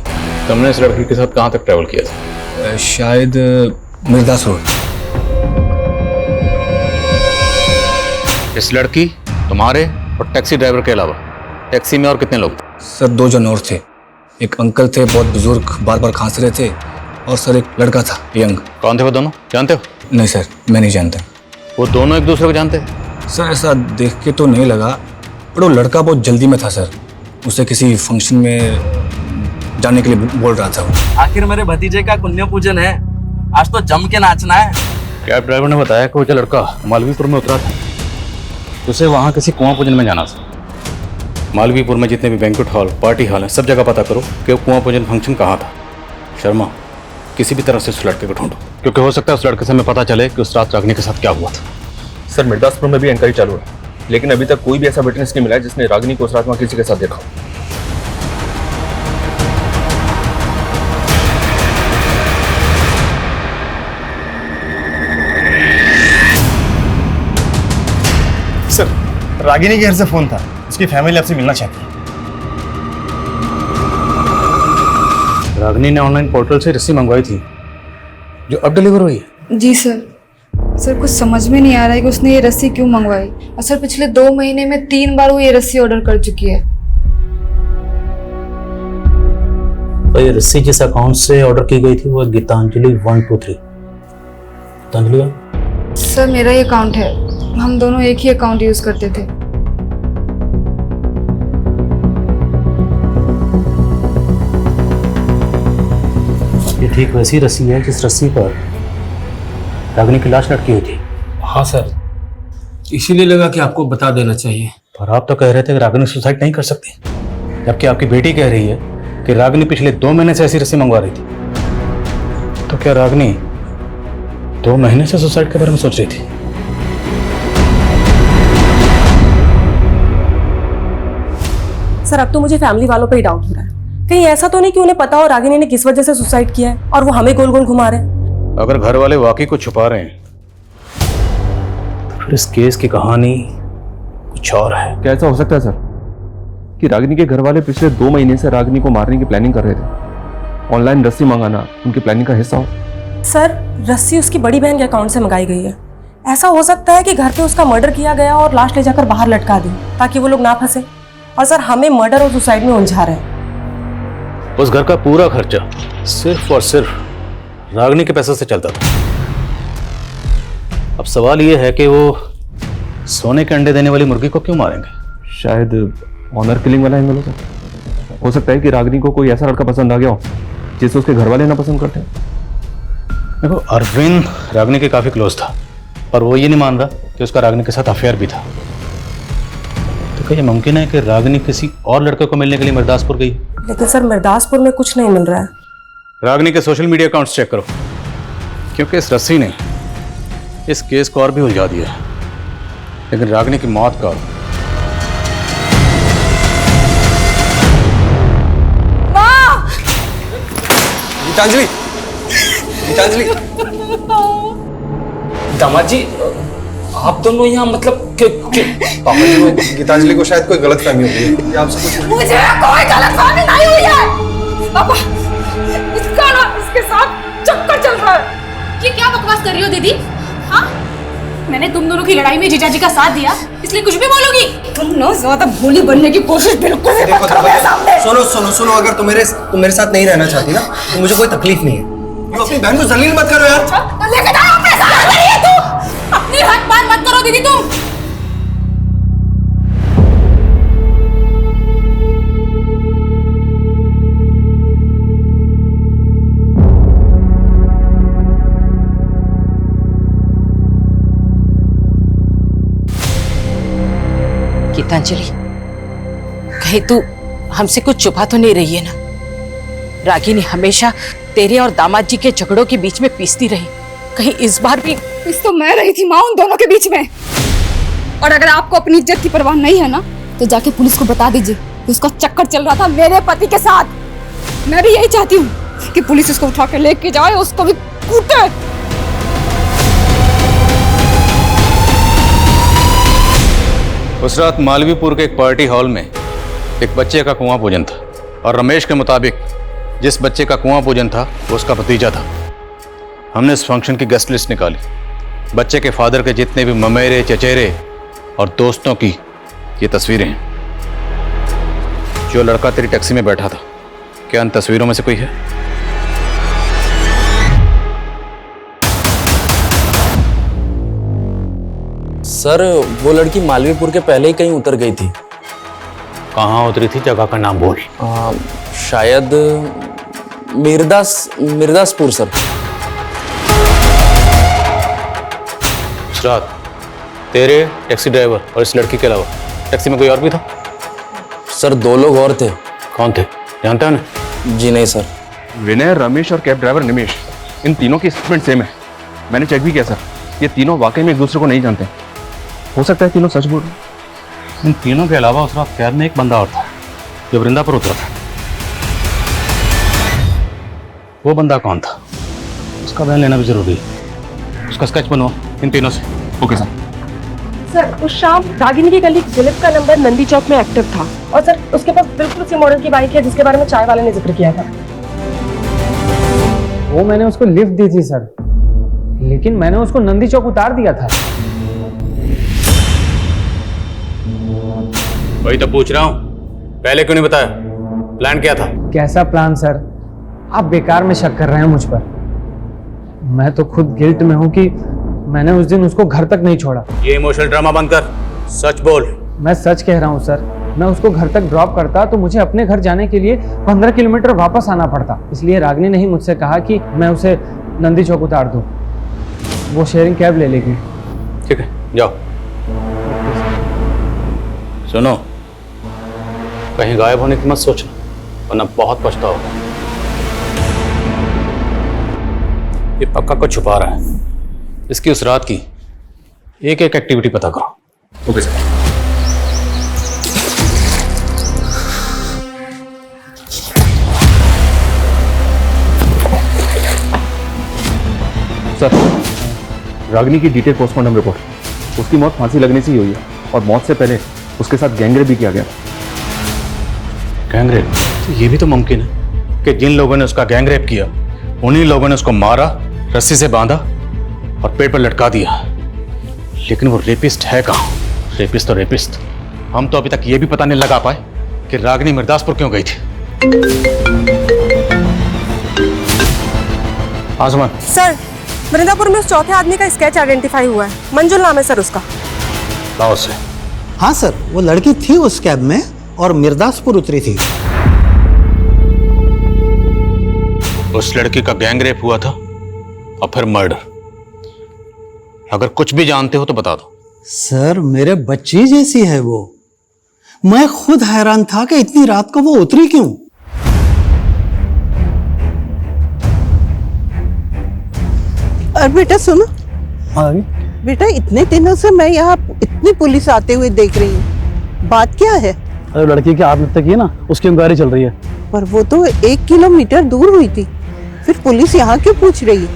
तुमने इस लड़की के साथ कहाँ तक ट्रैवल किया था? शायद मिर्दास रोड। इस लड़की, तुम्हारे और टैक्सी ड्राइवर के अलावा टैक्सी में और कितने लोग थे? सर 2 जन और थे, एक अंकल थे बहुत बुजुर्ग, बार बार खांस रहे थे, और सर एक लड़का था यंग। कौन थे वो दोनों, जानते हो? नहीं सर, मैं नहीं जानता। वो दोनों एक दूसरे को जानते? सर ऐसा देख के तो नहीं लगा, पर वो लड़का बहुत जल्दी में था सर, उसे किसी फंक्शन में जाने के लिए बोल रहा था वो। आखिर मेरे भतीजे का पुण्य पूजन है, आज तो जम के नाचना है। कैब ड्राइवर ने बताया कि वो जो लड़का मालवीपुर में उतरा था, उसे वहाँ किसी कुआं पूजन में जाना था। मालवीपुर में जितने भी बैंक्वेट हॉल, पार्टी हॉल हैं, सब जगह पता करो कि वो कुआं पूजन फंक्शन कहाँ था। शर्मा, किसी भी तरह से उस लड़के को ढूंढो, क्योंकि हो सकता है उस लड़के से हमें पता चले कि उस रात रागिनी के साथ क्या हुआ था। सर मिर्दासपुर में भी इंक्वायरी चालू है, लेकिन अभी तक कोई भी ऐसा विटनेस नहीं मिला है जिसने रागिनी को उस रात वहाँ किसी के साथ देखा हो। सर रागिनी के घर से फोन था, उसकी फैमिली आपसे मिलना चाहती है। रागिनी ने ऑनलाइन पोर्टल से रस्सी मंगवाई थी जो अब डिलीवर हुई है। जी सर, सर कुछ समझ में नहीं आ रहा है कि उसने ये रस्सी क्यों मंगवाई। असल पिछले 2 महीने में 3 बार वो ये रस्सी ऑर्डर कर चुकी है। तो ये रस्सी जिस अकाउंट से ऑर्डर की गई थी वो गीतांजलि 123। गीतांजलि सर मेरा ही अकाउंट है, हम दोनों एक ही अकाउंट यूज करते थे। ये ठीक वैसी रस्सी है जिस रस्सी पर रागिनी की लाश लटकी हुई थी। हाँ सर, इसीलिए लगा कि आपको बता देना चाहिए। पर आप तो कह रहे थे कि रागिनी सुसाइड नहीं कर सकती, जबकि आपकी बेटी कह रही है कि रागिनी पिछले 2 महीने से ऐसी रस्सी मंगवा रही थी। तो क्या रागिनी 2 महीने से सुसाइड के बारे में सोच रही थी? सर अब तो मुझे फैमिली वालों पे ही डाउट हो रहा है। कहीं ऐसा तो नहीं कि उन्हें पता हो रागिनी ने किस वजह से सुसाइड किया है और वो हमें गोल गोल घुमा रहे हैं। अगर घर वाले वाकई कुछ छुपा रहे हैं तो फिर इस केस की कहानी कुछ और है। क्या ऐसा हो सकता है सर कि रागिनी के घर वाले पिछले 2 महीने से रागिनी को मारने की प्लानिंग कर रहे थे? ऑनलाइन रस्सी मंगाना उनकी प्लानिंग का हिस्सा हो? सर रस्सी उसकी बड़ी बहन के अकाउंट से मंगाई गई है। ऐसा हो सकता है कि घर पे उसका मर्डर किया गया और लाश ले जाकर बाहर लटका दी ताकि वो लोग ना फंसे। और सर हमें मर्डर और सुसाइड में उलझा रहे हैं। उस घर का पूरा खर्चा सिर्फ और सिर्फ रागिनी के पैसे से चलता था। अब सवाल यह है कि वो सोने के अंडे देने वाली मुर्गी को क्यों मारेंगे? शायद ऑनर किलिंग वाला एंगल हो सकता है कि रागिनी को कोई ऐसा लड़का पसंद आ गया हो जिसे उसके घर वाले ना पसंद करते। देखो अरविंद रागिनी के काफी क्लोज था और वो ये नहीं मान रहा कि उसका रागिनी के साथ अफेयर भी था। तो क्या ये मुमकिन है कि रागिनी किसी और लड़के को मिलने के लिए मिर्दासपुर गई? लेकिन सर मिर्दासपुर में कुछ नहीं मिल रहा है। रागिनी के सोशल मीडिया अकाउंट्स चेक करो, क्योंकि इस रस्सी ने इस केस को और भी उलझा दिया है। लेकिन रागिनी की मौत का गीतांजलि, गीतांजलि, दामाद जी आप दोनों यहाँ मतलब पापा जी को गीतांजलि को शायद कोई गलतफहमी हो गई है। ये आपसे कुछ मुझे कोई गलतफहमी नहीं हुई है। पापा इसका ना इसके साथ चक्कर चल रहा है। ये क्या बकवास कर रही हो दीदी? हाँ मैंने तुम दोनों की लड़ाई में जीजा जी का साथ दिया इसलिए कुछ भी बोलोगी? तुम ना ज्यादा भोली बनने की कोशिश बिल्कुल भी मत करो मेरे सामने। सुनो सुनो सुनो, अगर तुम मेरे साथ नहीं रहना चाहती ना तो मुझे कोई तकलीफ नहीं है। तुम अपनी बहन को जलील मत करो यार। लेके जाओ अपने साथ। तू अपनी हद पार मत करो दीदी तुम। गीतांजलि कहीं तू हमसे कुछ छुपा तो नहीं रही है ना? रागिनी हमेशा तेरे और दामाद जी के झगड़ों के बीच में पीसती रही, कहीं इस बार भी? इस तो मैं रही थी माँ उन दोनों के बीच में। और अगर आपको अपनी इज्जत की परवाह नहीं है ना तो जाके पुलिस को बता दीजिए कि उसका चक्कर चल रहा था मेरे पति के साथ। मैं भी यही चाहती हूँ कि पुलिस उसको उठा के लेके जाए, उसको भी कूटे। उस रात मालवीपुर के एक पार्टी हॉल में एक बच्चे का कुआं पूजन था और रमेश के मुताबिक जिस बच्चे का कुआं पूजन था वो उसका भतीजा था। हमने इस फंक्शन की गेस्ट लिस्ट निकाली। बच्चे के फादर के जितने भी ममेरे चचेरे और दोस्तों की ये तस्वीरें हैं। जो लड़का तेरी टैक्सी में बैठा था, क्या इन तस्वीरों में से कोई है? सर वो लड़की मालवीपुर के पहले ही कहीं उतर गई थी। कहाँ उतरी थी? जगह का नाम बोल। शायद मिर्दासपुर सर। इस रात तेरे टैक्सी ड्राइवर और इस लड़की के अलावा टैक्सी में कोई और भी था? सर 2 लोग और थे। कौन थे? जानते हो ना? जी नहीं सर। विनय, रमेश और कैब ड्राइवर निमेश, इन तीनों की स्टेटमेंट सेम है। मैंने चेक भी किया सर, ये तीनों वाकई में एक दूसरे को नहीं जानते। हो सकता है तीनों सच बोल रहे हैं। इन तीनों के अलावा उस रात कैब में एक बंदा और था जो वृंदा पर उतरा था। वो बंदा कौन था? उसका बयान लेना भी जरूरी है। उसका स्केच बनवाओ इन तीनों से। Okay sir. सर उस शाम रागिनी की कलीग दिलीप का नंबर नंदी चौक में एक्टिव था और सर उसके पास बिल्कुल उसी मॉडल की बाइक है जिसके बारे में चाय वाले ने जिक्र किया था। वो मैंने उसको लिफ्ट दी थी सर, लेकिन मैंने उसको नंदी चौक उतार दिया था। वही तो पूछ रहा हूँ, पहले क्यों नहीं बताया? प्लान क्या था? कैसा प्लान सर? आप बेकार में शक कर रहे हैं मुझ पर। मैं तो खुद गिल्ट में हूँ कि मैंने उस दिन उसको घर तक नहीं छोड़ा। ये इमोशनल ड्रामा बंद कर, सच बोल। मैं सच कह रहा हूँ सर। मैं उसको घर तक ड्रॉप करता तो मुझे अपने घर जाने के लिए 15 किलोमीटर वापस आना पड़ता। इसलिए रागिनी ने ही मुझसे कहा कि मैं उसे नंदी चौक उतार दूँ। वो शेयरिंग कैब ले लेगी। ठीक है, जाओ। सुनो, कहीं गायब होने की मत सोचना, वरना बहुत पछताओगे। ये पक्का को छुपा रहा है। इसकी उस रात की एक एक एक्टिविटी पता करो। Okay sir. सर, रागिनी की डिटेल पोस्टमार्टम रिपोर्ट, उसकी मौत फांसी लगने से ही हुई है और मौत से पहले उसके साथ गैंगरेप भी किया गया। गैंगरेप? ये भी तो मुमकिन है कि जिन लोगों ने उसका गैंगरेप किया उन्हीं लोगों ने उसको मारा, रस्सी से बांधा और पेड़ पर लटका दिया। लेकिन वो रेपिस्ट है कहाँ? रेपिस्ट तो रेपिस्ट। हम तो अभी तक ये भी पता नहीं लगा पाए कि रागिनी मिर्दासपुर क्यों गई थी। आसमान सर, वृंदापुर में उस चौथे आदमी का स्केच आइडेंटिफाई हुआ है। मंजुल नाम है सर उसका। लाओ से। हाँ सर, वो लड़की थी उस कैब में और मिर्दासपुर उतरी थी। उस लड़की का गैंगरेप हुआ था और फिर मर्डर। अगर कुछ भी जानते हो तो बता दो। सर, मेरे बच्ची जैसी है वो। मैं खुद हैरान था कि इतनी रात को वो उतरी क्यों। और बेटा सुनो। हाँ बेटा, इतने दिनों से मैं यहाँ इतनी पुलिस आते हुए देख रही हूँ, बात क्या है? अरे लड़की की आत्महत्या की है ना, उसकी इंक्वायरी चल रही है। पर वो तो 1 किलोमीटर दूर हुई थी, फिर पुलिस यहाँ क्यों पूछ रही है?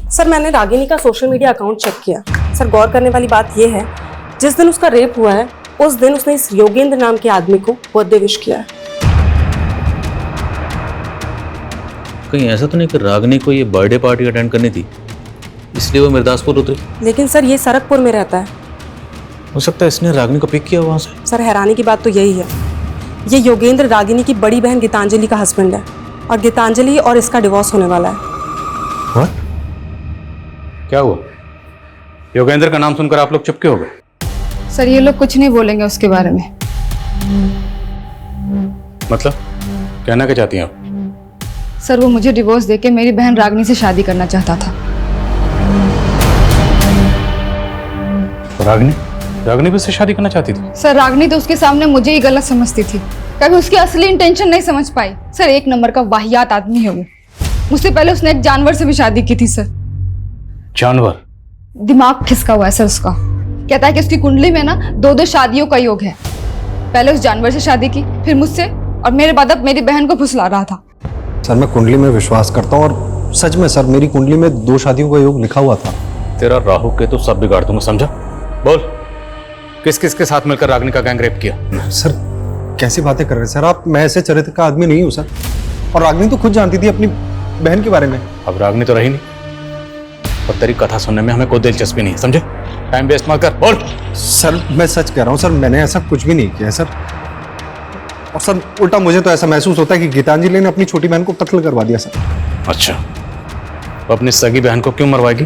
सर, मैंने रागिनी का सोशल मीडिया अकाउंट चेक किया। सर, गौर करने वाली बात यह है, जिस दिन उसका रेप हुआ है उस दिन उसने इस योगेंद्र नाम के आदमी को बर्थडे विश किया है। कहीं ऐसा तो नहीं कि रागिनी को ये बर्थडे पार्टी अटेंड करनी थी इसलिए वो मिर्दासपुर उतरी? लेकिन सर, ये सरकपुर में रहता है। हो सकता है इसने रागिनी को पिक किया वहां से। सर, हैरानी की बात तो यही है, ये योगेंद्र रागिनी की बड़ी बहन गीतांजलि का हस्बैंड है और गीतांजलि और इसका डिवोर्स होने वाला है। क्या हुआ? योगेंद्र का नाम सुनकर आप लोग चुप क्यों हो गए? सर, ये लोग कुछ नहीं बोलेंगे उसके बारे में। मतलब कहना क्या चाहती हैं आप? सर, वो मुझे डिवोर्स देके मेरी बहन रागिनी से शादी करना चाहता था। रागिनी भी उससे शादी करना चाहती थी? सर, रागिनी तो उसके सामने मुझे ही गलत समझती थी, कभी उसकी असली इंटेंशन नहीं समझ पाई। सर, 1 नंबर का वाहियात आदमी है वो। मुझसे पहले उसने एक जानवर से भी शादी की थी सर। जानवर? दिमाग खिसका हुआ है सर उसका। कहता है कि उसकी कुंडली में ना 2-2 शादियों का योग है। पहले उस जानवर से शादी की, फिर मुझसे, और मेरे बाद अब मेरी बहन को फुसला रहा था। सर, मैं कुंडली में विश्वास करता हूँ और सच में सर, मेरी कुंडली में 2 शादियों का योग लिखा हुआ था। तेरा राहु के तो सब बिगाड़ दूंगा, समझा? बोल, किस किस के साथ मिलकर रागिनी का गैंगरेप किया? सर, कैसी बातें कर रहे हैं सर आप? मैं ऐसे चरित्र का आदमी नहीं हूँ सर। और रागिनी तो खुद जानती थी अपनी बहन के बारे में। अब रागिनी तो रही नहीं और तेरी कथा सुनने में हमें कोई दिलचस्पी नहीं, समझे? टाइम वेस्ट मत कर, बोल। सर, मैं सच कह रहा हूँ सर, मैंने ऐसा कुछ भी नहीं किया सर। और सर, उल्टा मुझे तो ऐसा महसूस होता है कि गीतांजलि ने अपनी छोटी बहन को कत्ल करवा दिया सर। अच्छा, वो अपनी सगी बहन को क्यों मरवाएगी?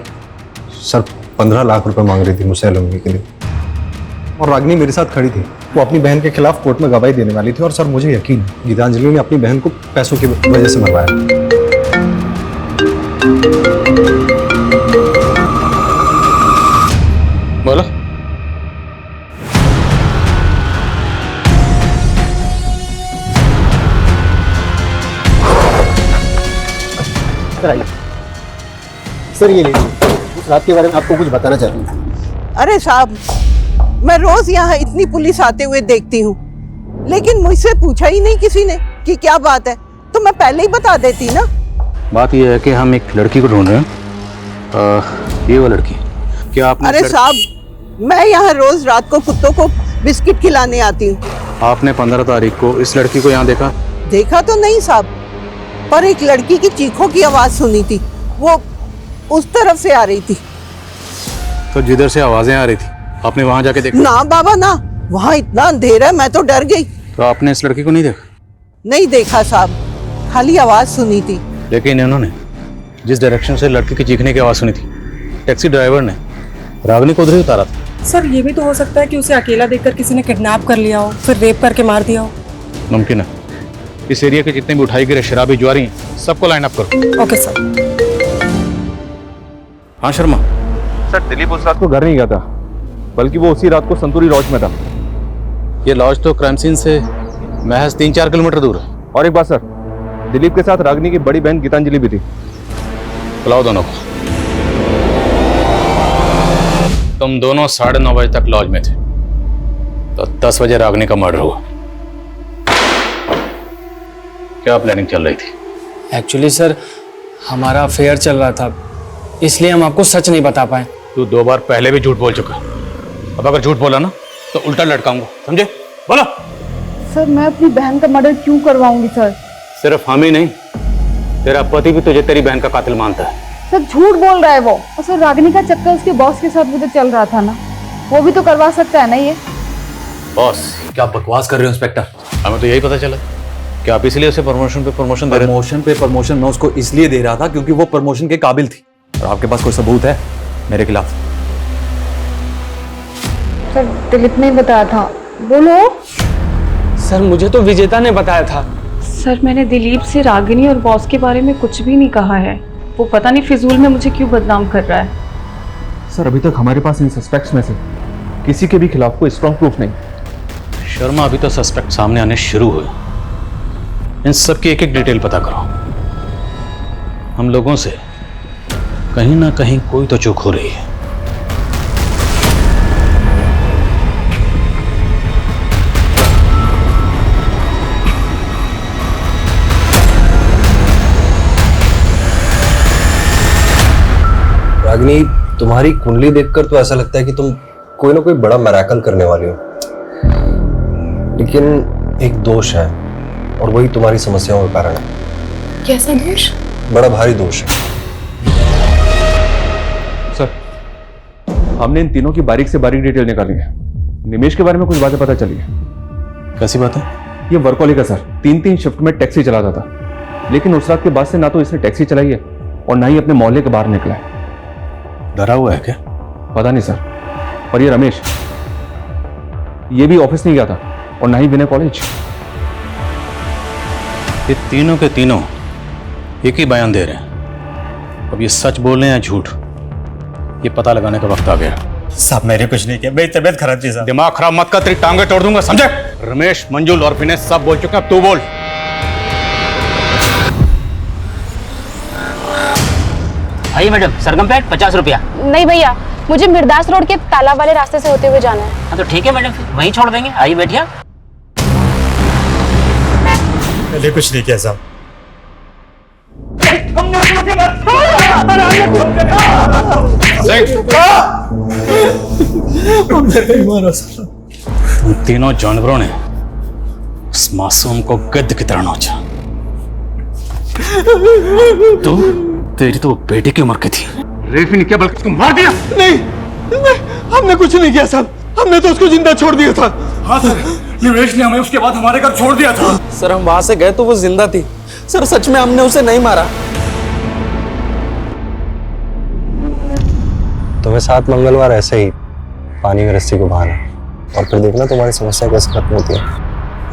सर, 15 लाख रुपए मांग रही थी मुझसे एलुमनी के लिए और रागिनी मेरे साथ खड़ी थी। वो अपनी बहन के खिलाफ कोर्ट में गवाही देने वाली थी और सर, मुझे यकीन गीतांजलि ने अपनी बहन को पैसों की वजह से मरवाया। बोलो। सर, ये लीजिए, उस रात के बारे में आपको कुछ बताना चाहती हूँ। अरे साहब, मैं रोज यहाँ इतनी पुलिस आते हुए देखती हूँ, लेकिन मुझसे पूछा ही नहीं किसी ने कि क्या बात है, तो मैं पहले ही बता देती ना। बात यह है कि हम एक लड़की को ढूंढ रहे हैं। ये वो लड़की, क्या आपने? अरे साहब, मैं यहाँ रोज रात को कुत्तों को बिस्किट खिलाने आती हूँ। आपने 15 तारीख को इस लड़की को यहाँ देखा? देखा तो नहीं साहब, पर एक लड़की की चीखों की आवाज सुनी थी, वो उस तरफ से आ रही थी। तो जिधर से आवाजें आ रही थी आपने वहां जाके देखा? ना बाबा ना, वहाँ इतना अंधेरा है, मैं तो डर गई। तो आपने इस लड़की को नहीं देखा? नहीं देखा साहब, खाली आवाज सुनी थी। लेकिन इन्होंने जिस डायरेक्शन से लड़की की चीखने की आवाज सुनी थी, टैक्सी ड्राइवर ने रागिनी को उधर ही उतारा था। सर, ये भी तो हो सकता है कि उसे अकेला देखकर किसी ने किडनैप कर लिया हो, फिर रेप करके मार दिया हो। मुमकिन है। इस एरिया के जितने भी उठाई गिरे शराबी जुआरी सबको लाइन अप करो। Okay sir. हाँ शर्मा। सर, दिलीप उस रात को घर नहीं गया था, बल्कि वो उसी रात को संतूरी लॉज में था। ये लॉज तो क्राइम सीन से महज 3-4 किलोमीटर दूर है। और एक बात सर, दिलीप के साथ रागिनी की बड़ी बहन गीतांजलि भी थी। बुलाओ दोनों को। तुम दोनों 9:30 बजे तक लॉज में थे, तो 10 बजे रागिनी का मर्डर हुआ। क्या प्लानिंग चल रही थी? एक्चुअली सर, हमारा अफेयर चल रहा था, इसलिए हम आपको सच नहीं बता पाए। तू 2 बार पहले भी झूठ बोल चुका। अब अगर झूठ बोला ना तो उल्टा लटकाऊंगा, समझे? बोलो। सर मैं अपनी बहन का मर्डर क्यों करवाऊंगी सर? सिर्फ हम ही नहीं, तेरा पति भी तुझे तेरी बहन का कातिल मानता है। सर झूठ बोल रहा है वो। और सर रागिनी का चक्कर उसके बॉस के साथ भी तो चल रहा था ना, वो भी तो करवा सकता है ना ये। बॉस क्या बकवास कर रहे हो इंस्पेक्टर? हमें तो यही पता चला कि आप इसलिए उसे प्रमोशन पे प्रमोशन दे रहे थे। प्रमोशन पे प्रमोशन मैं उसको इसलिए दे रहा था क्योंकि वो प्रमोशन के काबिल थी। और आपके पास कोई सबूत है मेरे खिलाफ? सर दिलीप ने बताया था। बोलो। सर मुझे तो विजेता ने बताया था। सर मैंने दिलीप से रागिनी और बॉस के बारे में कुछ भी नहीं कहा है। वो पता नहीं फिजूल में मुझे क्यों बदनाम कर रहा है। सर अभी तक हमारे पास इन सस्पेक्ट्स में से किसी के भी खिलाफ कोई स्ट्रॉन्ग प्रूफ नहीं। शर्मा, अभी तो सस्पेक्ट सामने आने शुरू हुए। इन सब की एक एक डिटेल पता करो। हम लोगों से कहीं ना कहीं कोई तो चूक हो रही है। रागिनी, तुम्हारी कुंडली देखकर तो ऐसा लगता है कि तुम कोई ना कोई बड़ा मैराकल करने वाली हो, लेकिन एक दोष है और वही तुम्हारी समस्याओं का कारण है। कैसा दोष? बड़ा भारी दोष है। सर हमने इन तीनों की बारीक से बारीक डिटेल निकाली है। निमेश के बारे में कुछ बातें पता चली है। कैसी बात है? ये वर्कहोलिक है सर, 3-3 शिफ्ट में टैक्सी चलाता था, लेकिन उस रात के बाद से ना तो इसने टैक्सी चलाई है और ना ही अपने मोहल्ले के बाहर निकला है। डरा हुआ है क्या? पता नहीं सर। और ये रमेश, ये भी ऑफिस नहीं गया था और ना ही विनय कॉलेज। ये तीनों के तीनों एक ही बयान दे रहे हैं। अब ये सच बोल रहे हैं या झूठ, ये पता लगाने का वक्त आ गया। साहब मैंने कुछ नहीं किया, मेरी तबीयत खराब थी साहब। दिमाग खराब मत कर, तेरी टांगे तोड़ दूंगा, समझे? रमेश, मंजुल और विनय सब बोल चुके हैं, अब तू बोल। आइए मैडम, सरगम पेट 50 रुपया। नहीं भैया, मुझे मिर्दास रोड के तालाब वाले रास्ते से होते हुए जाना है। हाँ तो ठीक है मैडम, फिर वहीं छोड़ देंगे। आइए बैठिए। मैंने कुछ नहीं किया साहब। उन तीनों जानवरों ने उस मासूम को गिद्ध की तरह नोचा। तू, तेरी तो बेटे की उम्र की थी। रेफी ने क्या बल्कि उसको मार दिया? नहीं, हमने कुछ नहीं किया साहब, हमने तो उसको जिंदा छोड़ दिया था। हाँ सर, निवेश ने हमें उसके बाद हमारे घर छोड़ दिया था। सर हम वहां से गए तो वो जिंदा थी। सर सच में हमने उसे नहीं मारा। तुम्हें 7 मंगलवार ऐसे ही पानी में रस्सी को बहाना और फिर देखना तुम्हारी समस्या कैसे खत्म होती है।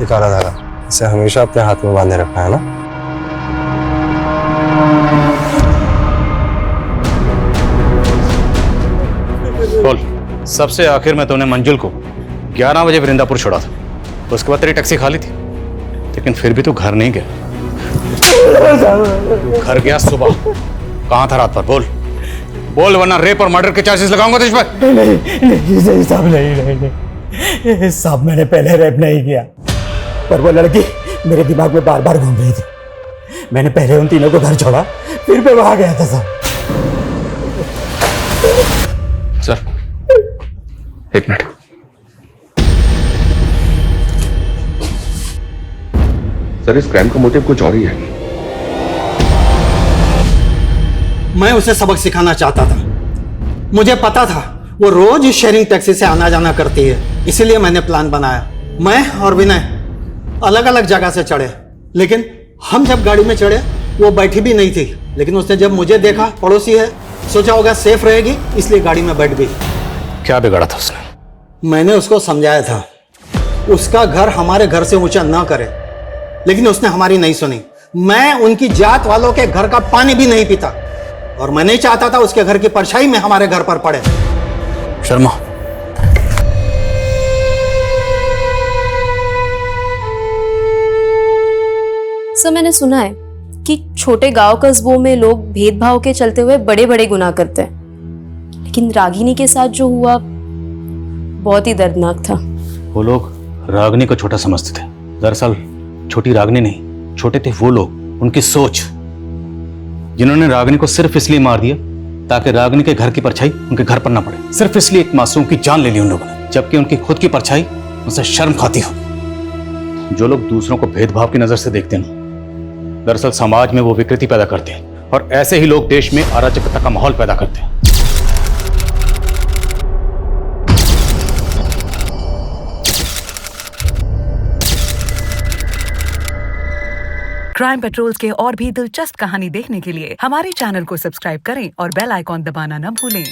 ये काला धागा, इसे हमेशा अपने हाथ में बांधे रखना है ना। बोल, सबसे आखिर में तूने मंजुल को 11 बजे वृंदापुर छोड़ा था, उसके बाद तेरी टैक्सी खाली थी, लेकिन फिर भी तू घर नहीं गया। तू घर गया सुबह, कहाँ था रात पर? बोल बोल, वरना रेप और मर्डर के चार्जेस लगाऊंगा तुझ पर। नहीं साहब, नहीं साहब, मैंने पहले रेप नहीं किया, पर वो लड़की मेरे दिमाग में बार बार घूम रही थी। मैंने पहले उन तीनों को घर छोड़ा, फिर मैं वहां गया था साहब। Sir 1 minute. सर इस क्राइम का मोटिव कुछ और ही है। मैं उसे सबक सिखाना चाहता था। मुझे पता था वो रोज इस शेयरिंग टैक्सी से आना जाना करती है, इसीलिए मैंने प्लान बनाया। मैं और विनय अलग अलग जगह से चढ़े, लेकिन हम जब गाड़ी में चढ़े वो बैठी भी नहीं थी, लेकिन उसने जब मुझे देखा, पड़ोसी है, सोचा होगा सेफ रहेगी, इसलिए गाड़ी में बैठ गई। क्या बिगाड़ा था उसने? मैंने उसको समझाया था उसका घर हमारे घर से ऊंचा ना करे, लेकिन उसने हमारी नहीं सुनी। मैं उनकी जात वालों के घर का पानी भी नहीं पीता और मैं नहीं चाहता था उसके घर की परछाई में हमारे घर पर पड़े। शर्मा, सर मैंने सुना है कि छोटे गांव कस्बों में लोग भेदभाव के चलते हुए बड़े बड़े गुनाह करते हैं, लेकिन रागिनी के साथ जो हुआ बहुत ही दर्दनाक था। वो लोग रागिनी को छोटा समझते थे। दरअसल छोटी रागिनी नहीं, छोटे थे वो लोग, उनकी सोच। जिन्होंने रागिनी को सिर्फ इसलिए मार दिया ताकि रागिनी के घर की परछाई उनके घर पर ना पड़े। सिर्फ इसलिए एक मासूम की जान ले ली उन लोगों ने, जबकि उनकी खुद की परछाई उनसे शर्म खाती हो। जो लोग दूसरों को भेदभाव की नजर से देखते हैं ना, दरअसल समाज में वो विकृति पैदा करते हैं, और ऐसे ही लोग देश में अराजकता का माहौल पैदा करते हैं। क्राइम पेट्रोल्स के और भी दिलचस्प कहानी देखने के लिए हमारे चैनल को सब्सक्राइब करें और बेल आइकॉन दबाना न भूलें।